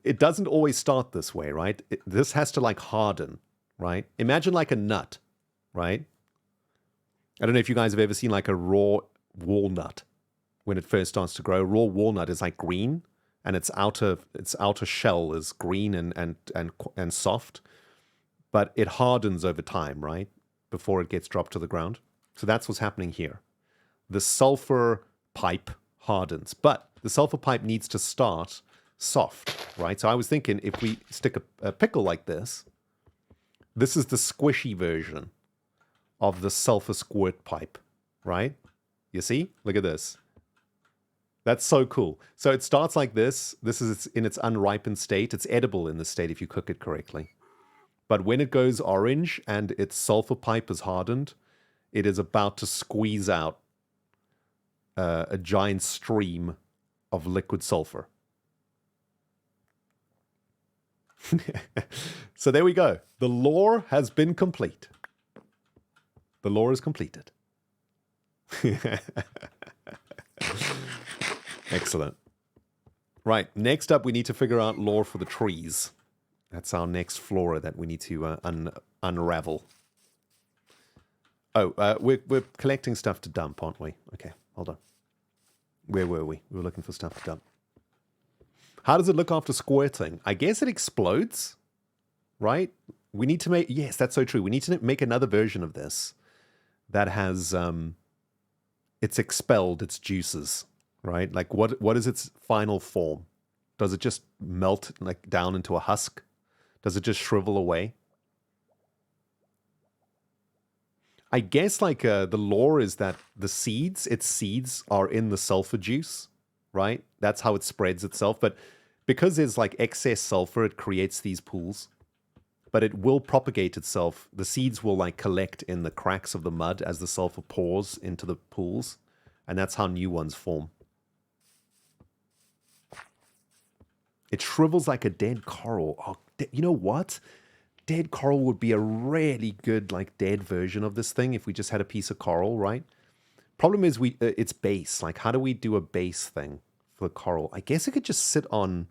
it doesn't always start this way, right? This has to like harden, right? Imagine like a nut, right? I don't know if you guys have ever seen like a raw walnut when it first starts to grow. Raw walnut is like green, and its outer shell is green and soft, but it hardens over time, right? Before it gets dropped to the ground. So that's what's happening here. The sulfur pipe hardens, but the sulfur pipe needs to start soft, right? So I was thinking if we stick a pickle like this is the squishy version of the sulfur squirt pipe, right? You see? Look at this. That's so cool. So it starts like this. This is in its unripened state. It's edible in this state if you cook it correctly. But when it goes orange and its sulfur pipe is hardened, it is about to squeeze out a giant stream of liquid sulfur. So there we go. The lore has been complete. The lore is completed. Excellent. Right, next up we need to figure out lore for the trees. That's our next flora that we need to unravel. Oh, we're collecting stuff to dump, aren't we? Okay, hold on. Where were we? We were looking for stuff to dump. How does it look after squirting? I guess it explodes, right? We need to make... Yes, that's so true. We need to make another version of this that has... it's expelled its juices, right? Like, what is its final form? Does it just melt like down into a husk? Does it just shrivel away? I guess like the lore is that its seeds are in the sulfur juice, right? That's how it spreads itself. But because there's like excess sulfur, it creates these pools. But it will propagate itself. The seeds will like collect in the cracks of the mud as the sulfur pours into the pools. And that's how new ones form. It shrivels like a dead coral. Oh, you know what? Dead coral would be a really good like dead version of this thing if we just had a piece of coral, right? Problem is its base. Like, how do we do a base thing for the coral? I guess it could just sit on...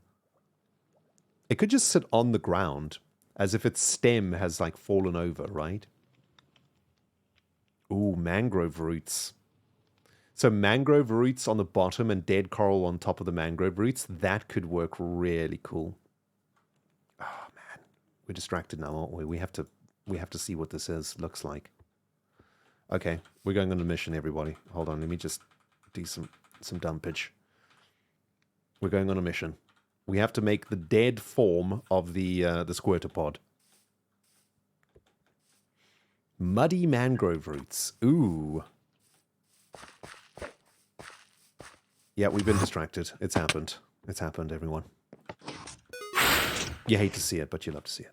It could just sit on the ground as if its stem has like fallen over, right? Ooh, mangrove roots. So mangrove roots on the bottom and dead coral on top of the mangrove roots, that could work really cool. Oh man, we're distracted now, aren't we? We have to see what this looks like. Okay, we're going on a mission, everybody. Hold on, let me just do some dumpage. We're going on a mission. We have to make the dead form of the squirter pod. Muddy mangrove roots. Ooh. Yeah, we've been distracted. It's happened. It's happened, everyone. You hate to see it, but you love to see it.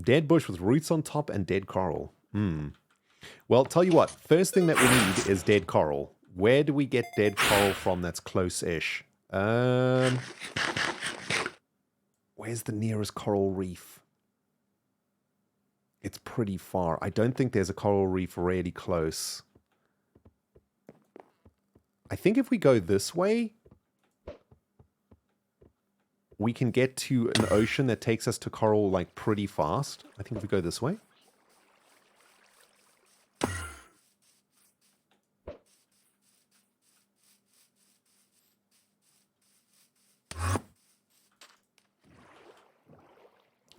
Dead bush with roots on top and dead coral. Well, tell you what. First thing that we need is dead coral. Where do we get dead coral from that's close-ish? Where's the nearest coral reef? It's pretty far. I don't think there's a coral reef really close. I think if we go this way, we can get to an ocean that takes us to coral like pretty fast. I think if we go this way.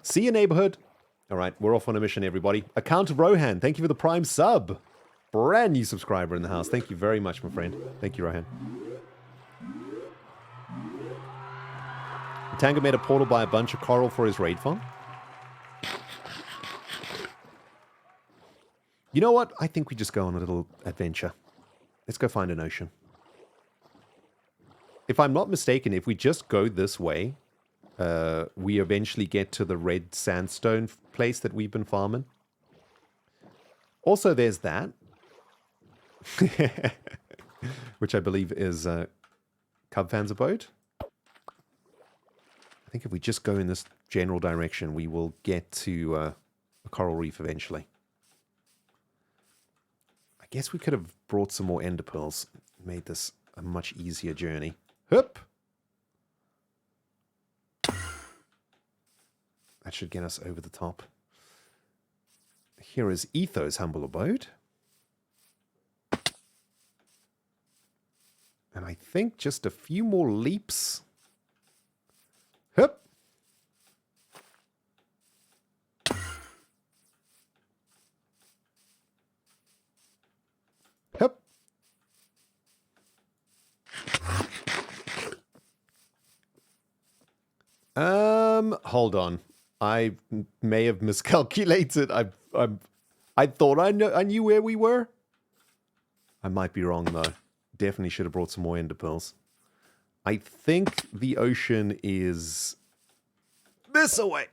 See you, neighborhood. All right, we're off on a mission, everybody. Account of Rohan, thank you for the Prime sub. Brand new subscriber in the house. Thank you very much, my friend. Thank you, Rohan. Tanga made a portal by a bunch of coral for his raid farm. You know what? I think we just go on a little adventure. Let's go find an ocean. If I'm not mistaken, if we just go this way, we eventually get to the red sandstone place that we've been farming. Also, there's that. Which I believe is Cubfan's abode. I think if we just go in this general direction, we will get to a coral reef eventually. I guess we could have brought some more ender pearls. Made this a much easier journey. Hup! That should get us over the top. Here is Etho's humble abode. And I think just a few more leaps. Hup! Hup! Hold on. I may have miscalculated. I thought I knew where we were. I might be wrong though. Definitely should have brought some more ender pearls. I think the ocean is this away.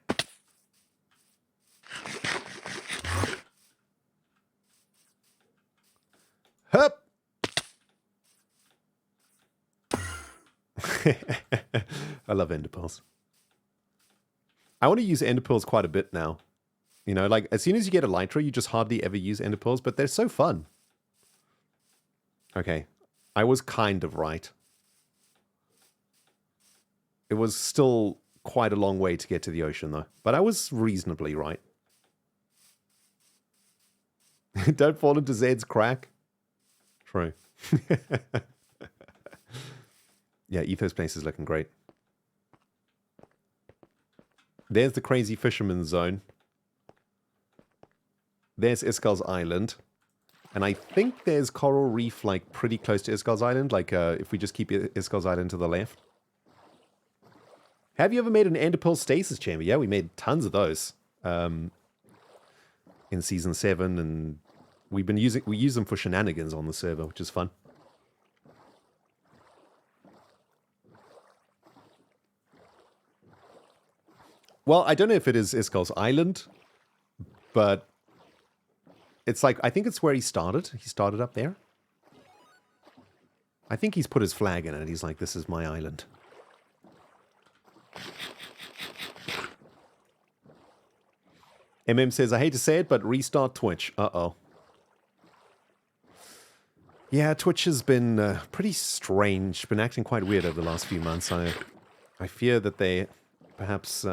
Hup! I love ender pearls. I want to use ender pearls quite a bit now. You know, like as soon as you get elytra, you just hardly ever use ender pearls, but they're so fun. Okay, I was kind of right. It was still quite a long way to get to the ocean, though. But I was reasonably right. Don't fall into Zed's crack. True. Yeah, Ethos place is looking great. There's the crazy fisherman's zone. There's Iskal's Island. And I think there's Coral Reef, like, pretty close to Iskal's Island. Like, if we just keep Iskal's Island to the left. Have you ever made an ender pearl stasis chamber? Yeah, we made tons of those. In Season 7, and we use them for shenanigans on the server, which is fun. Well, I don't know if it is Iskal's Island, but it's like, I think it's where he started. He started up there. I think he's put his flag in it. He's like, this is my island. MM says, I hate to say it, but restart Twitch. Uh-oh. Yeah, Twitch has been pretty strange. Been acting quite weird over the last few months. I fear that they perhaps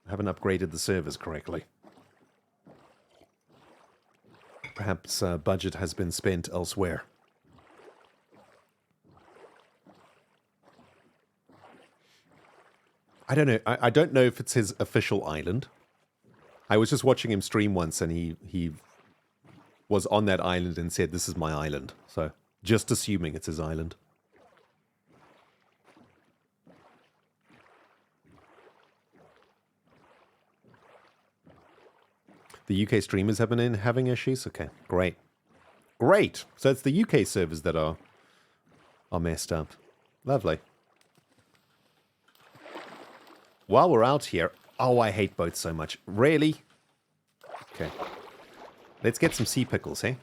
haven't upgraded the servers correctly. Perhaps budget has been spent elsewhere. I don't know. I don't know if it's his official island. I was just watching him stream once, and he was on that island and said, this is my island. So, just assuming it's his island. The UK streamers have been having issues? Okay, great. Great! So it's the UK servers that are messed up. Lovely. While we're out here... Oh, I hate boats so much. Really? Okay. Let's get some sea pickles, eh?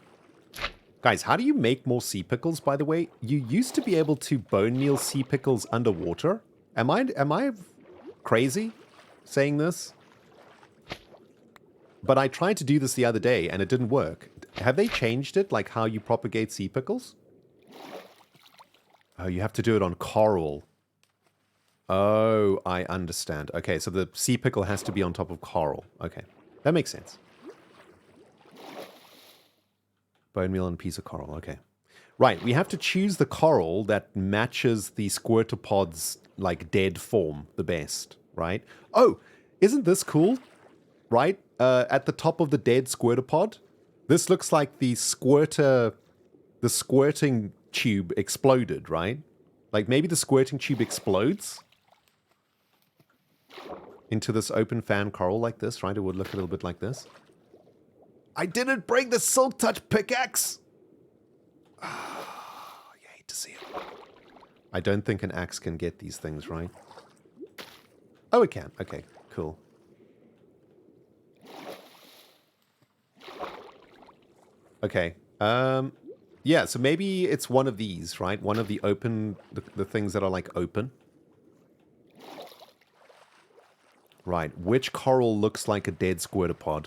Guys, how do you make more sea pickles, by the way? You used to be able to bone meal sea pickles underwater. Am I crazy saying this? But I tried to do this the other day, and it didn't work. Have they changed it, like how you propagate sea pickles? Oh, you have to do it on coral. Oh, I understand. Okay, so the sea pickle has to be on top of coral. Okay, that makes sense. Bone meal and a piece of coral. Okay. Right, we have to choose the coral that matches the squirtopod's, like, dead form the best, right? Oh, isn't this cool? Right? At the top of the dead squirtopod, this looks like the squirting tube exploded, right? Like, maybe the squirting tube explodes into this open fan coral like this, right? It would look a little bit like this. I didn't bring the Silk Touch pickaxe! hate to see it. I don't think an axe can get these things, right? Oh, it can. Okay, cool. Okay. Yeah, so maybe it's one of these, right? One of the open, the things that are like open. Right. Which coral looks like a dead squirtopod?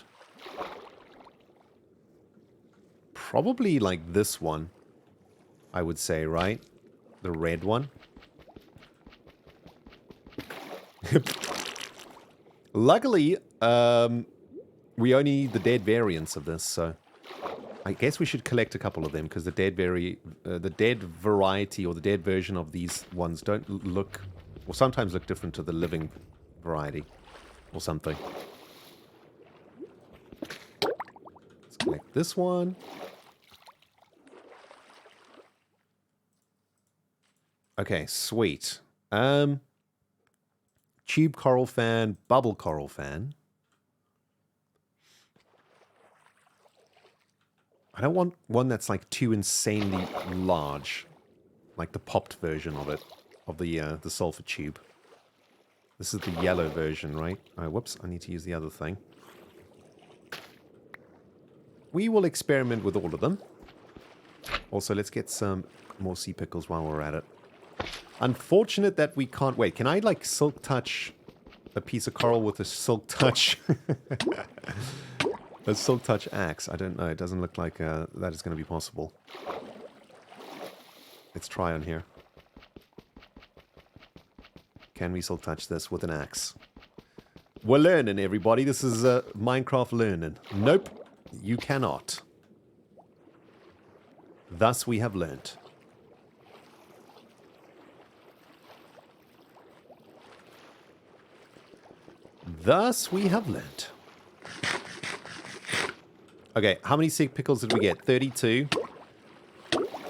Probably like this one, I would say, right? The red one. Luckily, we only need the dead variants of this, so I guess we should collect a couple of them because the dead variety or the dead version of these ones don't look, or sometimes look different to the living variety or something. Let's collect this one. Okay, sweet. Tube coral fan, bubble coral fan. I don't want one that's like too insanely large, like the popped version of it, of the sulfur tube. This is the yellow version, right? Oh, whoops, I need to use the other thing. We will experiment with all of them. Also, let's get some more sea pickles while we're at it. Unfortunate that we can't... Wait, can I like silk touch a piece of coral with a silk touch? A silk touch axe? I don't know. It doesn't look like that is going to be possible. Let's try on here. Can we silk touch this with an axe? We're learning, everybody. This is Minecraft learning. Nope, you cannot. Thus we have learnt. Thus we have learnt. Okay, how many sea pickles did we get? 32.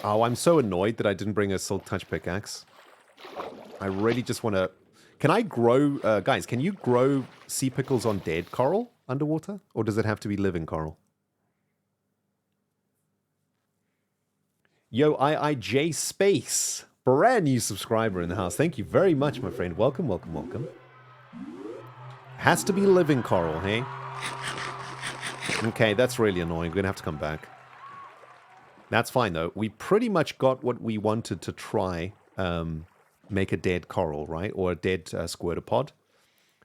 Oh, I'm so annoyed that I didn't bring a silk touch pickaxe. I really just want to... Can I grow... guys, can you grow sea pickles on dead coral underwater? Or does it have to be living coral? Yo, IIJ Space. Brand new subscriber in the house. Thank you very much, my friend. Welcome, welcome, welcome. Has to be living coral, hey? Okay, that's really annoying. We're going to have to come back. That's fine, though. We pretty much got what we wanted to try make a dead coral, right? Or a dead squirtopod.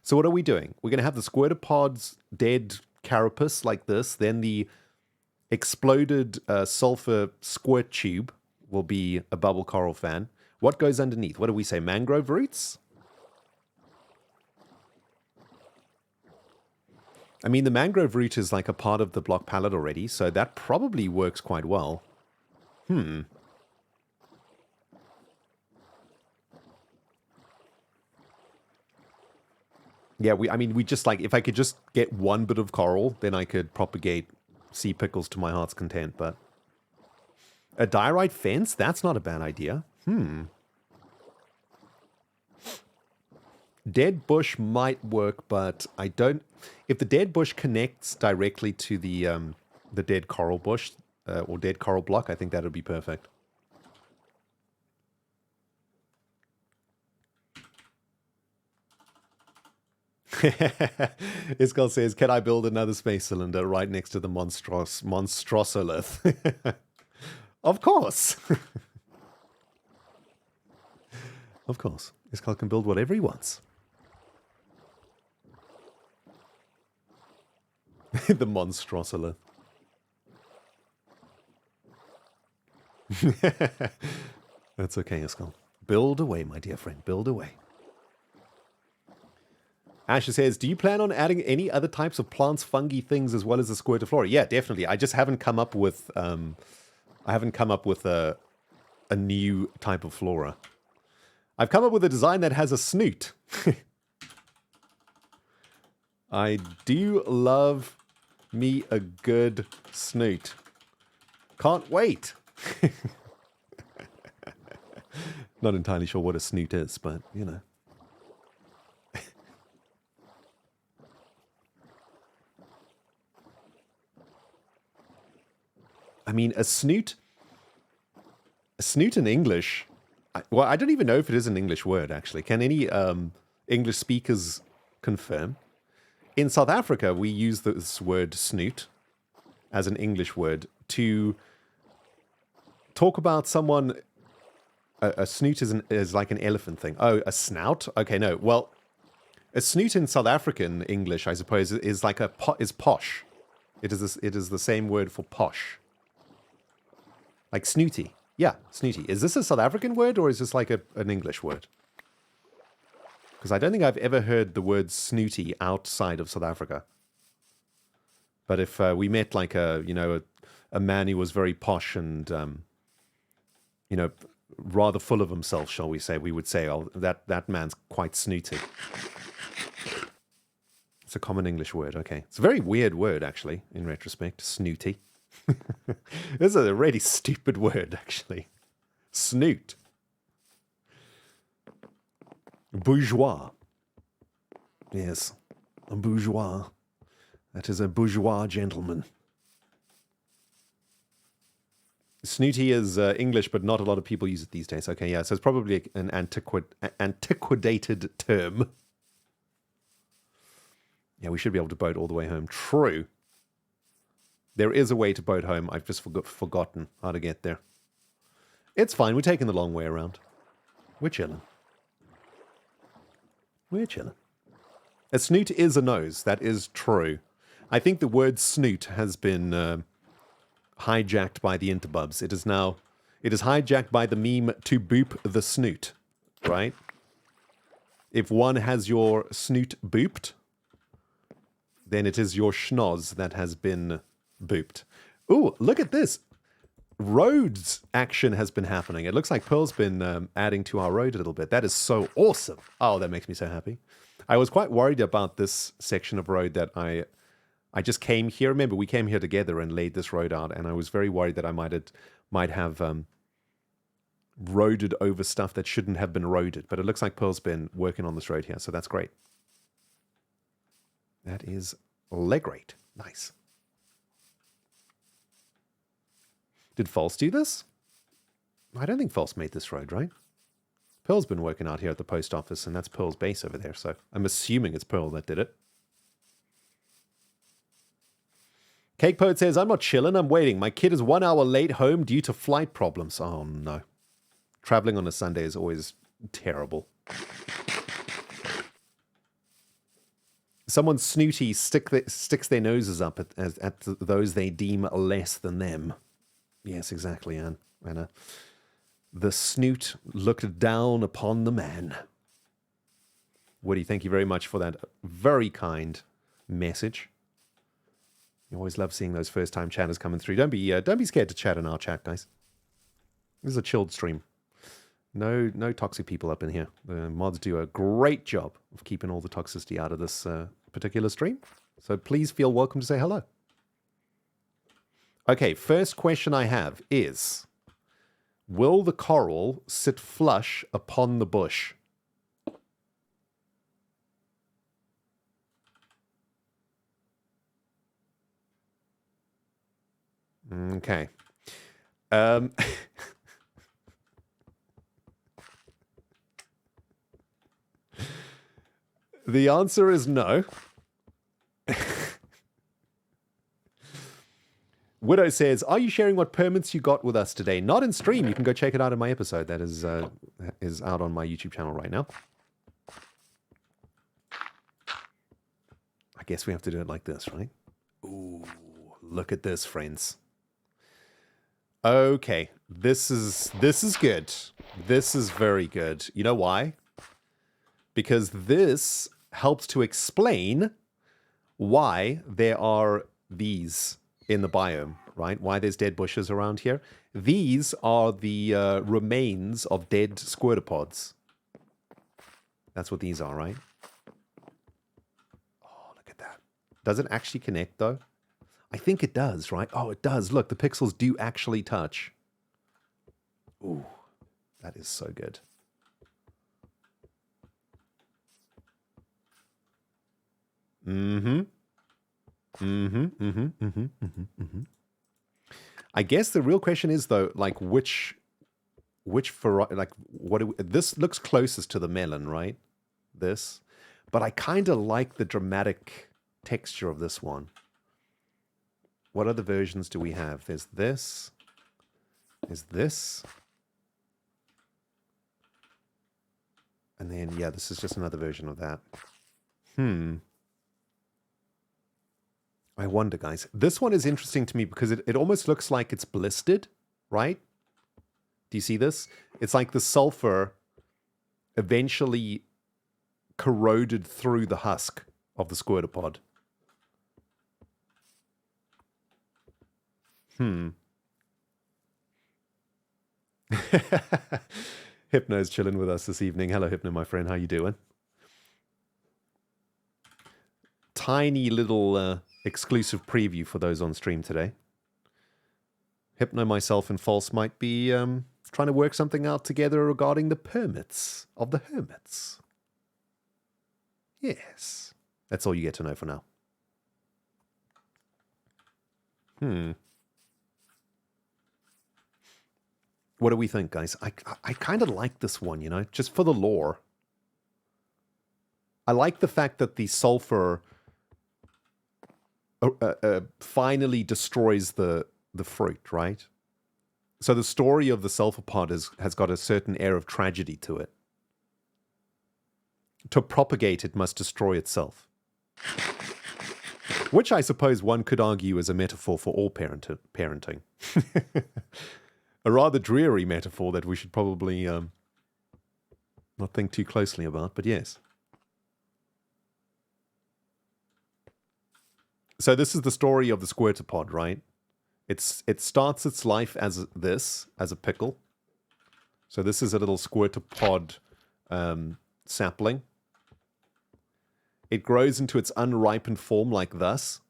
So what are we doing? We're going to have the squirtopod's dead carapace like this. Then the exploded sulfur squirt tube will be a bubble coral fan. What goes underneath? What do we say? Mangrove roots? I mean, the mangrove root is like a part of the block palette already, so that probably works quite well. Yeah, we just like, if I could just get one bit of coral, then I could propagate sea pickles to my heart's content, but... A diorite fence? That's not a bad idea. Dead bush might work, but I don't... If the dead bush connects directly to the dead coral bush, or dead coral block, I think that would be perfect. Iskal says, can I build another space cylinder right next to the monstrosolith? Of course. Of course. Iskal can build whatever he wants. The monstrosolith. That's okay, Iskal. Build away, my dear friend. Build away. Asher says, do you plan on adding any other types of plants, fungi, things, as well as the squirtiflora? Yeah, definitely. I just haven't come up with a new type of flora. I've come up with a design that has a snoot. I do love me a good snoot. Can't wait. Not entirely sure what a snoot is, but, you know. I mean, a snoot Snoot in English. Well, I don't even know if it is an English word, actually. Can any English speakers confirm? In South Africa, we use this word snoot as an English word to talk about someone. A snoot is like an elephant thing. Oh, a snout? Okay, no. Well, a snoot in South African English, I suppose, is like is posh. It is the same word for posh. Like snooty. Yeah, snooty. Is this a South African word or is this like an English word? Because I don't think I've ever heard the word snooty outside of South Africa. But if we met like a man who was very posh and rather full of himself, shall we say, we would say, oh, that man's quite snooty. It's a common English word, okay. It's a very weird word, actually, in retrospect, snooty. This is a really stupid word, actually. Snoot. Bourgeois. Yes, a bourgeois. That is a bourgeois gentleman. Snooty is English, but not a lot of people use it these days. Okay, yeah, so it's probably an antiquated term. Yeah, we should be able to boat all the way home. True. There is a way to boat home. I've just forgotten how to get there. It's fine. We're taking the long way around. We're chilling. We're chilling. A snoot is a nose. That is true. I think the word snoot has been hijacked by the interbubs. It is hijacked by the meme to boop the snoot, right? If one has your snoot booped, then it is your schnoz that has been booped. Ooh, look at this. Roads action has been happening. It looks like Pearl's been adding to our road a little bit. That is so awesome. Oh, that makes me so happy. I was quite worried about this section of road that I just came here. Remember, we came here together and laid this road out, and I was very worried that I might have roaded over stuff that shouldn't have been roaded. But it looks like Pearl's been working on this road here, so that's great. That is great. Nice. Did False do this? I don't think False made this road, right? Pearl's been working out here at the post office, and that's Pearl's base over there, so I'm assuming it's Pearl that did it. Cake Poet says, I'm not chilling, I'm waiting. My kid is 1 hour late home due to flight problems. Oh, no. Traveling on a Sunday is always terrible. Someone snooty sticks their noses up at those they deem less than them. Yes, exactly, Anna. The snoot looked down upon the man. Woody, thank you very much for that very kind message. You always love seeing those first-time chatters coming through. Don't be scared to chat in our chat, guys. This is a chilled stream. No toxic people up in here. The mods do a great job of keeping all the toxicity out of this particular stream. So please feel welcome to say hello. Okay, first question I have is, will the coral sit flush upon the bush? Okay. The answer is no. Widow says, are you sharing what permits you got with us today? Not in stream. You can go check it out in my episode. That is out on my YouTube channel right now. I guess we have to do it like this, right? Ooh, look at this, friends. Okay, this is good. This is very good. You know why? Because this helps to explain why there are these in the biome, right? Why there's dead bushes around here. These are the remains of dead squirtopods. That's what these are, right? Oh, look at that. Does it actually connect, though? I think it does, right? Oh, it does. Look, the pixels do actually touch. Ooh, that is so good. I guess the real question is, though, like, which which variety, like, this looks closest to the melon, right? This. But I kind of like the dramatic texture of this one. What other versions do we have? There's this. There's this. And then, yeah, this is just another version of that. I wonder, guys. This one is interesting to me because it almost looks like it's blistered, right? Do you see this? It's like the sulfur eventually corroded through the husk of the squirter pod. Hypno's chilling with us this evening. Hello, Hypno, my friend. How you doing? Tiny little exclusive preview for those on stream today. Hypno, myself, and False might be trying to work something out together regarding the permits of the hermits. Yes. That's all you get to know for now. What do we think, guys? I kind of like this one, you know, just for the lore. I like the fact that the sulfur finally destroys the fruit, right? So the story of the sulfur pod has got a certain air of tragedy to it. To propagate, it must destroy itself. Which I suppose one could argue is a metaphor for all parenting. A rather dreary metaphor that we should probably not think too closely about, but yes. So this is the story of the squirter pod, right? It starts its life as a pickle. So this is a little squirter pod sapling. It grows into its unripened form like thus.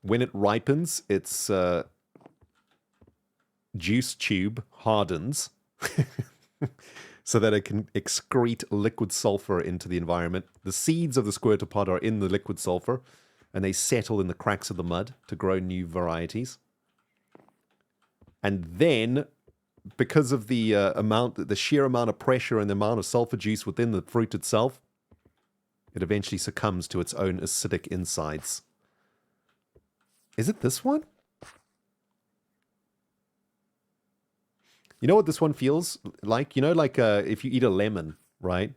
When it ripens, its juice tube hardens so that it can excrete liquid sulfur into the environment. The seeds of the squirter pod are in the liquid sulfur, and they settle in the cracks of the mud to grow new varieties. And then, because of the sheer amount of pressure and the amount of sulfur juice within the fruit itself, it eventually succumbs to its own acidic insides. Is it this one? You know what this one feels like? You know, like if you eat a lemon, right?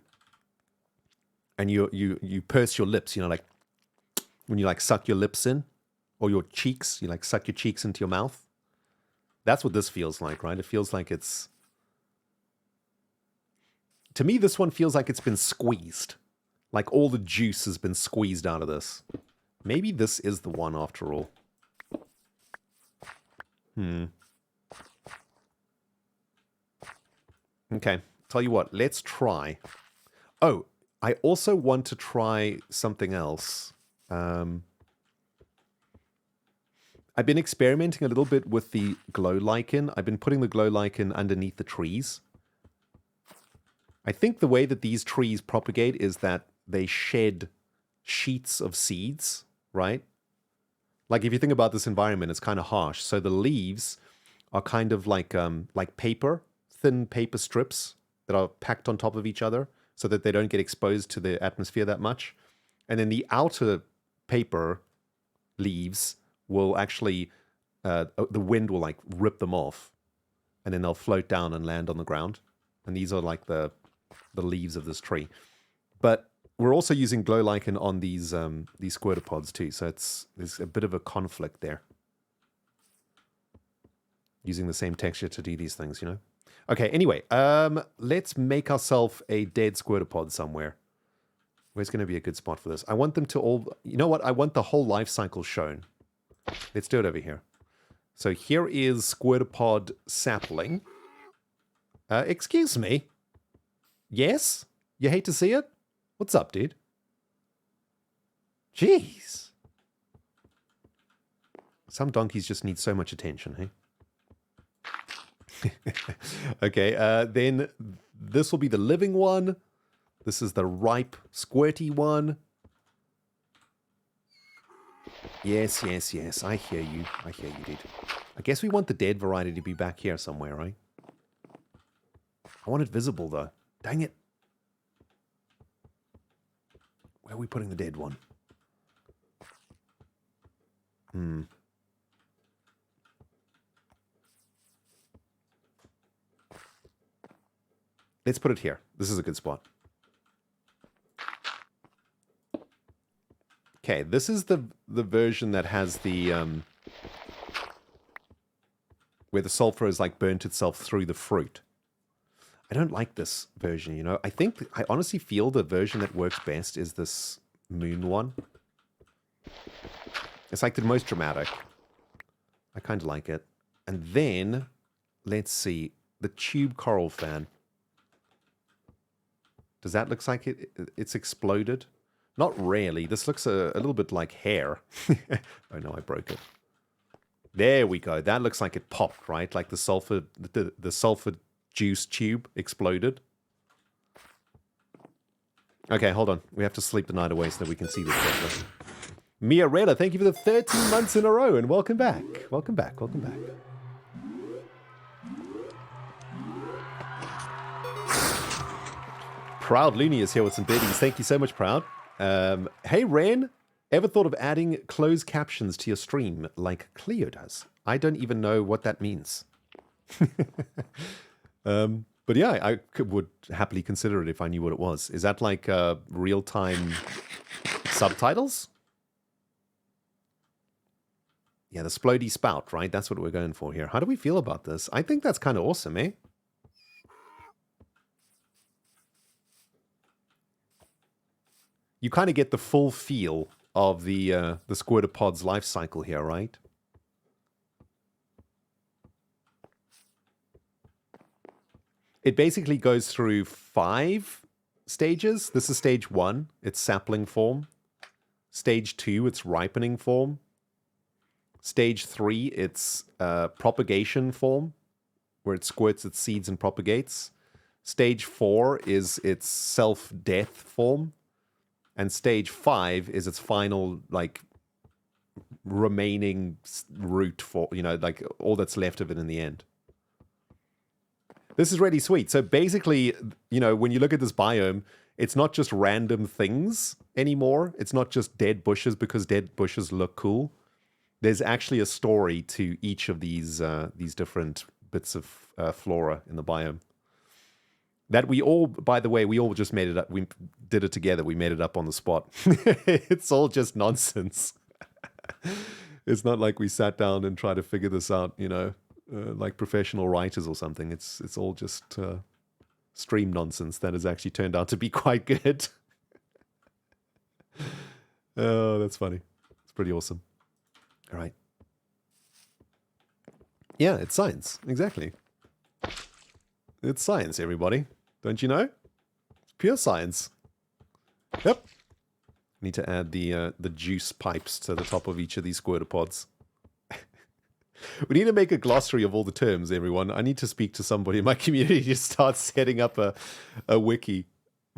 And you purse your lips, you know, like when you like suck your lips in, or your cheeks, you like suck your cheeks into your mouth. That's what this feels like, right? It feels like it's... To me, this one feels like it's been squeezed. Like all the juice has been squeezed out of this. Maybe this is the one after all. Okay, tell you what, let's try. Oh, I also want to try something else. I've been experimenting a little bit with the glow lichen. I've been putting the glow lichen underneath the trees. I think the way that these trees propagate is that they shed sheets of seeds, right? Like if you think about this environment, it's kind of harsh. So the leaves are kind of like paper, thin paper strips that are packed on top of each other so that they don't get exposed to the atmosphere that much. And then the outer paper leaves will actually, the wind will like rip them off, and then they'll float down and land on the ground. And these are like the leaves of this tree. But we're also using glow lichen on these squirter pods too, so there's a bit of a conflict there. Using the same texture to do these things, you know? Okay, anyway, let's make ourselves a dead squirter pod somewhere. Where's going to be a good spot for this? I want them to all... You know what? I want the whole life cycle shown. Let's do it over here. So here is squirter pod sapling. Excuse me? Yes? You hate to see it? What's up, dude? Jeez. Some donkeys just need so much attention, hey? Okay, then this will be the living one. This is the ripe, squirty one. Yes, yes, yes. I hear you. I hear you, dude. I guess we want the dead variety to be back here somewhere, right? I want it visible, though. Dang it. Where are we putting the dead one? Let's put it here. This is a good spot. Okay, this is the version that has the where the sulfur has like burnt itself through the fruit. I don't like this version, you know. I honestly feel the version that works best is this moon one. It's like the most dramatic. I kind of like it. And then, let's see, the tube coral fan. Does that look like it's exploded? Not really. This looks a little bit like hair. Oh no, I broke it. There we go. That looks like it popped, right? Like the sulfur juice tube exploded. Okay, hold on. We have to sleep the night away so that we can see this better. Mia Reda, thank you for the 13 months in a row, and welcome back. Welcome back. Welcome back. Proud Looney is here with some biddies. Thank you so much, Proud. Hey, Ren. Ever thought of adding closed captions to your stream like Cleo does? I don't even know what that means. But yeah, I would happily consider it if I knew what it was. Is that like real-time subtitles? Yeah, the splody spout, right? That's what we're going for here. How do we feel about this? I think that's kind of awesome, eh? You kind of get the full feel of the Squirtapod's life cycle here, right? It basically goes through 5 stages. This is stage 1. It's sapling form. Stage 2, it's ripening form. Stage 3, it's propagation form, where it squirts its seeds and propagates. Stage 4 is its self-death form. And stage 5 is its final, like, remaining root for, you know, like, all that's left of it in the end. This is really sweet. So basically, you know, when you look at this biome, it's not just random things anymore. It's not just dead bushes because dead bushes look cool. There's actually a story to each of these different bits of flora in the biome. That we all, by the way, we all just made it up. We did it together. We made it up on the spot. It's all just nonsense. It's not like we sat down and tried to figure this out, you know, like professional writers or something. It's all just stream nonsense that has actually turned out to be quite good. Oh, that's funny. It's pretty awesome. All right. Yeah, it's science. Exactly. It's science, everybody. Don't you know? It's pure science. Yep. Need to add the juice pipes to the top of each of these Squirtapods. We need to make a glossary of all the terms, everyone. I need to speak to somebody in my community to start setting up a wiki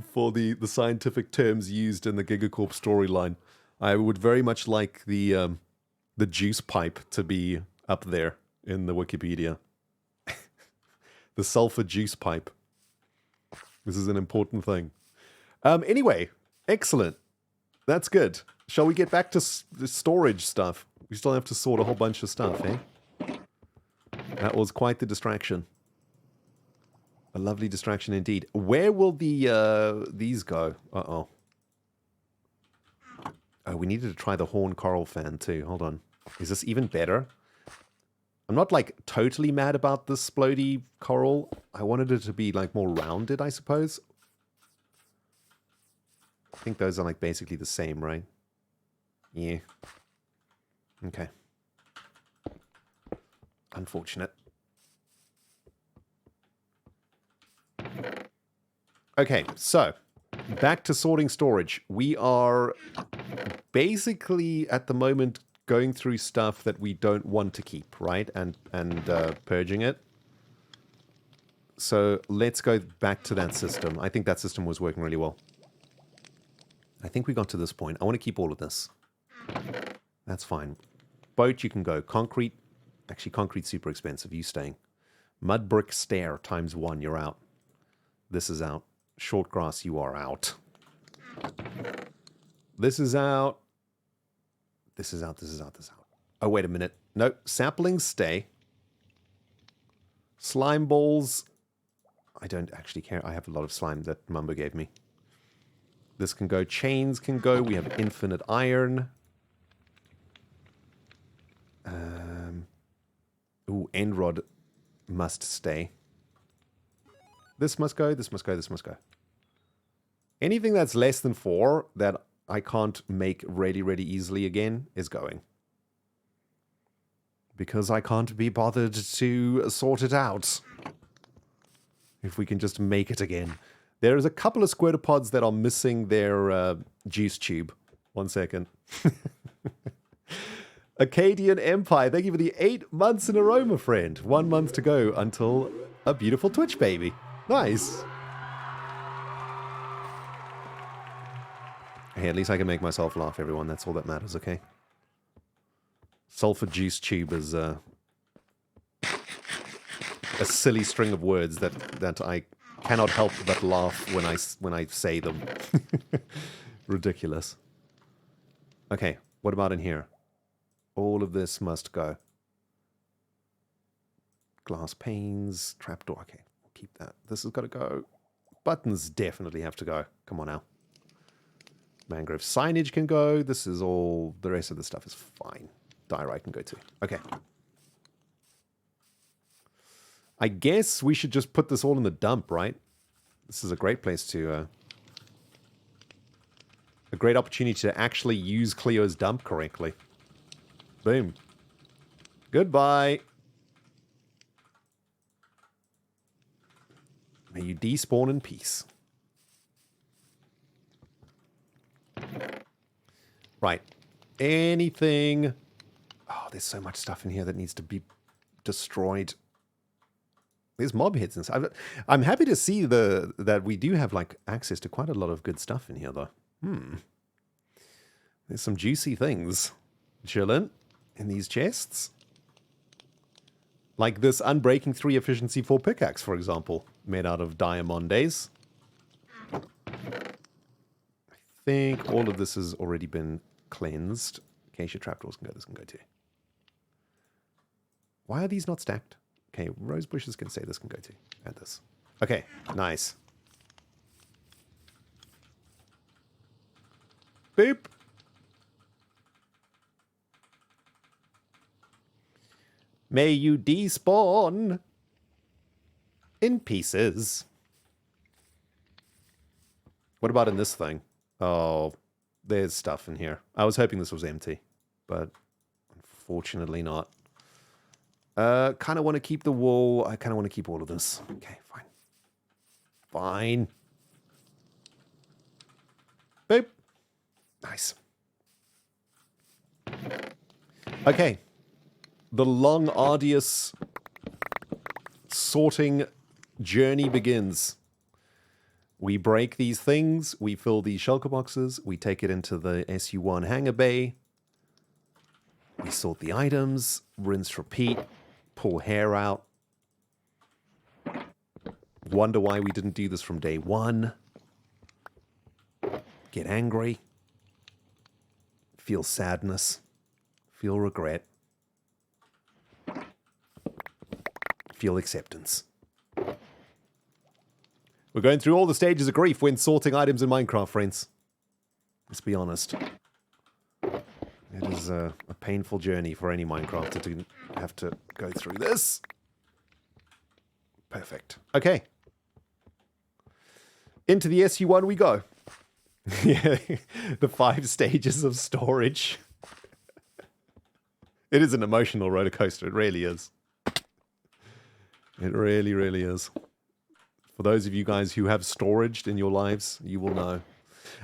for the scientific terms used in the Gigacorp storyline. I would very much like the juice pipe to be up there in the Wikipedia. The sulfur juice pipe. This is an important thing. Anyway, excellent. That's good. Shall we get back to the storage stuff? We still have to sort a whole bunch of stuff, eh? That was quite the distraction. A lovely distraction indeed. Where will the these go? Uh-oh. Oh, we needed to try the horn coral fan too. Hold on. Is this even better? I'm not, like, totally mad about this splody coral. I wanted it to be, like, more rounded, I suppose. I think those are, like, basically the same, right? Yeah. Okay. Unfortunate. Okay, so, back to sorting storage. We are basically, at the moment, going through stuff that we don't want to keep, right? And purging it. So let's go back to that system. I think that system was working really well. I think we got to this point. I want to keep all of this. That's fine. Boat, you can go. Concrete. Actually, concrete's super expensive. You staying. Mud brick stair times 1. You're out. This is out. Short grass, you are out. This is out. This is out. This is out. This is out. Oh, wait a minute. Nope. Saplings stay. Slime balls. I don't actually care. I have a lot of slime that Mumbo gave me. This can go. Chains can go. We have infinite iron. Ooh, end rod must stay. This must go. This must go. This must go. Anything that's less than 4 that I can't make really easily again is going. Because I can't be bothered to sort it out. If we can just make it again. There's a couple of squirtopods that are missing their juice tube. 1 second. Acadian Empire, thank you for the 8 months in a row, my friend. 1 month to go until a beautiful Twitch baby. Nice. Hey, at least I can make myself laugh, everyone. That's all that matters, okay? Sulfur juice tube is a silly string of words that I cannot help but laugh when I say them. Ridiculous. Okay, what about in here? All of this must go. Glass panes, trapdoor. Okay, we'll keep that. This has got to go. Buttons definitely have to go. Come on now. Mangrove signage can go. This is all... The rest of the stuff is fine. Diorite can go too. Okay. I guess we should just put this all in the dump, right? This is a great place to... a great opportunity to actually use Cleo's dump correctly. Boom. Goodbye. May you despawn in peace. Right. Anything... Oh, there's so much stuff in here that needs to be destroyed. There's mob heads and stuff. I'm happy to see that we do have like access to quite a lot of good stuff in here, though. There's some juicy things chilling in these chests. Like this Unbreaking 3 Efficiency 4 pickaxe, for example, made out of diamondes. I think all of this has already been cleansed. Acacia trapdoors can go, this can go too. Why are these not stacked? Okay, rose bushes can say this can go too. And this. Okay, nice. Boop. May you despawn in pieces. What about in this thing? Oh, there's stuff in here. I was hoping this was empty, but unfortunately not. Kind of want to keep the wool. I kind of want to keep all of this. Okay, fine. Fine. Boop. Nice. Okay. The long, arduous sorting journey begins. We break these things, we fill these shulker boxes, we take it into the SU1 hangar bay, we sort the items, rinse, repeat, pull hair out, wonder why we didn't do this from day 1, get angry, feel sadness, feel regret, feel acceptance. We're going through all the stages of grief when sorting items in Minecraft, friends. Let's be honest. It is a painful journey for any Minecrafter to have to go through this. Perfect. Okay. Into the SU1 we go. Yeah, the 5 stages of storage. It is an emotional roller coaster. It really is. It really, really is. For those of you guys who have storage in your lives, you will know.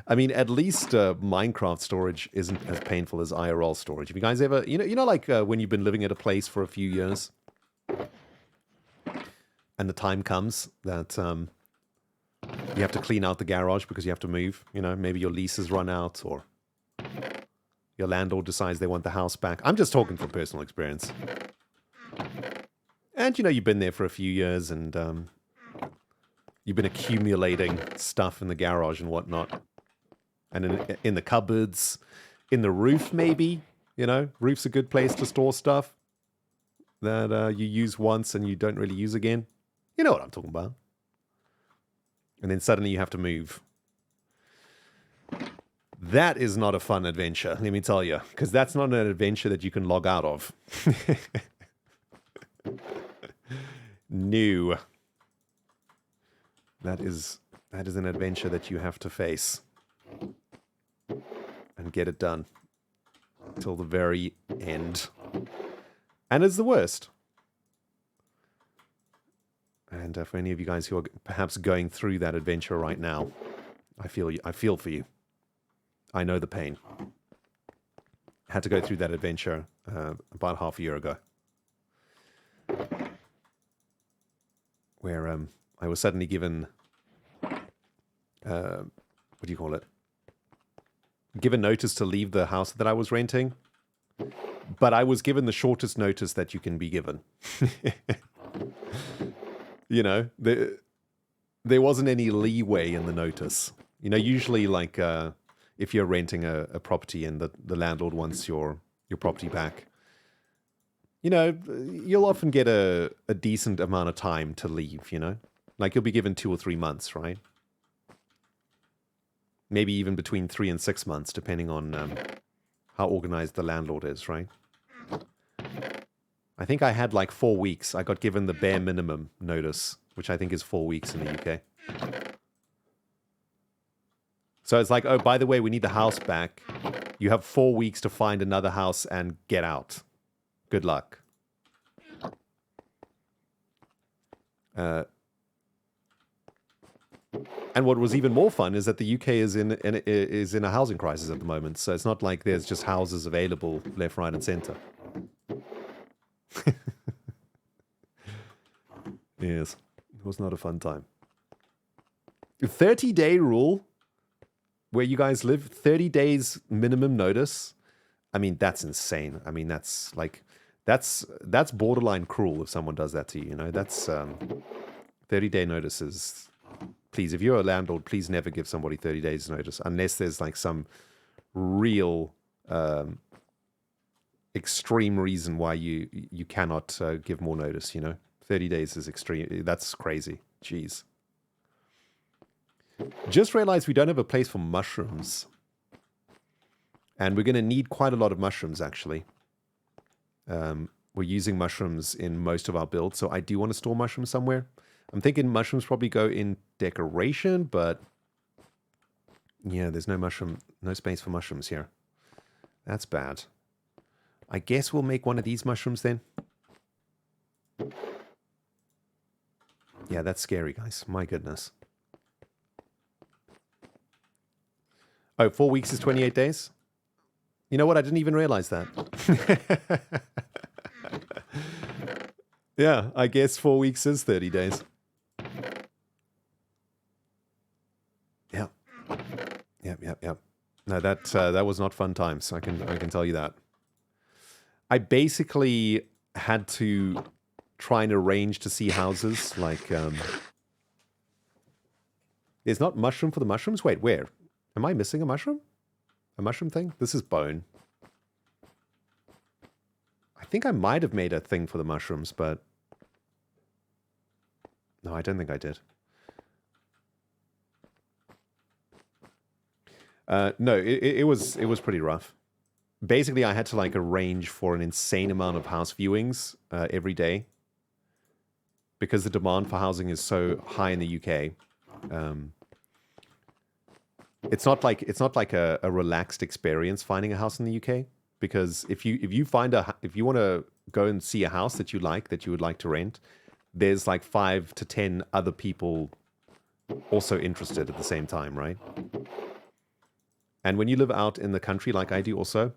I mean, at least Minecraft storage isn't as painful as IRL storage. Have you guys ever, you know, like when you've been living at a place for a few years, and the time comes that you have to clean out the garage because you have to move. You know, maybe your lease has run out, or you your landlord decides they want the house back. I'm just talking from personal experience. And you know, you've been there for a few years and you've been accumulating stuff in the garage and whatnot. And in the cupboards, in the roof maybe. You know, roof's a good place to store stuff that you use once and you don't really use again. You know what I'm talking about. And then suddenly you have to move. That is not a fun adventure, let me tell you. Because that's not an adventure that you can log out of. No. That is an adventure that you have to face. And get it done. Till the very end. And it's the worst. And for any of you guys who are perhaps going through that adventure right now, I feel for you. I know the pain. I had to go through that adventure about half a year ago. Where I was suddenly given... what do you call it? Given notice to leave the house that I was renting. But I was given the shortest notice that you can be given. You know, there wasn't any leeway in the notice. You know, usually like if you're renting a property and the landlord wants your property back, you know, you'll often get a decent amount of time to leave, you know. Like you'll be given 2 or 3 months, right? Maybe even between 3 and 6 months, depending on how organized the landlord is, right? I think I had like 4 weeks. I got given the bare minimum notice, which I think is 4 weeks in the UK. So it's like, oh, by the way, we need the house back. You have 4 weeks to find another house and get out. Good luck. And what was even more fun is that the UK is in a housing crisis at the moment. So it's not like there's just houses available left, right, and center. Yes, it was not a fun time. 30-day rule where you guys live, 30 days minimum notice. I mean, that's insane. I mean, that's borderline cruel if someone does that to you, you know. That's 30-day notices. Please, if you're a landlord, please never give somebody 30 days notice unless there's like some real extreme reason why you cannot give more notice, you know. 30 days is extreme. That's crazy. Jeez. Just realized we don't have a place for mushrooms. And we're going to need quite a lot of mushrooms, actually. We're using mushrooms in most of our builds, so I do want to store mushrooms somewhere. I'm thinking mushrooms probably go in decoration, but yeah, there's no space for mushrooms here. That's bad. I guess we'll make one of these mushrooms then. Yeah, that's scary, guys. My goodness. Oh, 4 weeks is 28 days? You know what? I didn't even realize that. Yeah, I guess 4 weeks is 30 days. Yeah. Yep. No, that was not fun times. I can tell you that. I basically had to try and arrange to see houses like there's not mushroom for the mushrooms. Wait, where? Am I missing a mushroom? A mushroom thing? This is bone. I think I might have made a thing for the mushrooms, but no, I don't think I did. No, it was pretty rough. Basically, I had to like arrange for an insane amount of house viewings every day because the demand for housing is so high in the UK. It's not like a relaxed experience finding a house in the UK, because if you want to go and see a house that you would like to rent, there's like 5 to 10 other people also interested at the same time, right? And when you live out in the country like I do also,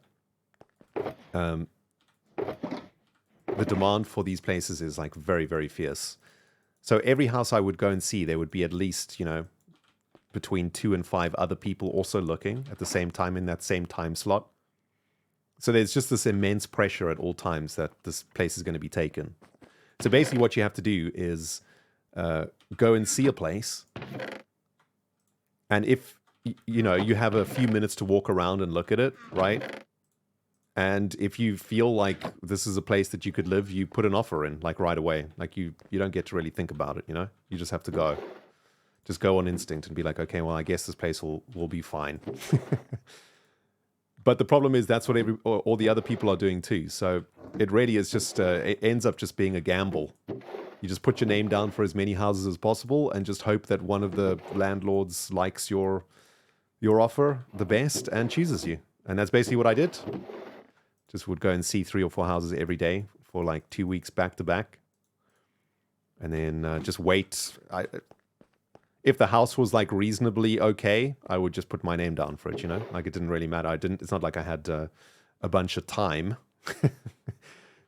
the demand for these places is like very, very fierce. So every house I would go and see, there would be at least, you know, between 2 and 5 other people also looking at the same time in that same time slot. So there's just this immense pressure at all times that this place is going to be taken. So basically what you have to do is go and see a place. And if, you know, you have a few minutes to walk around and look at it, right? And if you feel like this is a place that you could live, you put an offer in, like right away. Like you don't get to really think about it, you know? You just have to go. Just go on instinct and be like, okay, well, I guess this place will be fine. But the problem is that's what all the other people are doing too. So it really is just, it ends up just being a gamble. You just put your name down for as many houses as possible and just hope that one of the landlords likes your offer the best and chooses you. And that's basically what I did. Just would go and see 3 or 4 houses every day for like 2 weeks back to back. And then just wait. If the house was like reasonably okay, I would just put my name down for it, you know? Like it didn't really matter. It's not like I had a bunch of time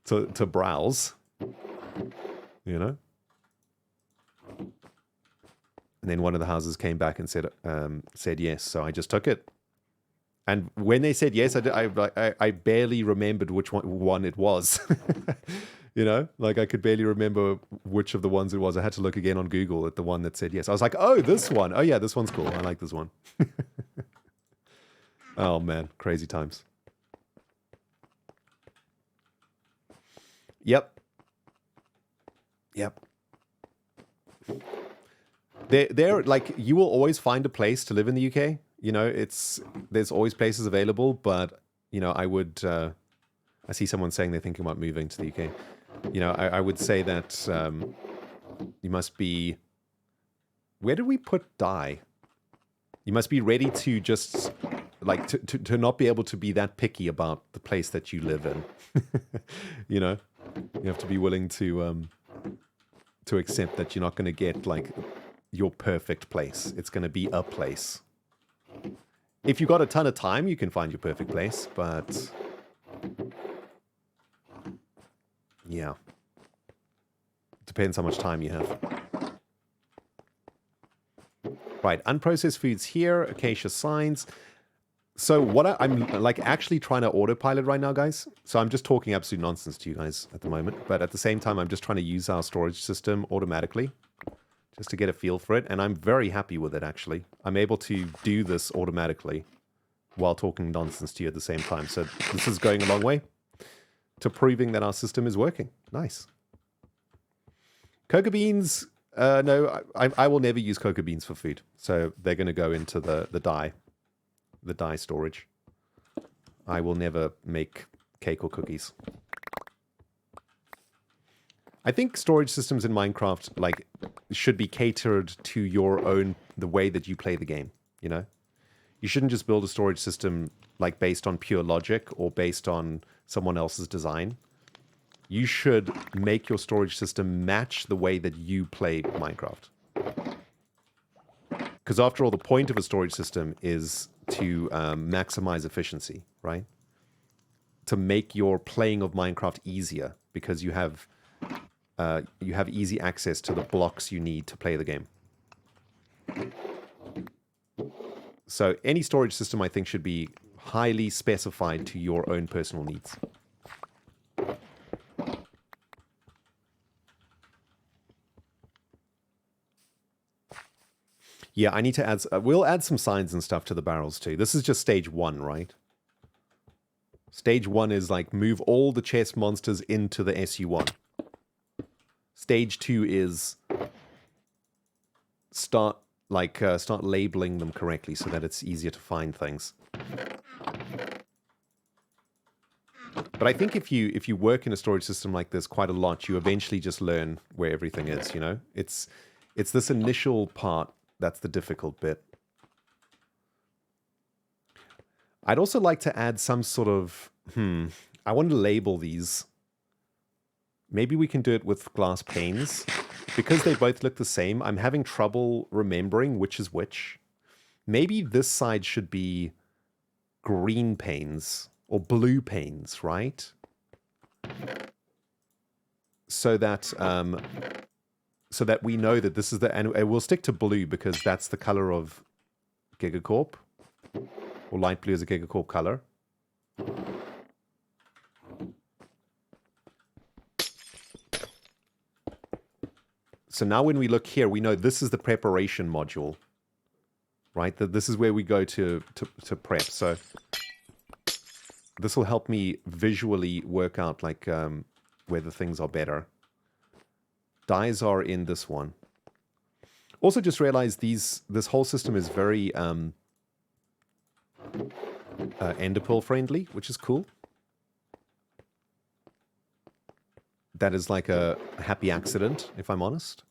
to browse, you know? And then one of the houses came back and said yes, so I just took it. And when they said yes, I barely remembered which one it was. You know, like I could barely remember which of the ones it was. I had to look again on Google at the one that said yes. I was like, oh, this one. Oh, yeah, this one's cool. I like this one. Oh, man. Crazy times. Yep. There, like, you will always find a place to live in the UK. You know, there's always places available, but, you know, I see someone saying they're thinking about moving to the UK. You know, I would say that you must be... Where did we put die? You must be ready to just, like, to not be able to be that picky about the place that you live in. You know? You have to be willing to accept that you're not going to get, like, your perfect place. It's going to be a place. If you got a ton of time, you can find your perfect place, but... Yeah. Depends how much time you have. Right, unprocessed foods here, acacia signs. So what I'm like actually trying to autopilot right now, guys. So I'm just talking absolute nonsense to you guys at the moment. But at the same time, I'm just trying to use our storage system automatically. Just to get a feel for it. And I'm very happy with it, actually. I'm able to do this automatically while talking nonsense to you at the same time. So this is going a long way to proving that our system is working. Nice. Cocoa beans, no, I will never use cocoa beans for food. So they're going to go into the dye storage. I will never make cake or cookies. I think storage systems in Minecraft, like, should be catered to your own, the way that you play the game, you know? You shouldn't just build a storage system, like, based on pure logic or based on someone else's design. You should make your storage system match the way that you play Minecraft. Because after all, the point of a storage system is to maximize efficiency, right? To make your playing of Minecraft easier, because you have easy access to the blocks you need to play the game. So any storage system, I think, should be highly specified to your own personal needs. Yeah, I need to add... we'll add some signs and stuff to the barrels too. This is just stage 1, right? Stage 1 is like move all the chest monsters into the SU1. Stage 2 is start labeling them correctly so that it's easier to find things. But I think if you work in a storage system like this quite a lot, you eventually just learn where everything is, you know? It's this initial part that's the difficult bit. I'd also like to add some sort of... I want to label these. Maybe we can do it with glass panes. Because they both look the same, I'm having trouble remembering which is which. Maybe this side should be green panes or blue panes, right? So that we know that this is the... And we'll stick to blue because that's the color of Gigacorp. Or light blue is a Gigacorp color. So now when we look here, we know this is the preparation module. Right? That this is where we go to prep. So this will help me visually work out like whether things are better. Dyes are in this one. Also just realized this whole system is very ender pearl friendly, which is cool. That is like a happy accident, if I'm honest.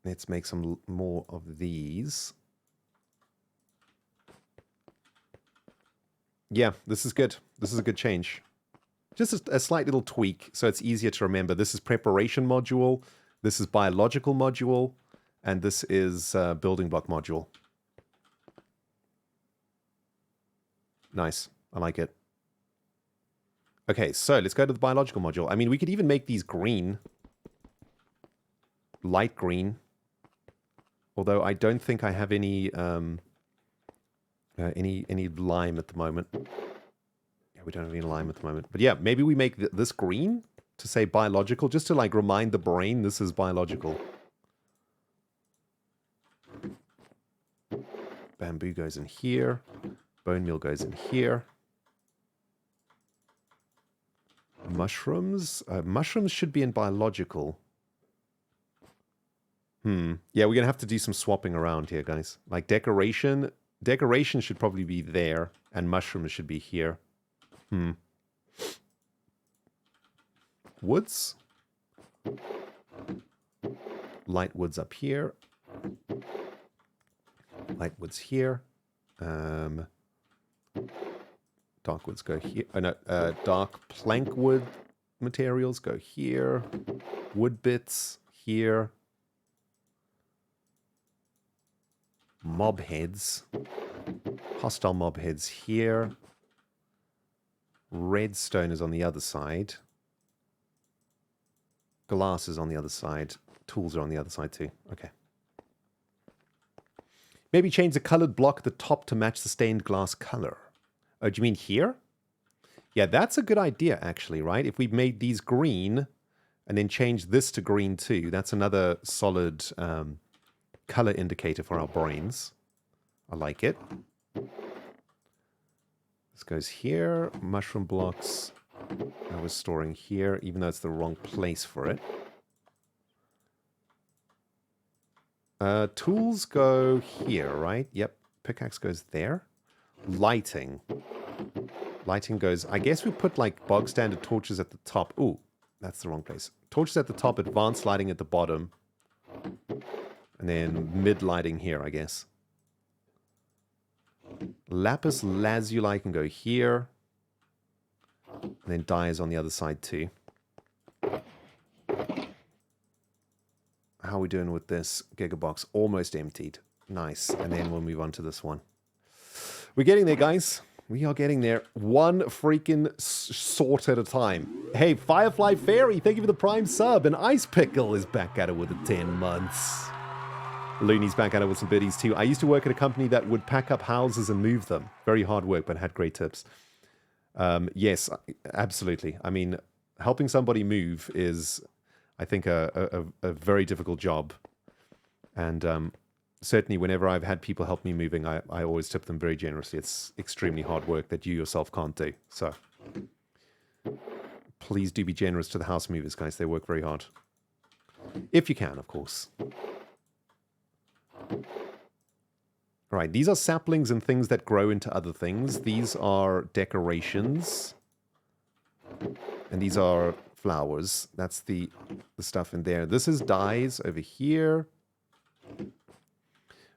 Let's make some more of these. Yeah, this is good. This is a good change. Just a slight little tweak so it's easier to remember. This is preparation module, this is biological module, and this is building block module. Nice. I like it. Okay, so let's go to the biological module. I mean, we could even make these green. Light green. Although I don't think I have any lime at the moment. Yeah, we don't have any lime at the moment. But yeah, maybe we make this green to say biological, just to like remind the brain this is biological. Bamboo goes in here. Bone meal goes in here. Mushrooms? Mushrooms should be in biological. Yeah, we're going to have to do some swapping around here, guys. Like decoration should probably be there, and mushrooms should be here. Woods? Light woods up here. Light woods here. Dark woods go here. Dark plank wood materials go here. Wood bits here. Mob heads. Hostile mob heads here. Redstone is on the other side. Glass is on the other side. Tools are on the other side too. Okay. Maybe change the colored block at the top to match the stained glass color. Oh, do you mean here? Yeah, that's a good idea, actually, right? If we made these green and then change this to green too, that's another solid color indicator for our brains. I like it. This goes here. Mushroom blocks I was storing here, even though it's the wrong place for it. Tools go here, right? Yep. Pickaxe goes there. Lighting. Lighting goes... I guess we put like bog standard torches at the top. Ooh, that's the wrong place. Torches at the top, advanced lighting at the bottom. And then mid lighting here, I guess. Lapis lazuli can go here. And then dye is on the other side too. How are we doing with this gigabox? Almost emptied. Nice. And then we'll move on to this one. We're getting there, guys. We are getting there. One freaking sort at a time. Hey, Firefly Fairy, thank you for the prime sub. And Ice Pickle is back at it with the 10 months. Looney's back at it with some biddies too. I used to work at a company that would pack up houses and move them. Very hard work, but had great tips. Yes, absolutely. I mean, helping somebody move is, I think, a very difficult job. And certainly whenever I've had people help me moving, I always tip them very generously. It's extremely hard work that you yourself can't do. So please do be generous to the house movers, guys. They work very hard. If you can, of course. All right, these are saplings and things that grow into other things. These are decorations. And these are flowers. That's the stuff in there. This is dyes over here.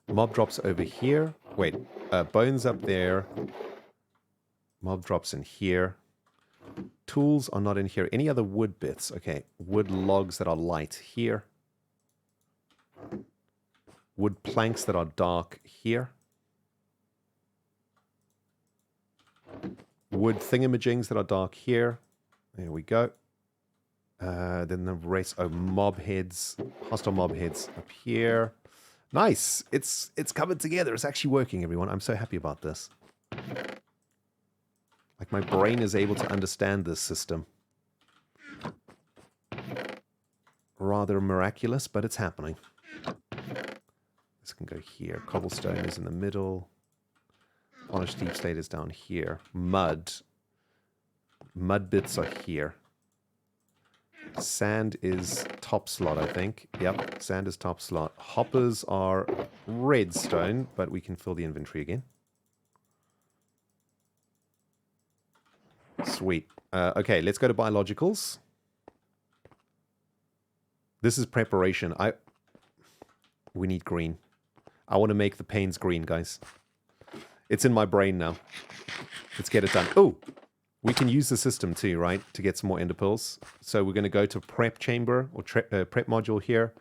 Mob drops over here. Wait, bones up there. Mob drops in here. Tools are not in here. Any other wood bits? Okay, wood logs that are light here. Wood planks that are dark here. Wood thingamajigs that are dark here. There we go. Then the rest, mob heads, hostile mob heads up here. Nice. It's coming together. It's actually working, everyone. I'm so happy about this. Like my brain is able to understand this system. rather miraculous, but it's happening. This can go here. Cobblestone is in the middle. Polished deep slate is down here. Mud bits are here. Sand is top slot, I think. Yep, sand is top slot. Hoppers are redstone, but we can fill the inventory again. Sweet. Okay, let's go to biologicals. This is preparation. We need green. I want to make the panes green, guys. It's in my brain now. Let's get it done. Oh, we can use the system too, right? To get some more ender pearls. So we're going to go to prep chamber or prep module here.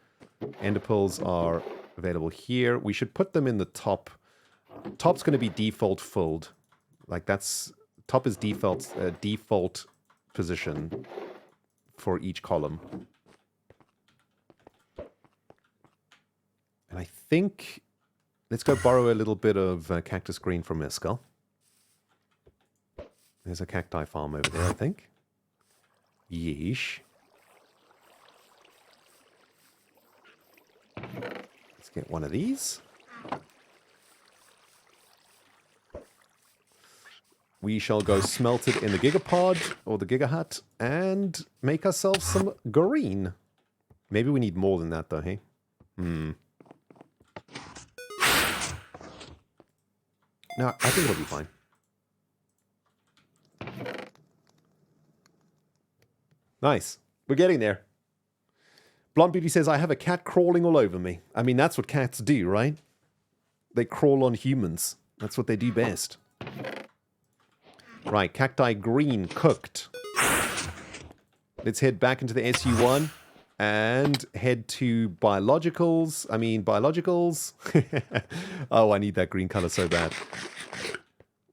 Ender pearls are available here. We should put them in the top. Top's going to be default filled. Like that's, top is default position for each column. And I think, let's go borrow a little bit of cactus green from Mescal. There's a cacti farm over there, I think. Yeesh. Let's get one of these. We shall go smelt it in the Gigapod or the Gigahut and make ourselves some green. Maybe we need more than that though, hey? No, I think it'll be fine. Nice. We're getting there. Blonde Beauty says, I have a cat crawling all over me. I mean, that's what cats do, right? They crawl on humans. That's what they do best. Right, cacti green cooked. Let's head back into the SU1 and head to biologicals. Oh, I need that green color so bad.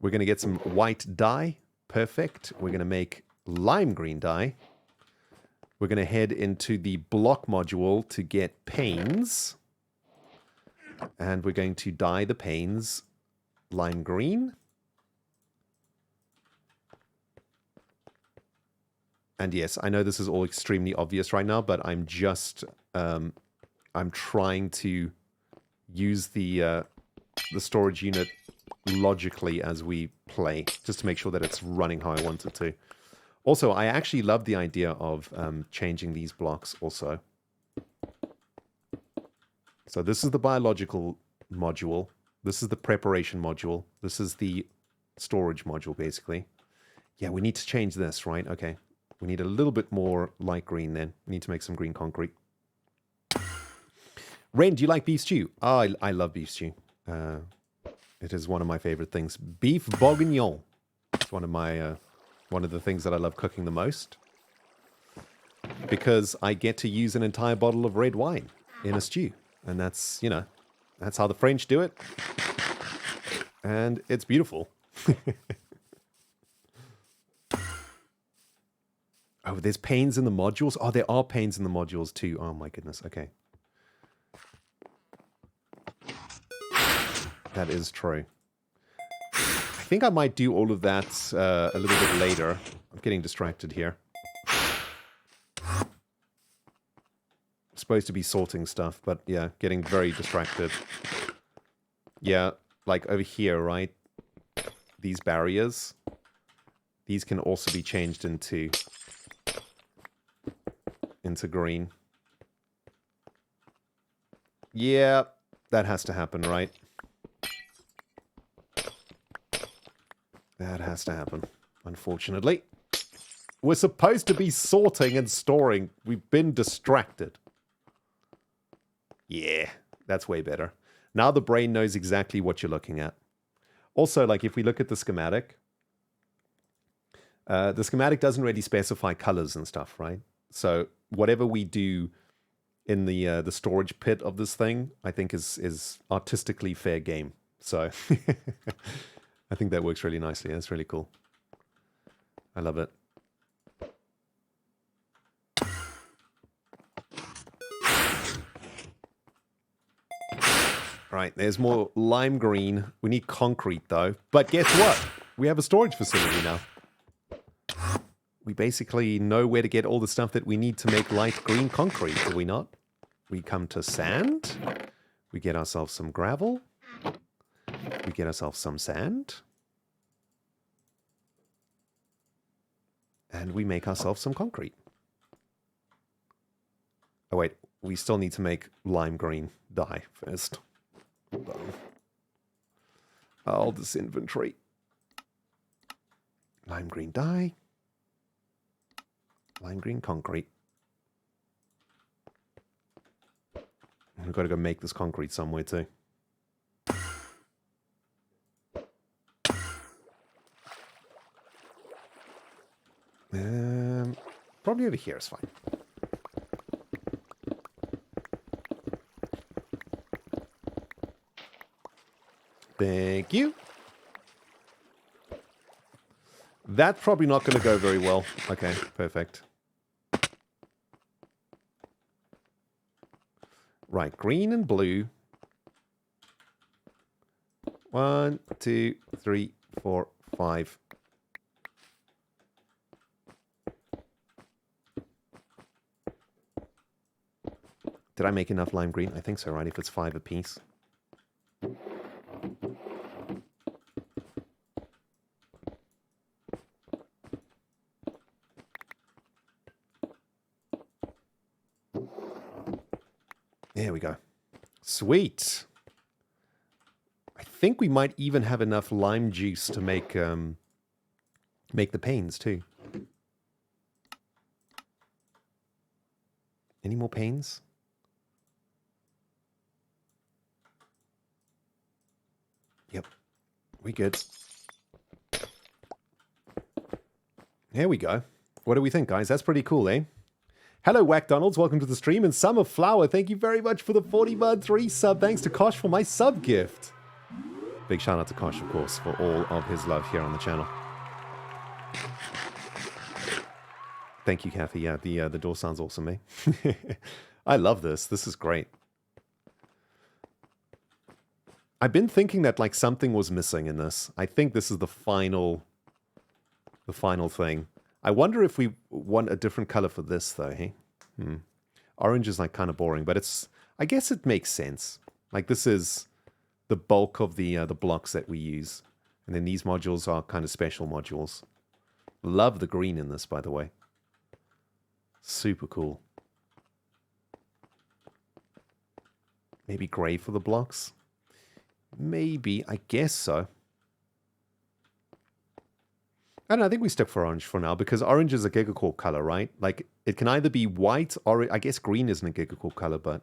We're going to get some white dye. Perfect. We're going to make lime green dye. We're going to head into the block module to get panes. And we're going to dye the panes lime green. And yes, I know this is all extremely obvious right now, but I'm just, I'm trying to use the storage unit logically as we play, just to make sure that it's running how I want it to. Also, I actually love the idea of changing these blocks also. So this is the biological module. This is the preparation module. This is the storage module, basically. Yeah, we need to change this, right? Okay. We need a little bit more light green then. We need to make some green concrete. Ren, do you like beef stew? Oh, I love beef stew. It is one of my favorite things. Beef bourguignon. It's one of my one of the things that I love cooking the most. Because I get to use an entire bottle of red wine in a stew. And that's, you know, that's how the French do it. And it's beautiful. Oh, there's panes in the modules? Oh, there are panes in the modules too. Oh my goodness, okay. That is true. I think I might do all of that a little bit later. I'm getting distracted here. I'm supposed to be sorting stuff, but yeah, getting very distracted. Yeah, like over here, right? These barriers. These can also be changed into green. Yeah, that has to happen, right? That has to happen, unfortunately. We're supposed to be sorting and storing. We've been distracted. Yeah, that's way better. Now the brain knows exactly what you're looking at. Also, like if we look at the schematic doesn't really specify colors and stuff, right? So whatever we do in the storage pit of this thing, I think is artistically fair game. So I think that works really nicely. That's really cool. I love it. Right, there's more lime green. We need concrete though. But guess what? We have a storage facility now. We basically know where to get all the stuff that we need to make light green concrete, do we not? We come to sand. We get ourselves some gravel. We get ourselves some sand. And we make ourselves some concrete. Oh wait, we still need to make lime green dye first. Hold on. All this inventory. Lime green dye. Lime green concrete. We've got to go make this concrete somewhere too. Probably over here is fine. Thank you. That's probably not going to go very well. Okay, perfect. Right, green and blue. 1, 2, 3, 4, 5. Did I make enough lime green? I think so, right? If it's 5 apiece. There we go. Sweet. I think we might even have enough lime juice to make the panes too. Any more panes? Yep. We good. There we go. What do we think, guys? That's pretty cool, eh? Hello, Whack Donalds. Welcome to the stream. And Summer Flower, thank you very much for the 40-month resub. Thanks to Kosh for my sub gift. Big shout out to Kosh, of course, for all of his love here on the channel. Thank you, Kathy. Yeah, the door sounds awesome, eh? I love this. This is great. I've been thinking that like something was missing in this. I think this is the final thing. I wonder if we want a different color for this though, hey? Orange is like kind of boring, but it's, I guess it makes sense. Like this is the bulk of the blocks that we use. And then these modules are kind of special modules. Love the green in this, by the way. Super cool. Maybe gray for the blocks? Maybe, I guess so. I don't know, I think we stick for orange for now, because orange is a gigacorp color, right? Like, it can either be white, or I guess green isn't a gigacorp color, but...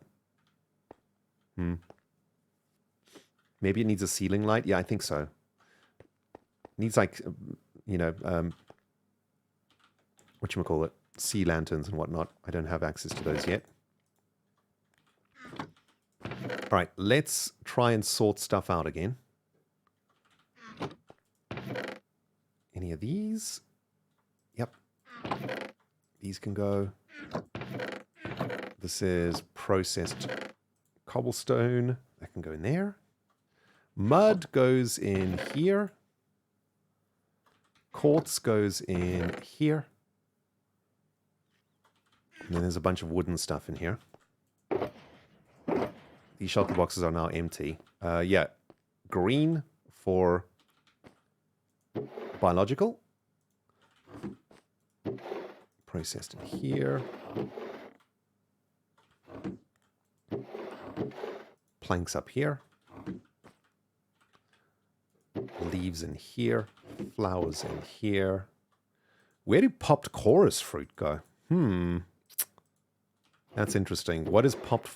Maybe it needs a ceiling light? Yeah, I think so. Needs, like, you know, whatchamacallit? Sea lanterns and whatnot. I don't have access to those yet. Alright, let's try and sort stuff out again. Any of these? Yep. These can go. This is processed cobblestone. That can go in there. Mud goes in here. Quartz goes in here. And then there's a bunch of wooden stuff in here. These shelter boxes are now empty. Yeah, green for biological. Processed in here. Planks up here. Leaves in here. Flowers in here. Where did popped chorus fruit go? That's interesting. What is popped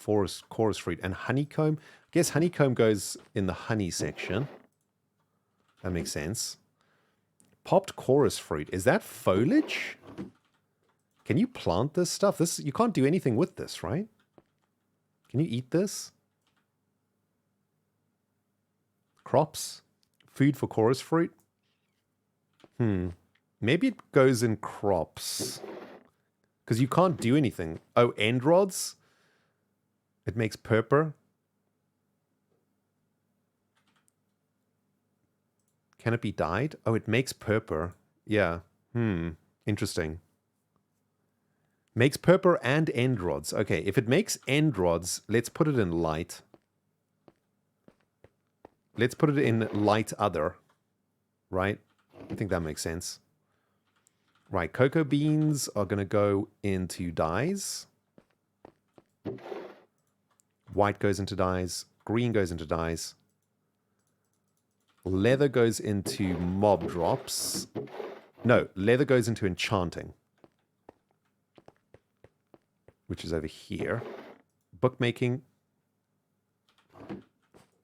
chorus fruit? And honeycomb? I guess honeycomb goes in the honey section. That makes sense. Popped chorus fruit. Is that foliage? Can you plant this stuff? This, you can't do anything with this, right? Can you eat this? Crops? Food for chorus fruit? Maybe it goes in crops. Because you can't do anything. Oh, end rods? It makes purpur. Can it be dyed? Oh, it makes purpur. Yeah. Interesting. Makes purple and end rods. Okay, if it makes end rods, let's put it in light. Let's put it in light other. Right? I think that makes sense. Right, cocoa beans are going to go into dyes. White goes into dyes. Green goes into dyes. Leather goes into mob drops. No, leather goes into enchanting. Which is over here. Bookmaking.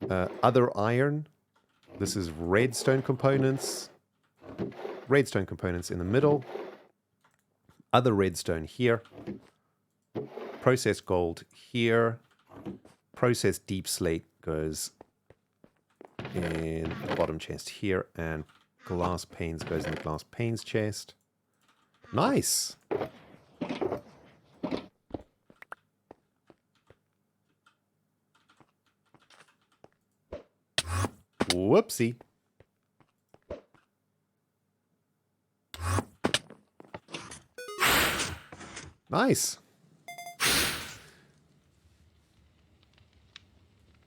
Other iron. This is redstone components. Redstone components in the middle. Other redstone here. Processed gold here. Processed deep slate goes in the bottom chest here. And glass panes goes in the glass panes chest. Nice! Whoopsie. Nice.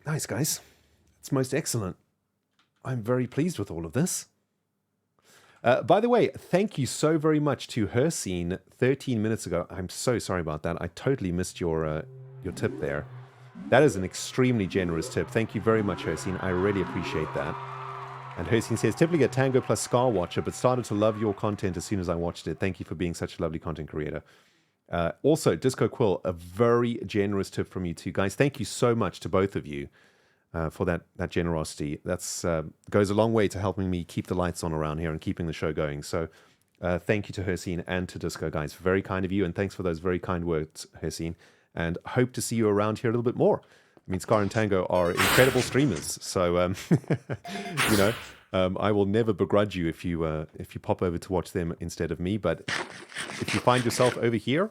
Nice, guys. It's most excellent. I'm very pleased with all of this. By the way, thank you so very much to Hersine 13 minutes ago. I'm so sorry about that. I totally missed your tip there. That is an extremely generous tip. Thank you very much, Hersine. I really appreciate that. And Hersine says, typically a Tango plus Scar watcher, but started to love your content as soon as I watched it. Thank you for being such a lovely content creator. Also, Disco Quill, a very generous tip from you two guys. Thank you so much to both of you for that generosity. That's goes a long way to helping me keep the lights on around here and keeping the show going. So thank you to Hersine and to Disco, guys. Very kind of you, and thanks for those very kind words, Hersine. And hope to see you around here a little bit more. I mean, Scar and Tango are incredible streamers, so you know, I will never begrudge you if you pop over to watch them instead of me. But if you find yourself over here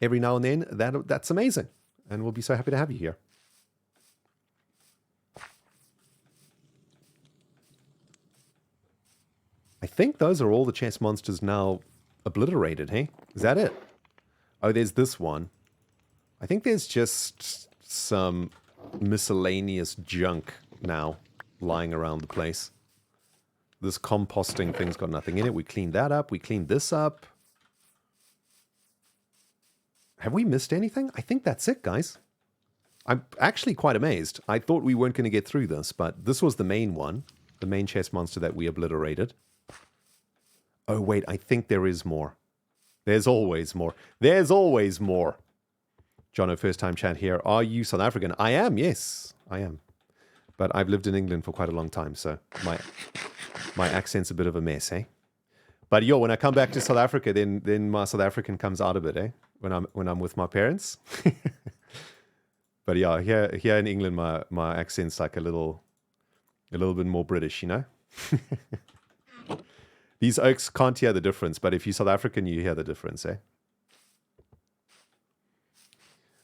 every now and then, that's amazing, and we'll be so happy to have you here. I think those are all the chess monsters now obliterated. Hey, is that it? Oh, there's this one. I think there's just some miscellaneous junk now lying around the place. This composting thing's got nothing in it. We cleaned that up. We cleaned this up. Have we missed anything? I think that's it, guys. I'm actually quite amazed. I thought we weren't going to get through this, but this was the main one. The main chest monster that we obliterated. Oh, wait. I think there is more. There's always more. There's always more. Jono, first time chat here. Are you South African? I am, yes. I am. But I've lived in England for quite a long time, so my accent's a bit of a mess, eh? But yo, when I come back to South Africa, then my South African comes out of it, eh? When I'm with my parents. But yeah, here in England, my accent's like a little bit more British, you know? These oaks can't hear the difference, but if you're South African, you hear the difference, eh?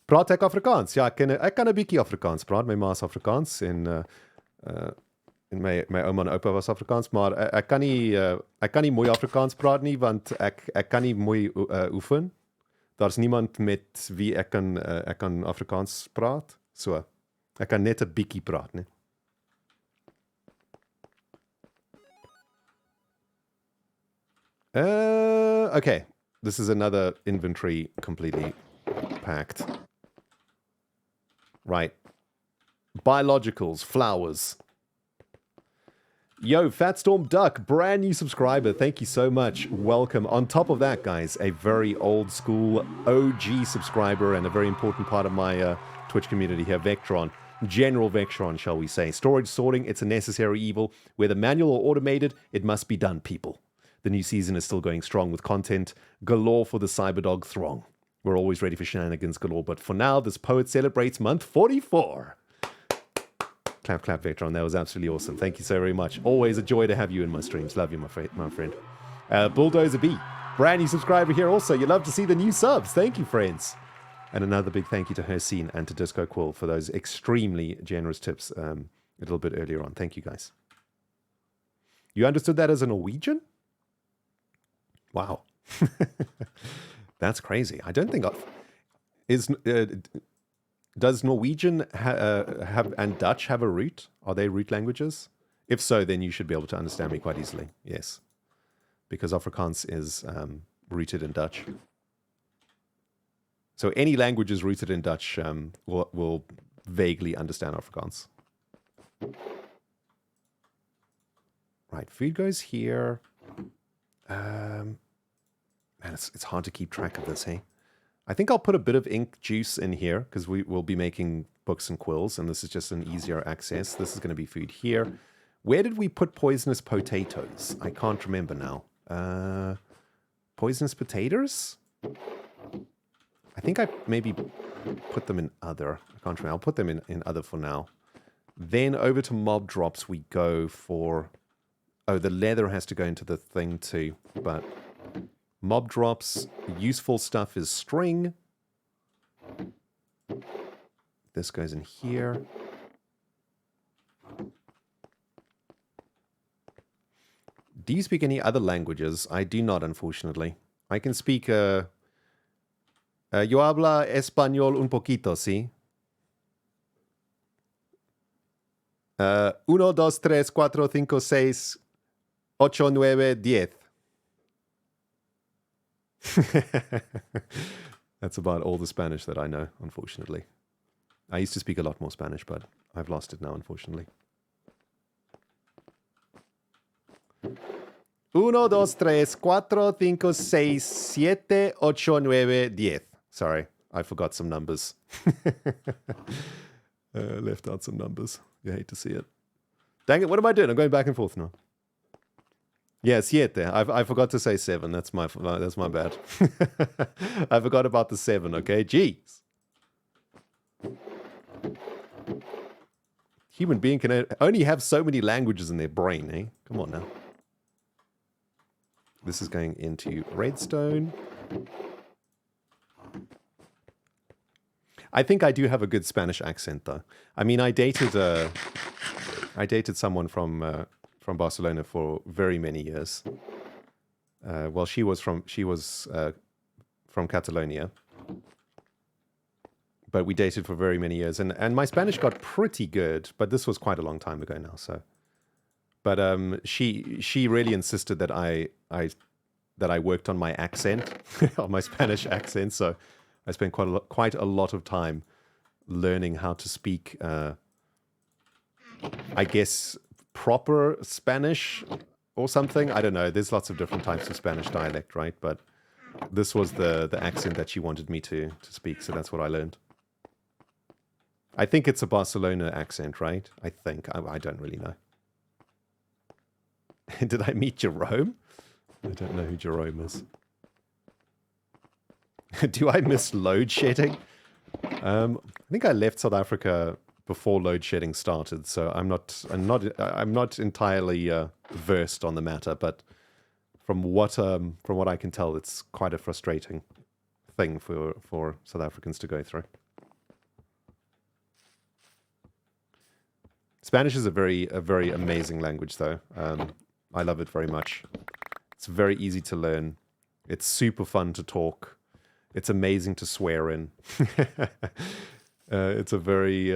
Praat ek Afrikaans? Ja, ek kan 'n bietjie Afrikaans praat. My ma's Afrikaans en my ouma en oupa was Afrikaans, maar ek kan nie mooi Afrikaans praat nie want ek kan nie mooi oefen. Daar's niemand met wie ek kan Afrikaans praat. So, ek kan net 'n bietjie praat, né? Okay. This is another inventory completely packed. Right. Biologicals, flowers. Yo, Fatstorm Duck, brand new subscriber. Thank you so much. Welcome. On top of that, guys, a very old school OG subscriber and a very important part of my Twitch community here, Vectron. General Vectron, shall we say. Storage sorting, it's a necessary evil. Whether manual or automated, it must be done, people. The new season is still going strong with content galore for the Cyberdog throng. We're always ready for shenanigans galore, but for now, this poet celebrates month 44. Clap, clap, Vectron. That was absolutely awesome. Thank you so very much. Always a joy to have you in my streams. Love you, my friend. Bulldozer B, brand new subscriber here also. You love to see the new subs. Thank you, friends. And another big thank you to Hersine and to Disco Quill for those extremely generous tips a little bit earlier on. Thank you, guys. You understood that as a Norwegian? Wow. That's crazy. I don't think does Norwegian have and Dutch have a root? Are they root languages? If so, then you should be able to understand me quite easily. Yes, because Afrikaans is rooted in Dutch. So any languages rooted in Dutch will vaguely understand Afrikaans. Right, food goes here. Man, it's hard to keep track of this, hey? I think I'll put a bit of ink juice in here because we will be making books and quills, and this is just an easier access. This is going to be food here. Where did we put poisonous potatoes? I can't remember now. Poisonous potatoes? I think I maybe put them in other. I can't remember. I'll put them in other for now. Then over to mob drops we go for... Oh, the leather has to go into the thing too, but... Mob drops, useful stuff is string. This goes in here. Do you speak any other languages? I do not, unfortunately. I can speak... yo habla español un poquito, ¿sí? 1, 2, 3, 4, 5, 6, 8, 9, 10. That's about all the Spanish that I know, unfortunately. I used to speak a lot more Spanish, but I've lost it now, unfortunately. 1, 2, 3, 4, 5, 6, 7, 8, 9, 10. Sorry, I forgot some numbers. Left out some numbers. You hate to see it. Dang it, what am I doing? I'm going back and forth now. Yeah, siete. I forgot to say 7. That's my bad. I forgot about the 7, okay? Jeez. Human being can only have so many languages in their brain, eh? Come on now. This is going into redstone. I think I do have a good Spanish accent, though. I mean, I dated someone from Barcelona for very many years. Well, she was from Catalonia, but we dated for very many years, and my Spanish got pretty good, but this was quite a long time ago now. So, but she really insisted that I worked on my accent, on my Spanish accent. So I spent quite a lot of time learning how to speak. I guess proper Spanish or something. I don't know. There's lots of different types of Spanish dialect, right? But this was the accent that she wanted me to speak, so that's what I learned. I think it's a Barcelona accent, right? I think. I don't really know. Did I meet Jerome? I don't know who Jerome is. Do I miss load shedding? I think I left South Africa before load shedding started, so I'm not entirely versed on the matter, but from what I can tell, it's quite a frustrating thing for South Africans to go through. Spanish is a very amazing language, though. I love it very much. It's very easy to learn. It's super fun to talk. It's amazing to swear in. It's a very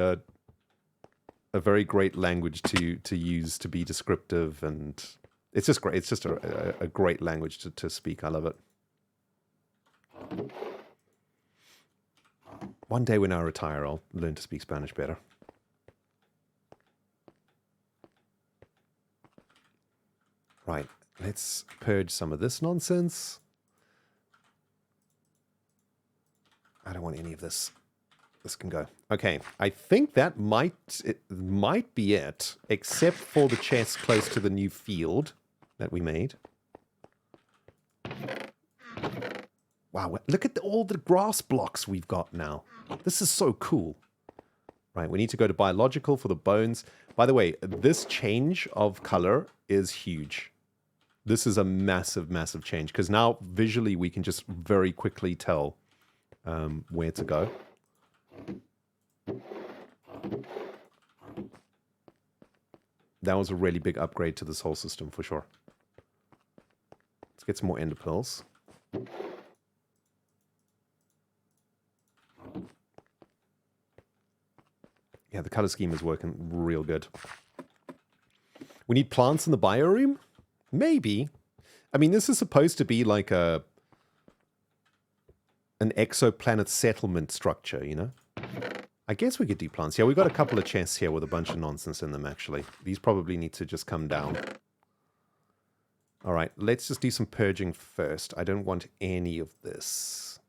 great language to use to be descriptive, and it's just great. It's just a great language to speak. I love it. One day when I retire, I'll learn to speak Spanish better. Right, let's purge some of this nonsense. I don't want any of this. This can go. Okay, I think that might be it, except for the chest close to the new field that we made. Wow, look at all the grass blocks we've got now. This is so cool. Right, we need to go to biological for the bones. By the way, this change of color is huge. This is a massive, massive change, because now visually we can just very quickly tell where to go. That was a really big upgrade to this whole system for sure. Let's get some more ender pearls. Yeah, the color scheme is working real good. We need plants in the bioroom? Maybe. I mean, this is supposed to be like an exoplanet settlement structure, you know? I guess we could do plants. Yeah, we've got a couple of chests here with a bunch of nonsense in them, actually. These probably need to just come down. All right, let's just do some purging first. I don't want any of this.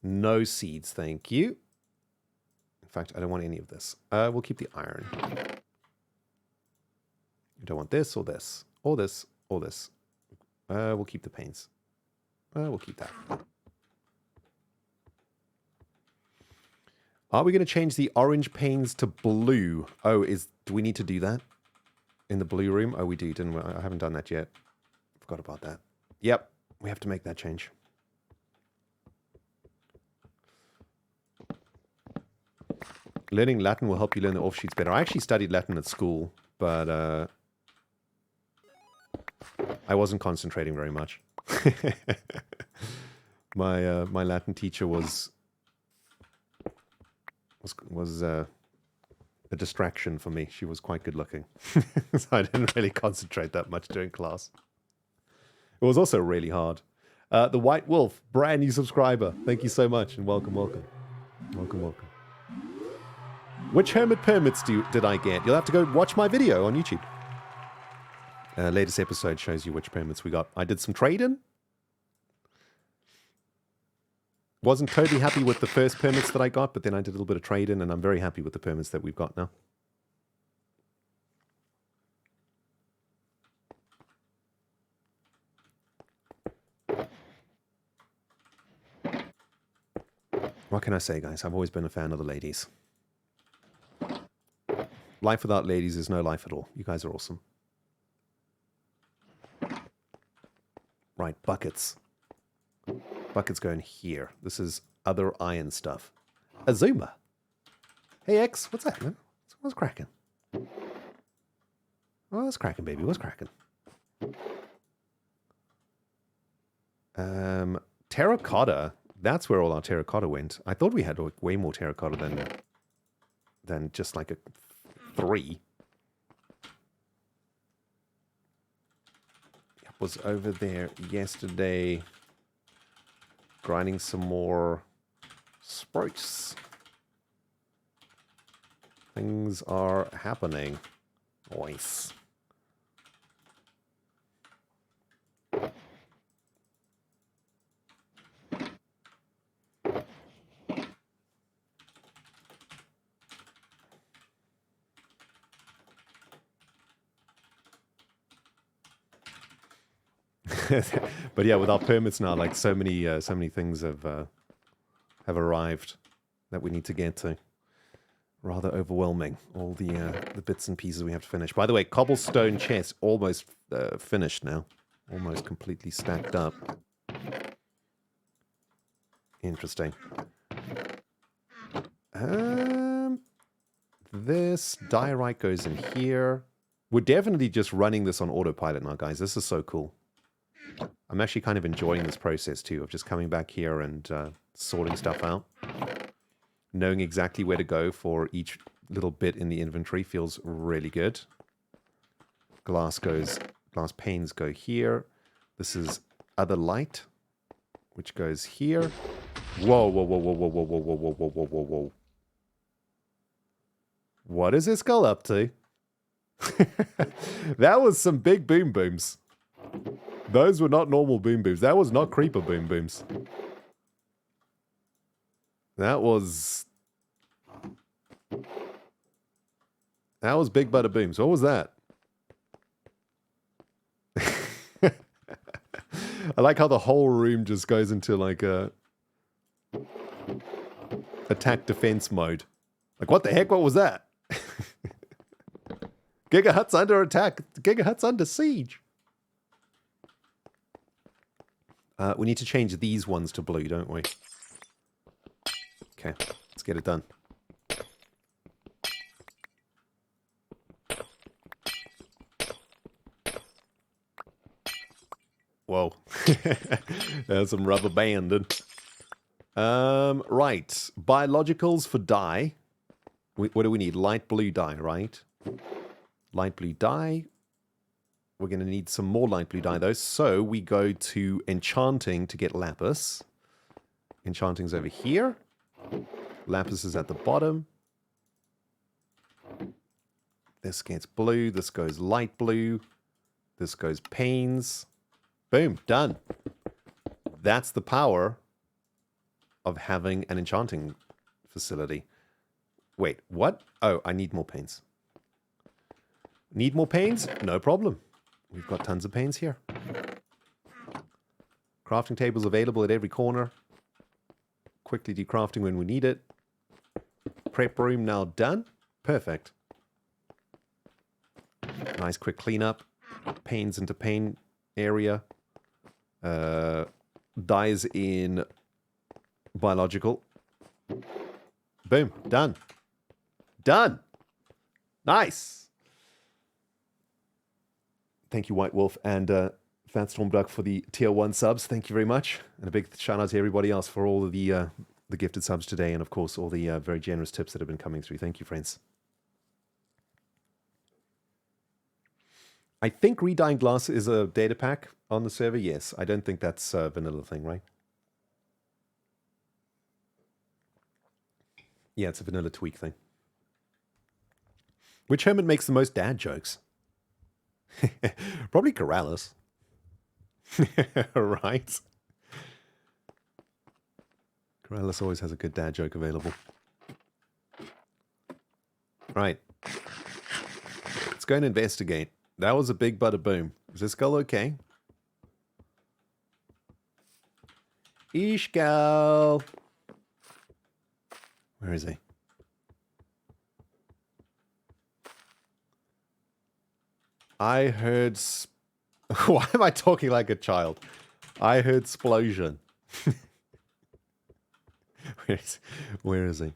No seeds, thank you. In fact, I don't want any of this. We'll keep the iron. You don't want this or this or this or this. We'll keep the paints. We'll keep that. Are we going to change the orange panes to blue? Oh, do we need to do that? In the blue room? Oh, we do, didn't we? I haven't done that yet. Forgot about that. Yep, we have to make that change. Learning Latin will help you learn the offshoots better. I actually studied Latin at school, but I wasn't concentrating very much. My Latin teacher was a distraction for me. She was quite good looking. So I didn't really concentrate that much during class. It was also really hard. The White Wolf, brand new subscriber. Thank you so much and welcome, welcome. Welcome, welcome. Which hermit permits did I get? You'll have to go watch my video on YouTube. Latest episode shows you which permits we got. I did some trading. Wasn't totally happy with the first permits that I got, but then I did a little bit of trading, and I'm very happy with the permits that we've got now. What can I say, guys? I've always been a fan of the ladies. Life without ladies is no life at all. You guys are awesome. Right, buckets. Buckets going here. This is other iron stuff. Azuma. Hey, X. What's that, man? What's cracking? Oh, what's cracking, baby? What's cracking? Terracotta. That's where all our terracotta went. I thought we had way more terracotta than just like a 3. Was over there yesterday grinding some more spruce. Things are happening. Nice. But yeah, with our permits now, like so many things have arrived that we need to get to. Rather overwhelming. All the bits and pieces we have to finish. By the way, cobblestone chest almost finished now. Almost completely stacked up. Interesting. This diorite goes in here. We're definitely just running this on autopilot now, guys. This is so cool. I'm actually kind of enjoying this process too, of just coming back here and sorting stuff out. Knowing exactly where to go for each little bit in the inventory feels really good. Glass panes go here. This is other light, which goes here. Whoa, whoa, whoa, whoa, whoa, whoa, whoa, whoa, whoa, whoa, whoa, whoa. What is this skull up to? That was some big boom booms. Those were not normal boom booms. That was not creeper boom booms. That was big butter booms. What was that? I like how the whole room just goes into like a attack defense mode. Like, what the heck? What was that? Giga Hut's under attack. Giga Hut's under siege. We need to change these ones to blue, don't we? Okay, let's get it done. Whoa. There's some rubber banding. Right. Biologicals for dye. What do we need? Light blue dye, right? Light blue dye. We're going to need some more light blue dye, though. So we go to enchanting to get lapis. Enchanting's over here. Lapis is at the bottom. This gets blue. This goes light blue. This goes panes. Boom. Done. That's the power of having an enchanting facility. Wait, what? Oh, I need more panes. Need more panes? No problem. We've got tons of panes here. Crafting tables available at every corner. Quickly do crafting when we need it. Prep room now done. Perfect. Nice quick cleanup. Panes into pane area. Dyes in biological. Boom. Done. Done. Nice. Thank you, White Wolf and Fat Storm Duck for the tier 1 subs. Thank you very much. And a big shout out to everybody else for all of the gifted subs today. And of course, all the very generous tips that have been coming through. Thank you, friends. I think redying glass is a data pack on the server. Yes. I don't think that's a vanilla thing, right? Yeah, it's a vanilla tweak thing. Which hermit makes the most dad jokes? Probably Corrales. Right? Corrales always has a good dad joke available. Right. Let's go and investigate. That was a big bada boom. Is this skull okay? Ishgal. Where is he? I heard... Why am I talking like a child? I heard explosion. Where is he?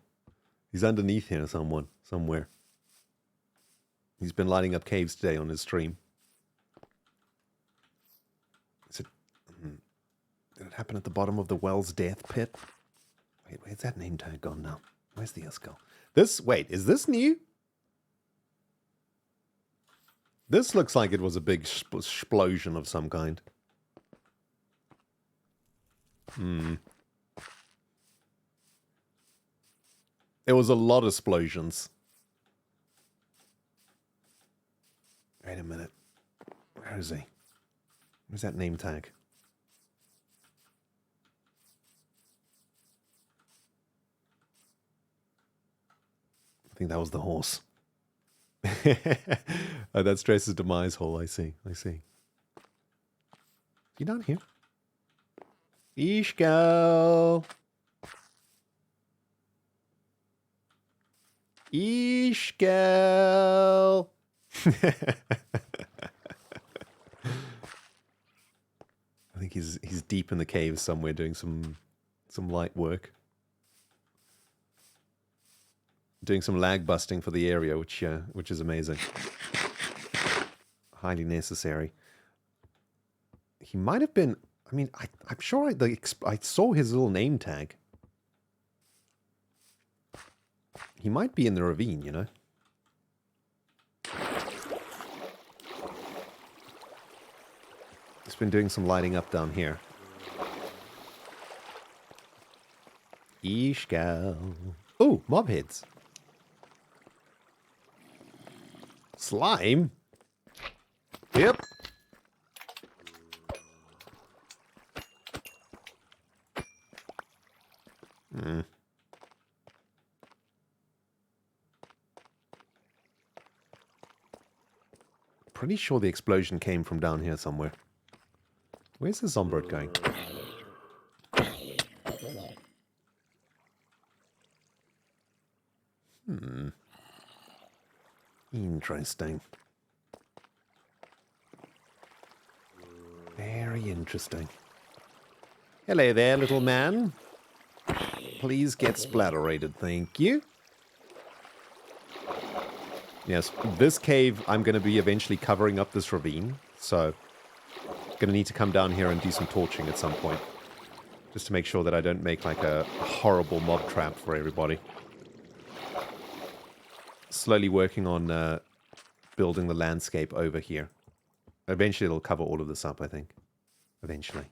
He's underneath here somewhere. He's been lighting up caves today on his stream. Did it happen at the bottom of the Well's Death Pit? Wait, where's that name tag gone now? Where's the skull? Wait, is this new? This looks like it was a big explosion of some kind. It was a lot of explosions. Wait a minute. Where is he? Where's that name tag? I think that was the horse. Oh, that's Trace's demise hole. I see. You down here? Ishgal. Ishgal. I think he's deep in the cave somewhere doing some light work. Doing some lag busting for the area, which is amazing. Highly necessary. He might have been... I mean, I'm sure I saw his little name tag. He might be in the ravine, you know? He's been doing some lighting up down here. Ishgal. Ooh, mob heads. Slime? Yep. Pretty sure the explosion came from down here somewhere. Where's the Zombird going? Interesting. Very interesting. Hello there, little man. Please get splatterated, thank you. Yes, this cave, I'm going to be eventually covering up this ravine, so Gonna need to come down here and do some torching at some point. Just to make sure that I don't make like a horrible mob trap for everybody. Slowly working on building the landscape over here. Eventually it'll cover all of this up, I think. Eventually.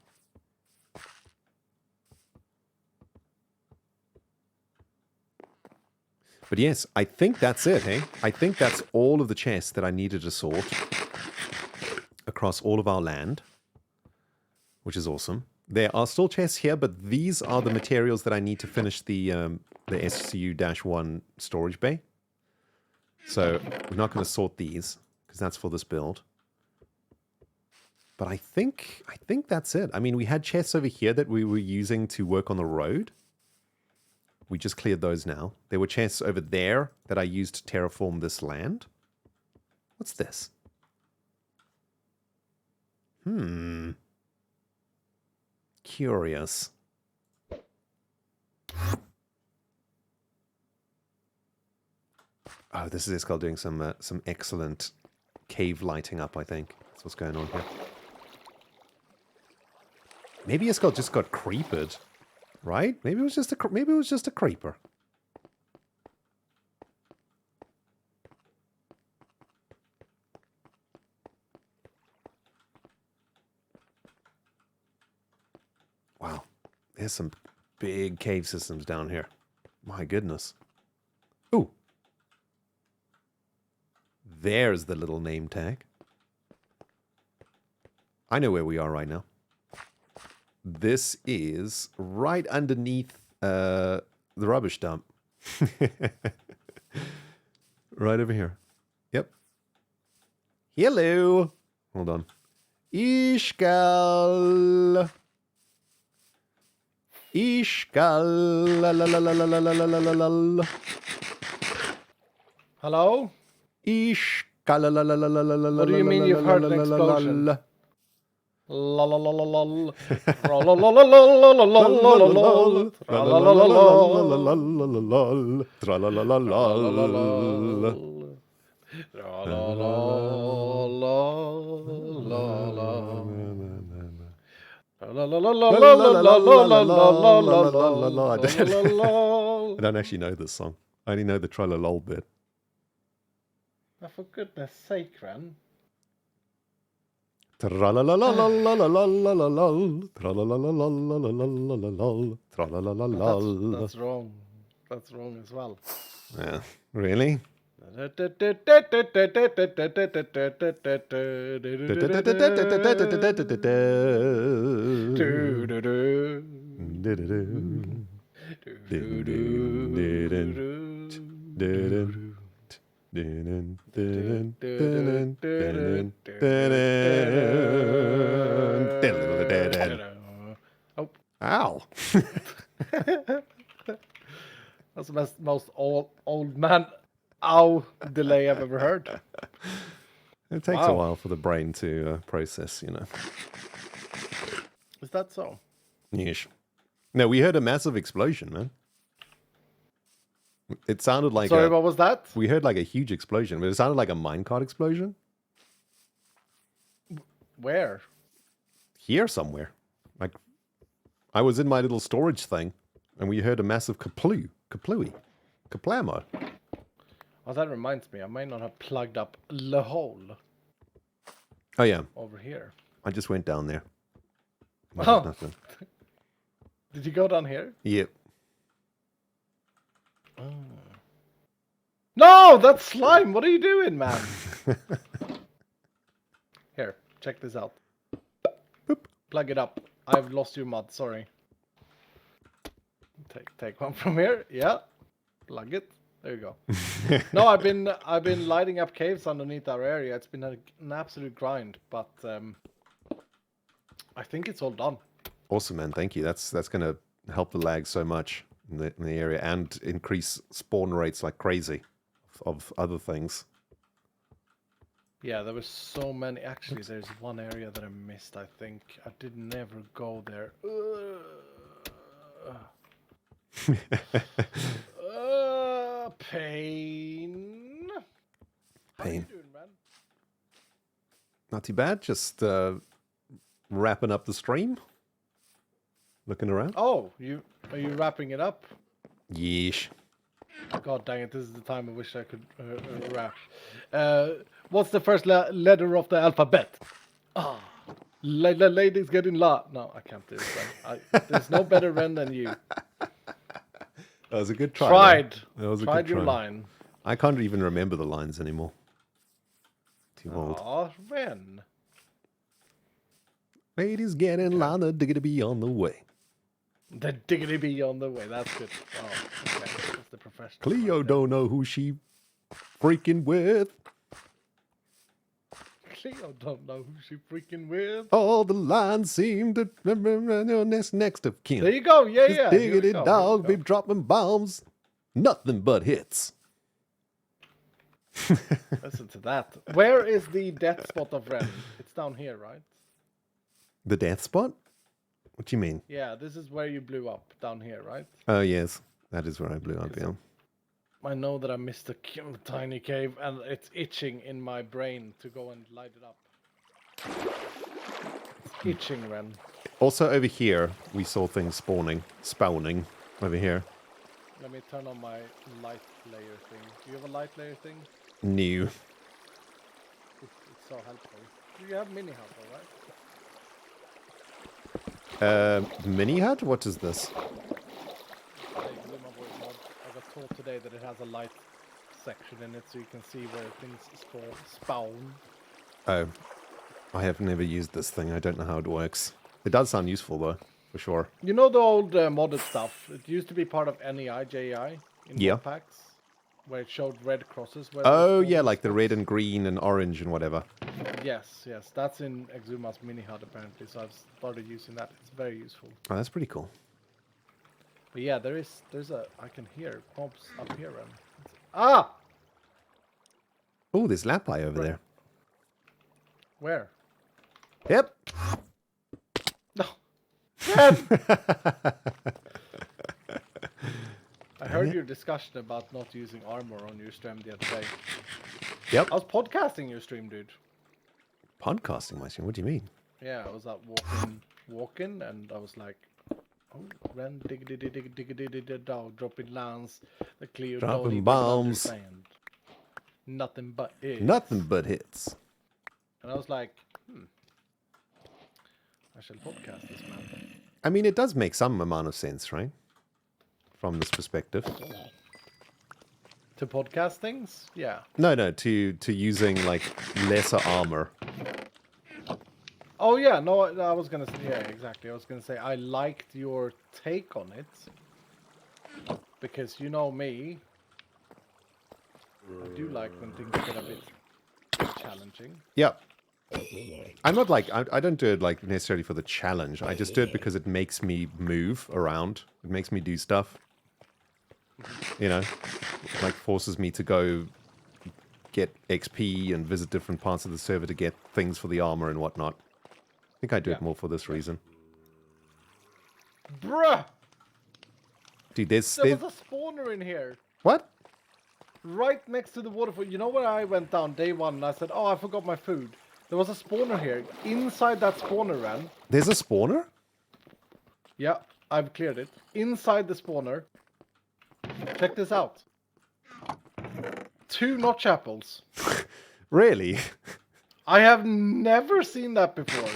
But yes, I think that's it, hey? I think that's all of the chests that I needed to sort across all of our land, which is awesome. There are still chests here, but these are the materials that I need to finish the SCU-1 storage bay. So we're not going to sort these, because that's for this build. But I think that's it. I mean, we had chests over here that we were using to work on the road. We just cleared those now. There were chests over there that I used to terraform this land. What's this? Curious. Oh, this is Iskall doing some excellent cave lighting up, I think. That's what's going on here. Maybe Iskall just got creepered, right? Maybe it was just a creeper. Wow, there's some big cave systems down here. My goodness. Ooh. There's the little name tag. I know where we are right now. This is right underneath the rubbish dump. Right over here. Yep. Hello. Hold on. Iskall. Iskall. La la la la la la la la la la. Hello? Iskall. La la la la la la la. What do you mean you've heard an explosion? La la la la la la la la la la la la la I don't actually know this song. I only know the tra-la-lol bit. For goodness sake, Ren. That's wrong. That's wrong as well. Yeah, really? Oh. Ow. That's the most old man ow delay I've ever heard. It takes a while for the brain to process, you know. Is that so? Yes. No, we heard a massive explosion, man. It sounded like Sorry, what was that? We heard like a huge explosion, but it sounded like a minecart explosion. Where? Here somewhere. Like, I was in my little storage thing, and we heard a massive kaplooey, kaplamo. Oh, that reminds me, I might not have plugged up the hole. Oh yeah. Over here. I just went down there. Oh. Nothing. Did you go down here? Yep. Oh. No, that's slime. What are you doing, man? Here, check this out. Boop. Plug it up. I've lost your mod. Sorry. Take one from here. Yeah. Plug it. There you go. No, I've been lighting up caves underneath our area. It's been an absolute grind, but I think it's all done. Awesome, man. Thank you. That's going to help the lag so much in the area and increase spawn rates like crazy of other things. Yeah, there were so many. Actually, there's one area that I missed, I think. I did never go there. Pain. How are you doing, man? Not too bad. Just wrapping up the stream. Looking around. Oh, are you wrapping it up? Yeesh. God dang it! This is the time I wish I could rap. What's the first letter of the alphabet? Ah, ladies get in la. No, I can't do it. There's no better Ren than you. That was a good try. Tried. That was a Tried good your try. line. I can't even remember the lines anymore. Too old. Aw, Ren. Ladies get in line, the diggity be on the way. The diggity bee on the way. That's good. Oh, okay. That's the professional. Cleo right there. don't know who she freaking with. Cleo don't know who she freaking with. All the lines seem to next of kin. There you go. Yeah, This yeah. Here we diggity go, dog here we be go. dropping bombs. Nothing but hits. Listen to that. Where is the death spot of Ren? It's down here, right? The death spot? What do you mean? Yeah, this is where you blew up, down here, right? Oh, yes. That is where I blew up, yeah. I know that I missed a tiny cave, and it's itching in my brain to go and light it up. It's itching, Ren. Also, over here, we saw things spawning over here. Let me turn on my light layer thing. Do you have a light layer thing? New. It's so helpful. You have mini hub, alright? Mini hut? What is this? Hey, Luma Boy mod. I got told today that it has a light section in it, so you can see where things spawn. Oh. I have never used this thing. I don't know how it works. It does sound useful, though, for sure. You know the old modded stuff? It used to be part of NEI, JEI in Yeah. mod packs, where it showed red crosses. Where Oh, the yeah, spawn like the spots. red and green and orange and whatever. Yes, yes, that's in Exuma's mini HUD apparently. So I've started using that. It's very useful. Oh, that's pretty cool. But yeah, there's a I can hear mobs up here. And ah, Oh, there's Lapai over there. where? Yep. No. Ren! I heard your discussion about not using armor on your stream the other day. Yep. I was podcasting your stream, dude. Podcasting machine? What do you mean? Yeah, I was out walking, and I was like, oh, Ren, diggity dog, dropping lines, the clear Dropping don't even bombs. understand. Nothing but it. Nothing but hits. And I was like, I shall podcast this, man. I mean, it does make some amount of sense, right? From this perspective. To podcast things? Yeah. No, to using, like, lesser armor. Oh yeah, no, I was gonna say, yeah, exactly. I was gonna say I liked your take on it because you know me, I do like when things get a bit challenging. Yep. I'm not like, I don't do it, like, necessarily for the challenge. I just do it because it makes me move around. It makes me do stuff. You know? Like, forces me to go get XP and visit different parts of the server to get things for the armor and whatnot. I think I do it Yeah. more for this reason. Bruh! Dude, there's... There was a spawner in here. What? Right next to the waterfall. You know where I went down day one and I said, oh, I forgot my food. There was a spawner here. Inside that spawner, Ran. There's a spawner? Yeah, I've cleared it. Inside the spawner. Check this out. 2 notch apples. Really? I have never seen that before.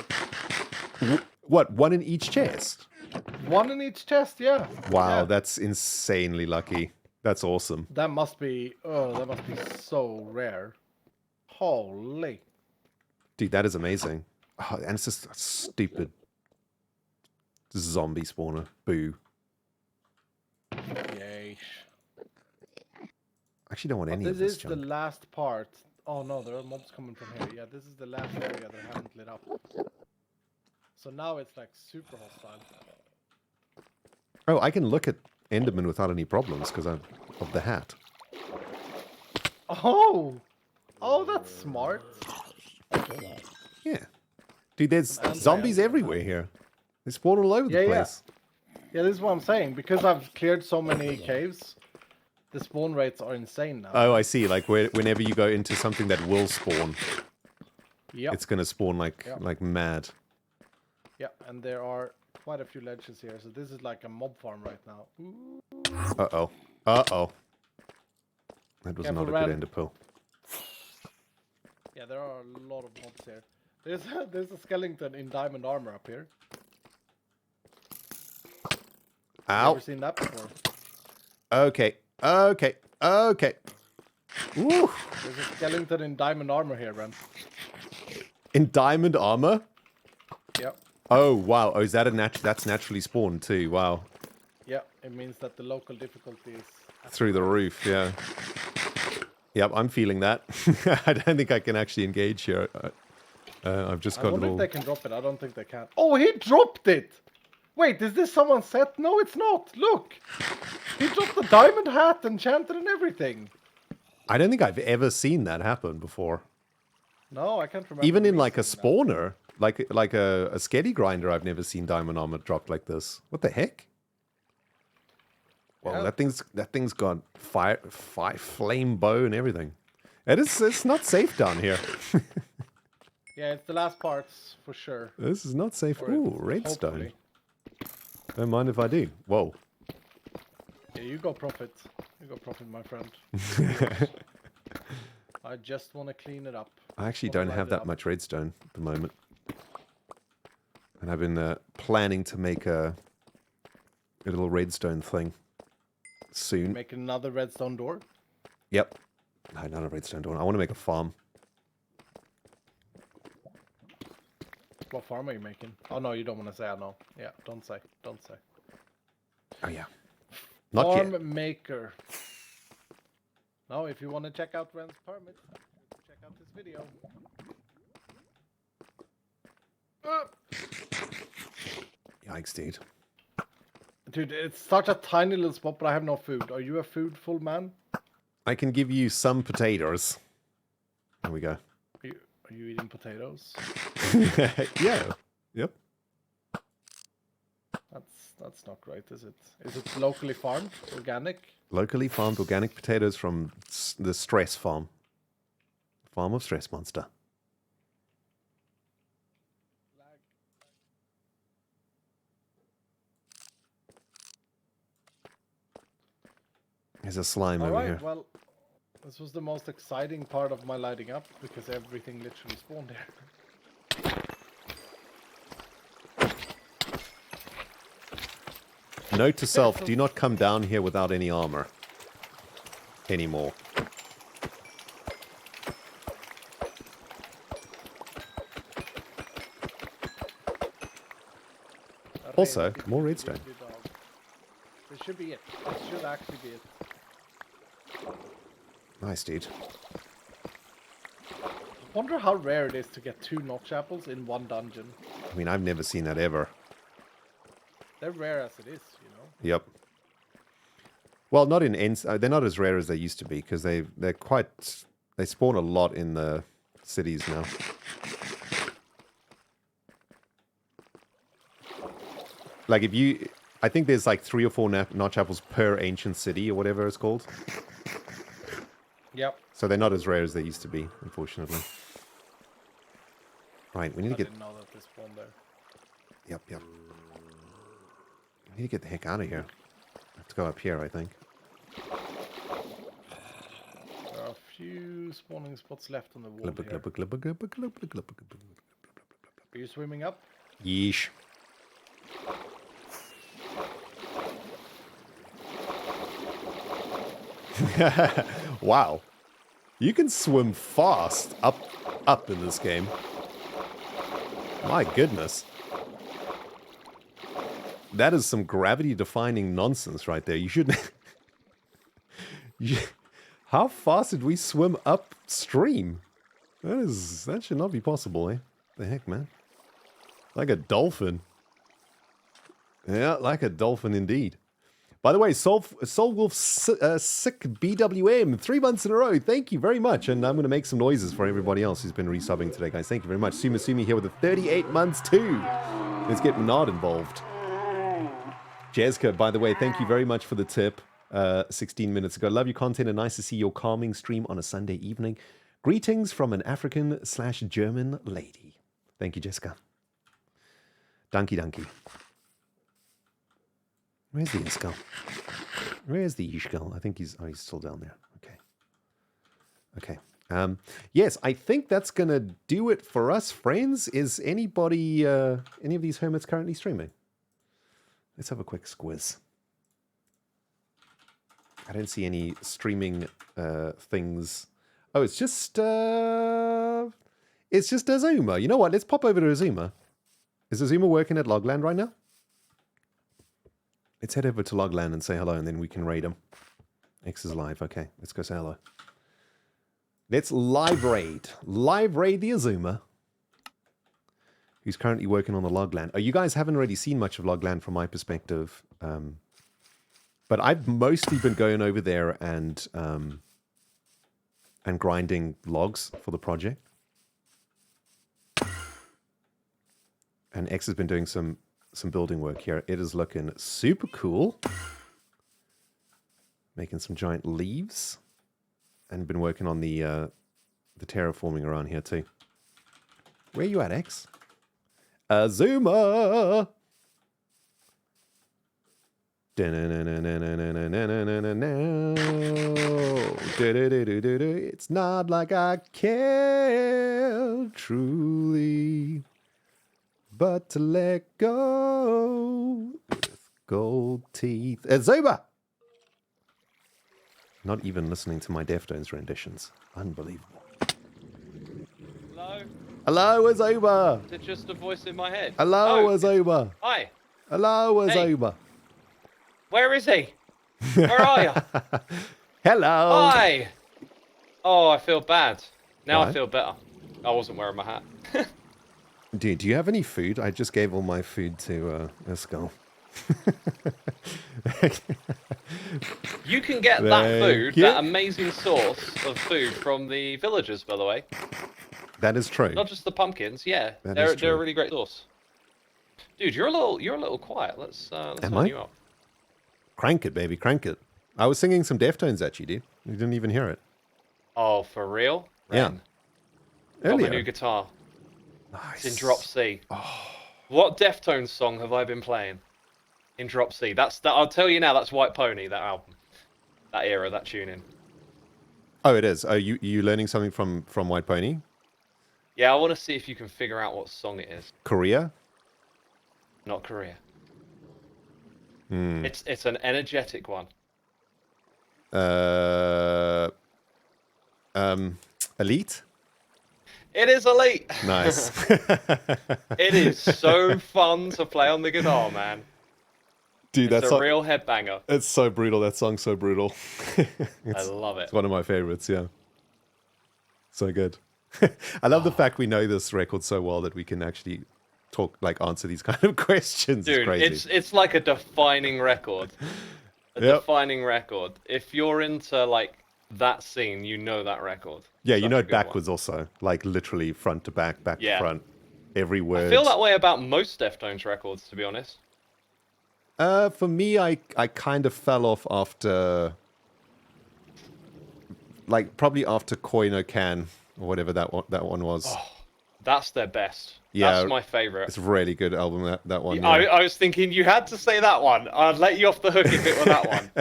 What, one in each chest? 1 in each chest, yeah. Wow, Yeah. that's insanely lucky. That's awesome. That must be so rare. Holy. Dude, that is amazing. Oh, and it's just a stupid zombie spawner. Boo. Yay. I actually don't want any This of this is the junk. last part. Oh no, there are mobs coming from here. Yeah, this is the last area that I haven't lit up. So now it's like super hostile. Oh, I can look at Enderman without any problems because of the hat. Oh! Oh, that's smart. Yeah. Dude, there's And zombies land. everywhere here. They spawn all over the Yeah, yeah. place. Yeah, this is what I'm saying. Because I've cleared so many caves, the spawn rates are insane now. Oh, I see. Like whenever you go into something that will spawn, Yep. it's going to spawn like Yeah. like mad. Yeah, and there are quite a few ledges here, so this is like a mob farm right now. Ooh. Uh-oh. Uh-oh. That was Careful, not a Ran. good ender pearl. Yeah, there are a lot of mobs here. There's a skeleton in diamond armor up here. You Ow. ever seen that before? Okay. Okay. Okay. Woo. There's a skeleton in diamond armor here, Ren. In diamond armor? Yep. Oh, wow. Oh, is that that's naturally spawned too? Wow. Yeah, it means that the local difficulty is... Through the roof, yeah. Yep, I'm feeling that. I don't think I can actually engage here. I've just I got a wonder little... if they can drop it. I don't think they can. Oh, he dropped it! Wait, is this someone's set? No, it's not. Look! He dropped the diamond hat, enchanted and everything. I don't think I've ever seen that happen before. No, I can't remember. Even in me like a seeing that. spawner, like a sketty grinder, I've never seen diamond armor dropped like this. What the heck? Well, Yeah. that thing's got fire, flame bow and everything. It's not safe down here. Yeah, it's the last parts for sure. This is not safe. Or Ooh, it's- redstone. hopefully. Don't mind if I do. Whoa. Yeah, you go profit. You go profit, my friend. I just want to clean it up. I actually Wanna don't light have it that up. much redstone at the moment. And I've been planning to make a little redstone thing soon. Make another redstone door. Yep. No, not a redstone door. I want to make a farm. What farm are you making? Oh no, you don't want to say. I know. Yeah, don't say. Don't say. Oh, yeah. Not Farm yet. maker. Now, if you want to check out Ren's permit, check out this video. Yikes, dude. Dude, it's such a tiny little spot, but I have no food. Are you a foodful man? I can give you some potatoes. There we go. Are you eating potatoes? Yeah. Yep. That's not great, is it? Is it locally farmed, organic? Locally farmed organic potatoes from the Stress Farm. Farm of Stress Monster. There's a slime All over right, here. well, this was the most exciting part of my lighting up because everything literally spawned there. Note to self, do not come down here without any armor. Anymore. Also, Really more good redstone. dog. This should be it. This should actually be it. Nice, dude. Wonder how rare it is to get 2 notch apples in one dungeon. I mean, I've never seen that ever. They're rare as it is, you know. Yep. Well, not in they're not as rare as they used to be because they spawn a lot in the cities now. Like I think there's like 3 or 4 notch apples per ancient city or whatever it's called. Yep. So they're not as rare as they used to be, unfortunately. Right, we need I to get... didn't know that they spawned there. Yep. We need to get the heck out of here. I have to go up here, I think. There are a few spawning spots left on the wall Glubba, here. glubba, glubba, glubba, glubba, glubba, glubba. Are you swimming up? Yeesh. Wow. You can swim fast up in this game. My goodness. That is some gravity-defying nonsense right there. You shouldn't... How fast did we swim upstream? That should not be possible, eh? The heck, man? Like a dolphin. Yeah, like a dolphin indeed. By the way, Soul Wolf Sick BWM, 3 months in a row. Thank you very much. And I'm going to make some noises for everybody else who's been resubbing today, guys. Thank you very much. Sumi here with the 38 months too. Let's get Nard involved. Jezka, by the way, thank you very much for the tip 16 minutes ago. Love your content and nice to see your calming stream on a Sunday evening. Greetings from an African/German lady. Thank you, Jessica. Donkey donkey. Where's the skull? Where's the skull? I think he's still down there. Okay. Okay. Yes, I think that's gonna do it for us, friends. Is anybody any of these hermits currently streaming? Let's have a quick squiz. I don't see any streaming things. Oh, it's just Azuma. You know what? Let's pop over to Azuma. Is Azuma working at Logland right now? Let's head over to Logland and say hello, and then we can raid him. X is live. Okay, let's go say hello. Let's live raid. Live raid the Azuma, who's currently working on the Logland. Oh, you guys haven't really seen much of Logland from my perspective. But I've mostly been going over there and grinding logs for the project. And X has been doing some building work here. It is looking super cool. Making some giant leaves. And been working on the terraforming around here too. Where are you at, X? Azuma! It's not like I care truly, but to let go with gold teeth. Azuma! Not even listening to my Deftones renditions. Unbelievable. Hello? Hello, Azuma! Is it just a voice in my head? Hello, Oh, Azuma! hi. Hello, Azuma! Where is he? Where are you? Hello! Hi! Oh, I feel bad. Now Why? I feel better. I wasn't wearing my hat. Dude, do you have any food? I just gave all my food to Escal. You can get that Thank food, you. that amazing source of food from the villagers, by the way. That is true. Not just the pumpkins, yeah. That They're is true. a really great source. Dude, you're a little quiet. Let's Am turn I? you up. Crank it, baby, crank it. I was singing some Deftones at you, dude. You didn't even hear it. Oh, for real? Yeah. Ren, got my Earlier. new guitar. Nice. It's in Drop C. Oh, What Deftones song have I been playing? In Drop C. I'll tell you now, that's White Pony, that album. That era, that tuning. oh, it is. Oh, you learning something from White Pony? Yeah, I want to see if you can figure out what song it is. Korea? Not Korea. Hmm. It's an energetic one. Elite? It is Elite. Nice. It is so fun to play on the guitar, man. Dude, It's that's a real headbanger. it's so brutal. That song's so brutal. I it's, love it. it's one of my favorites, yeah. So good. I love the fact we know this record so well that we can actually answer these kind of questions. Dude, it's crazy. it's like a defining record. A Yep. defining record. If you're into like that scene, you know that record. Yeah, you Such know a it good one. backwards also. Like literally front to back Yeah. to front. Every word. I feel that way about most Deftones records, to be honest. For me, I kind of fell off after, like probably after Koi no Can or whatever that one was. Oh, that's their best. Yeah, That's my favorite. It's a really good album, that one. I was thinking you had to say that one. I'd let you off the hook if it were that one.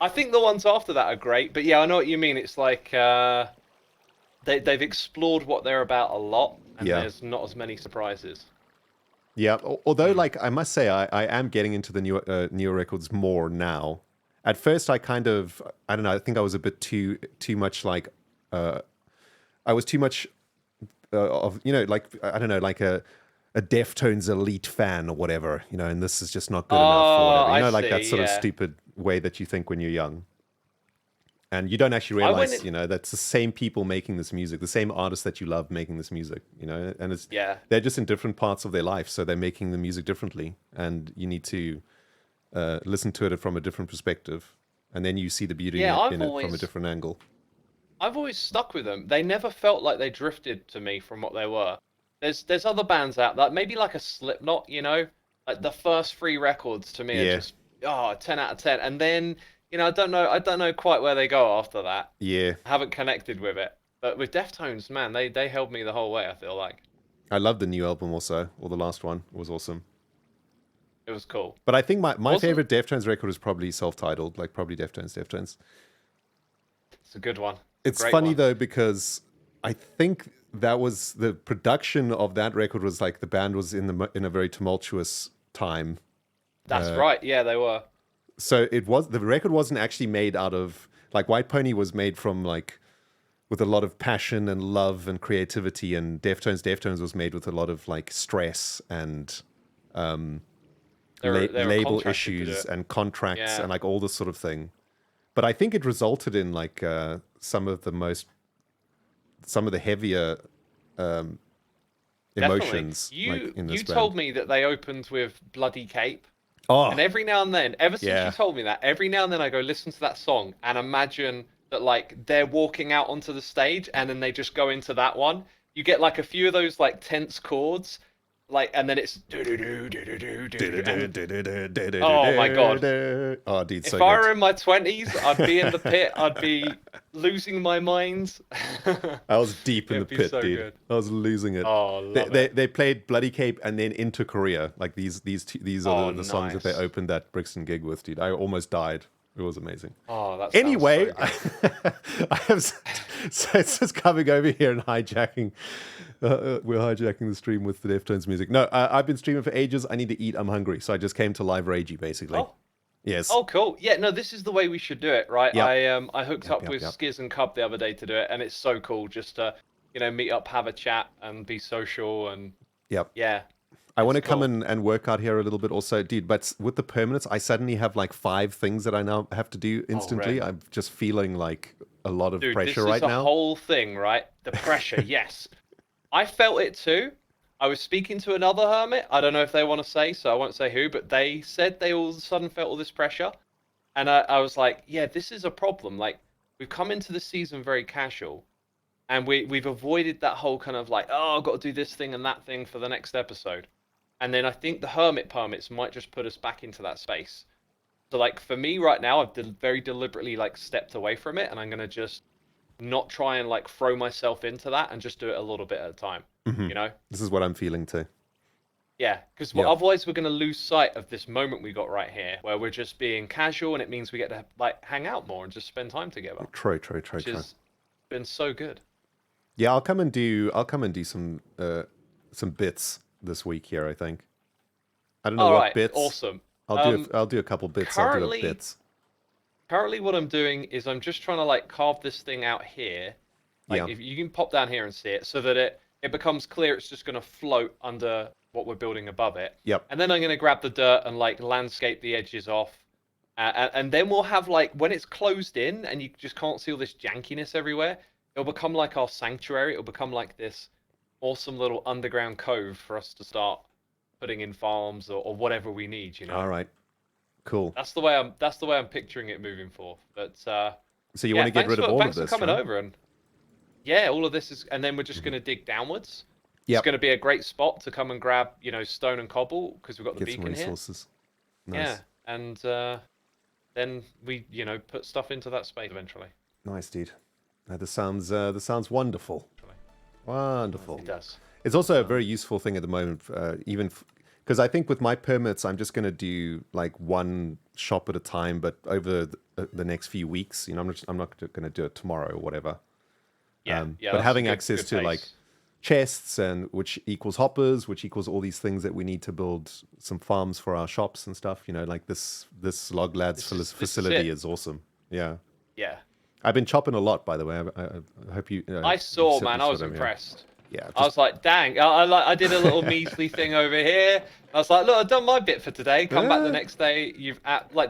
I think the ones after that are great, but yeah, I know what you mean. It's like they've explored what they're about a lot, and Yeah. there's not as many surprises. Yeah, although like I must say I am getting into the newer records more now. At first I kind of, I don't know, I think I was a bit too much like I was too much of, you know, like I don't know, like a Deftones elite fan or whatever, you know, and this is just not good enough or whatever. You I know, like that see, sort of yeah. stupid way that you think when you're young. And you don't actually I went realize, in- you know, that's the same people making this music, the same artists that you love making this music, you know, and it's Yeah. they're just in different parts of their life, so they're making the music differently, and you need to listen to it from a different perspective, and then you see the beauty Yeah, I've in it from a always- different angle. I've always stuck with them. They never felt like they drifted to me from what they were. There's other bands out that maybe like a Slipknot, you know, like the first 3 records to me Yeah. are just 10 out of 10, and then you know I don't know quite where they go after that. Yeah, I haven't connected with it, but with Deftones, man, they held me the whole way. I feel like. I love the new album also, or the last one was awesome. It was cool. But I think my Wasn't- favorite Deftones record is probably self-titled, like probably Deftones. It's a good one. It's Great funny one. though because I think that was the production of that record was like the band was in a very tumultuous time. That's right. Yeah, they were. So the record wasn't actually made out of like White Pony was made from like with a lot of passion and love and creativity, and Deftones was made with a lot of like stress and They were label contracted to do issues it. and contracts Yeah. and like all this sort of thing. But I think it resulted in like some of the heavier emotions Definitely. like in this You band. told me that they opened with Bloody Cape. Oh, And every now and then, ever since Yeah. you told me that, every now and then I go listen to that song and imagine that like they're walking out onto the stage and then they just go into that one. You get like a few of those like tense chords, like, and then it's do do do do do do do. Oh my God. Oh, dude, so If I good. were in my 20s, I'd be in the pit. I'd be losing my mind. I was deep in the It'd be pit, so dude. good. I was losing it. Oh, love it. They played Bloody Cape and then Into Korea. Like these are Oh, the songs that they nice. opened that Brixton gig with, dude. I almost died. It was amazing. Oh, that's Anyway, so good. I have so it's just coming over here and hijacking. We're hijacking the stream with the Deftones music. No, I've been streaming for ages. I need to eat. I'm hungry, so I just came to Live Ragey basically. Oh. Yes. Oh, cool. Yeah, no, this is the way we should do it, right? Yep. I hooked Yep, up yep, with yep. Skiz and Cub the other day to do it, and it's so cool just to, meet up, have a chat, and be social, and Yep. yeah. I want to It's come cool. and work out here a little bit also, dude. But with the permanents, I suddenly have like 5 things that I now have to do instantly. right. I'm just feeling like a lot of Dude, pressure this right is a now. whole thing, right? The pressure, yes. I felt it too. I was speaking to another hermit. I don't know if they want to say, so I won't say who, but they said they all of a sudden felt all this pressure. And I was like, yeah, this is a problem. Like, we've come into the season very casual, and we've avoided that whole kind of like, oh, I've got to do this thing and that thing for the next episode. And then I think the hermit permits might just put us back into that space. So like for me right now, I've very deliberately like stepped away from it, and I'm gonna just not try and like throw myself into that and just do it a little bit at a time. Mhm. You know? This is what I'm feeling too. Yeah, because Yeah. otherwise we're gonna lose sight of this moment we got right here, where we're just being casual, and it means we get to like hang out more and just spend time together, True. which has been so good. Yeah, I'll come and do some bits this week here, I think. I don't know All what right, bits. awesome. I'll do a couple bits. I'll do currently- bits. Currently, what I'm doing is I'm just trying to like carve this thing out here. Like Yeah. if you can pop down here and see it, so that it becomes clear it's just going to float under what we're building above it. Yep. And then I'm going to grab the dirt and like landscape the edges off. And then we'll have like, when it's closed in and you just can't see all this jankiness everywhere, it'll become like our sanctuary. It'll become like this awesome little underground cove for us to start putting in farms or whatever we need, you know. All right. Cool. That's the way I'm picturing it moving forth. But So you want to get rid of all of thanks this, for coming right? over, and yeah, all of this is, and then we're just going to dig downwards. Yep. It's going to be a great spot to come and grab, stone and cobble, because we've got the Get some beacon here. resources. Nice. Yeah, and then we, put stuff into that space eventually. Nice, dude. This sounds wonderful. Wonderful. It does. It's also a very useful thing at the moment, even because I think with my permits, I'm just going to do like one shop at a time, but over the next few weeks, I'm not going to do it tomorrow or whatever. Yeah, But that's a having good- access good to like pace. chests and which equals hoppers, which equals all these things that we need to build some farms for our shops and stuff. Like this Log Lads This is facility it. is awesome. Yeah. Yeah, I've been chopping a lot, by the way. I hope you. I saw, you man. I saw was them, yeah. impressed. Yeah. I was like, dang! I did a little measly thing over here. I was like, look, I've done my bit for today. Come back the Yeah. next day.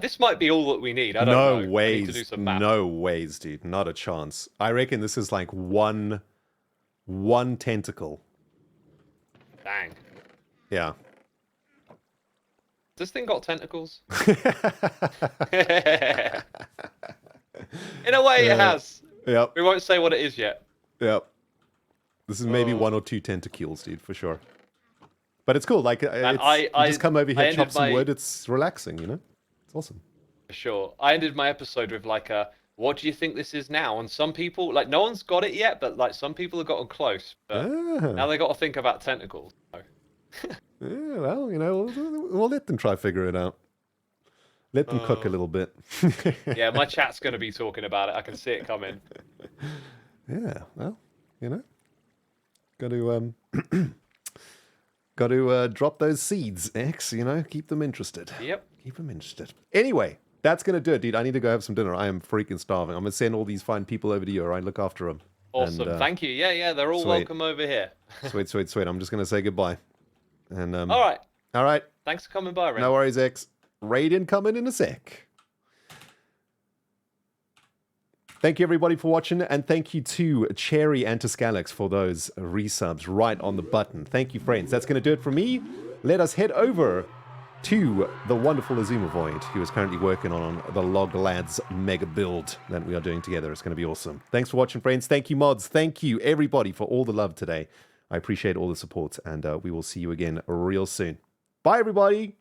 This might be all that we need. I don't know. I No need ways. to do some math. No ways, dude. Not a chance. I reckon this is like one tentacle. Dang. Yeah. This thing got tentacles? In a way, it has. Yep. We won't say what it is yet. Yep. This is maybe Oh. 1 or 2 tentacles, dude, for sure. But it's cool. Like, Man, you just come over I here, ended chop some my- wood. It's relaxing, It's awesome. For sure. I ended my episode with like a what do you think this is now? And some people, like, no one's got it yet, but like some people have gotten close. But now they got to think about tentacles. So. Yeah, well, we'll let them try figure it out. Let them cook a little bit. Yeah, my chat's going to be talking about it. I can see it coming. Yeah, well, got to got to drop those seeds, X. Keep them interested. Yep. Keep them interested. Anyway, that's gonna do it, dude. I need to go have some dinner. I am freaking starving. I'm gonna send all these fine people over to you. All right, look after them. Awesome. And, thank you. Yeah, they're all sweet. welcome over here. Sweet. I'm just gonna say goodbye. And All right. all right. Thanks for coming by, Ren. No worries, X. Raid incoming in a sec. Thank you, everybody, for watching, and thank you to Cherry and to Scalex for those resubs right on the button. Thank you, friends. That's going to do it for me. Let us head over to the wonderful Azuma Void, who is currently working on the Log Lads mega build that we are doing together. It's going to be awesome. Thanks for watching, friends. Thank you, mods. Thank you, everybody, for all the love today. I appreciate all the support, and we will see you again real soon. Bye, everybody.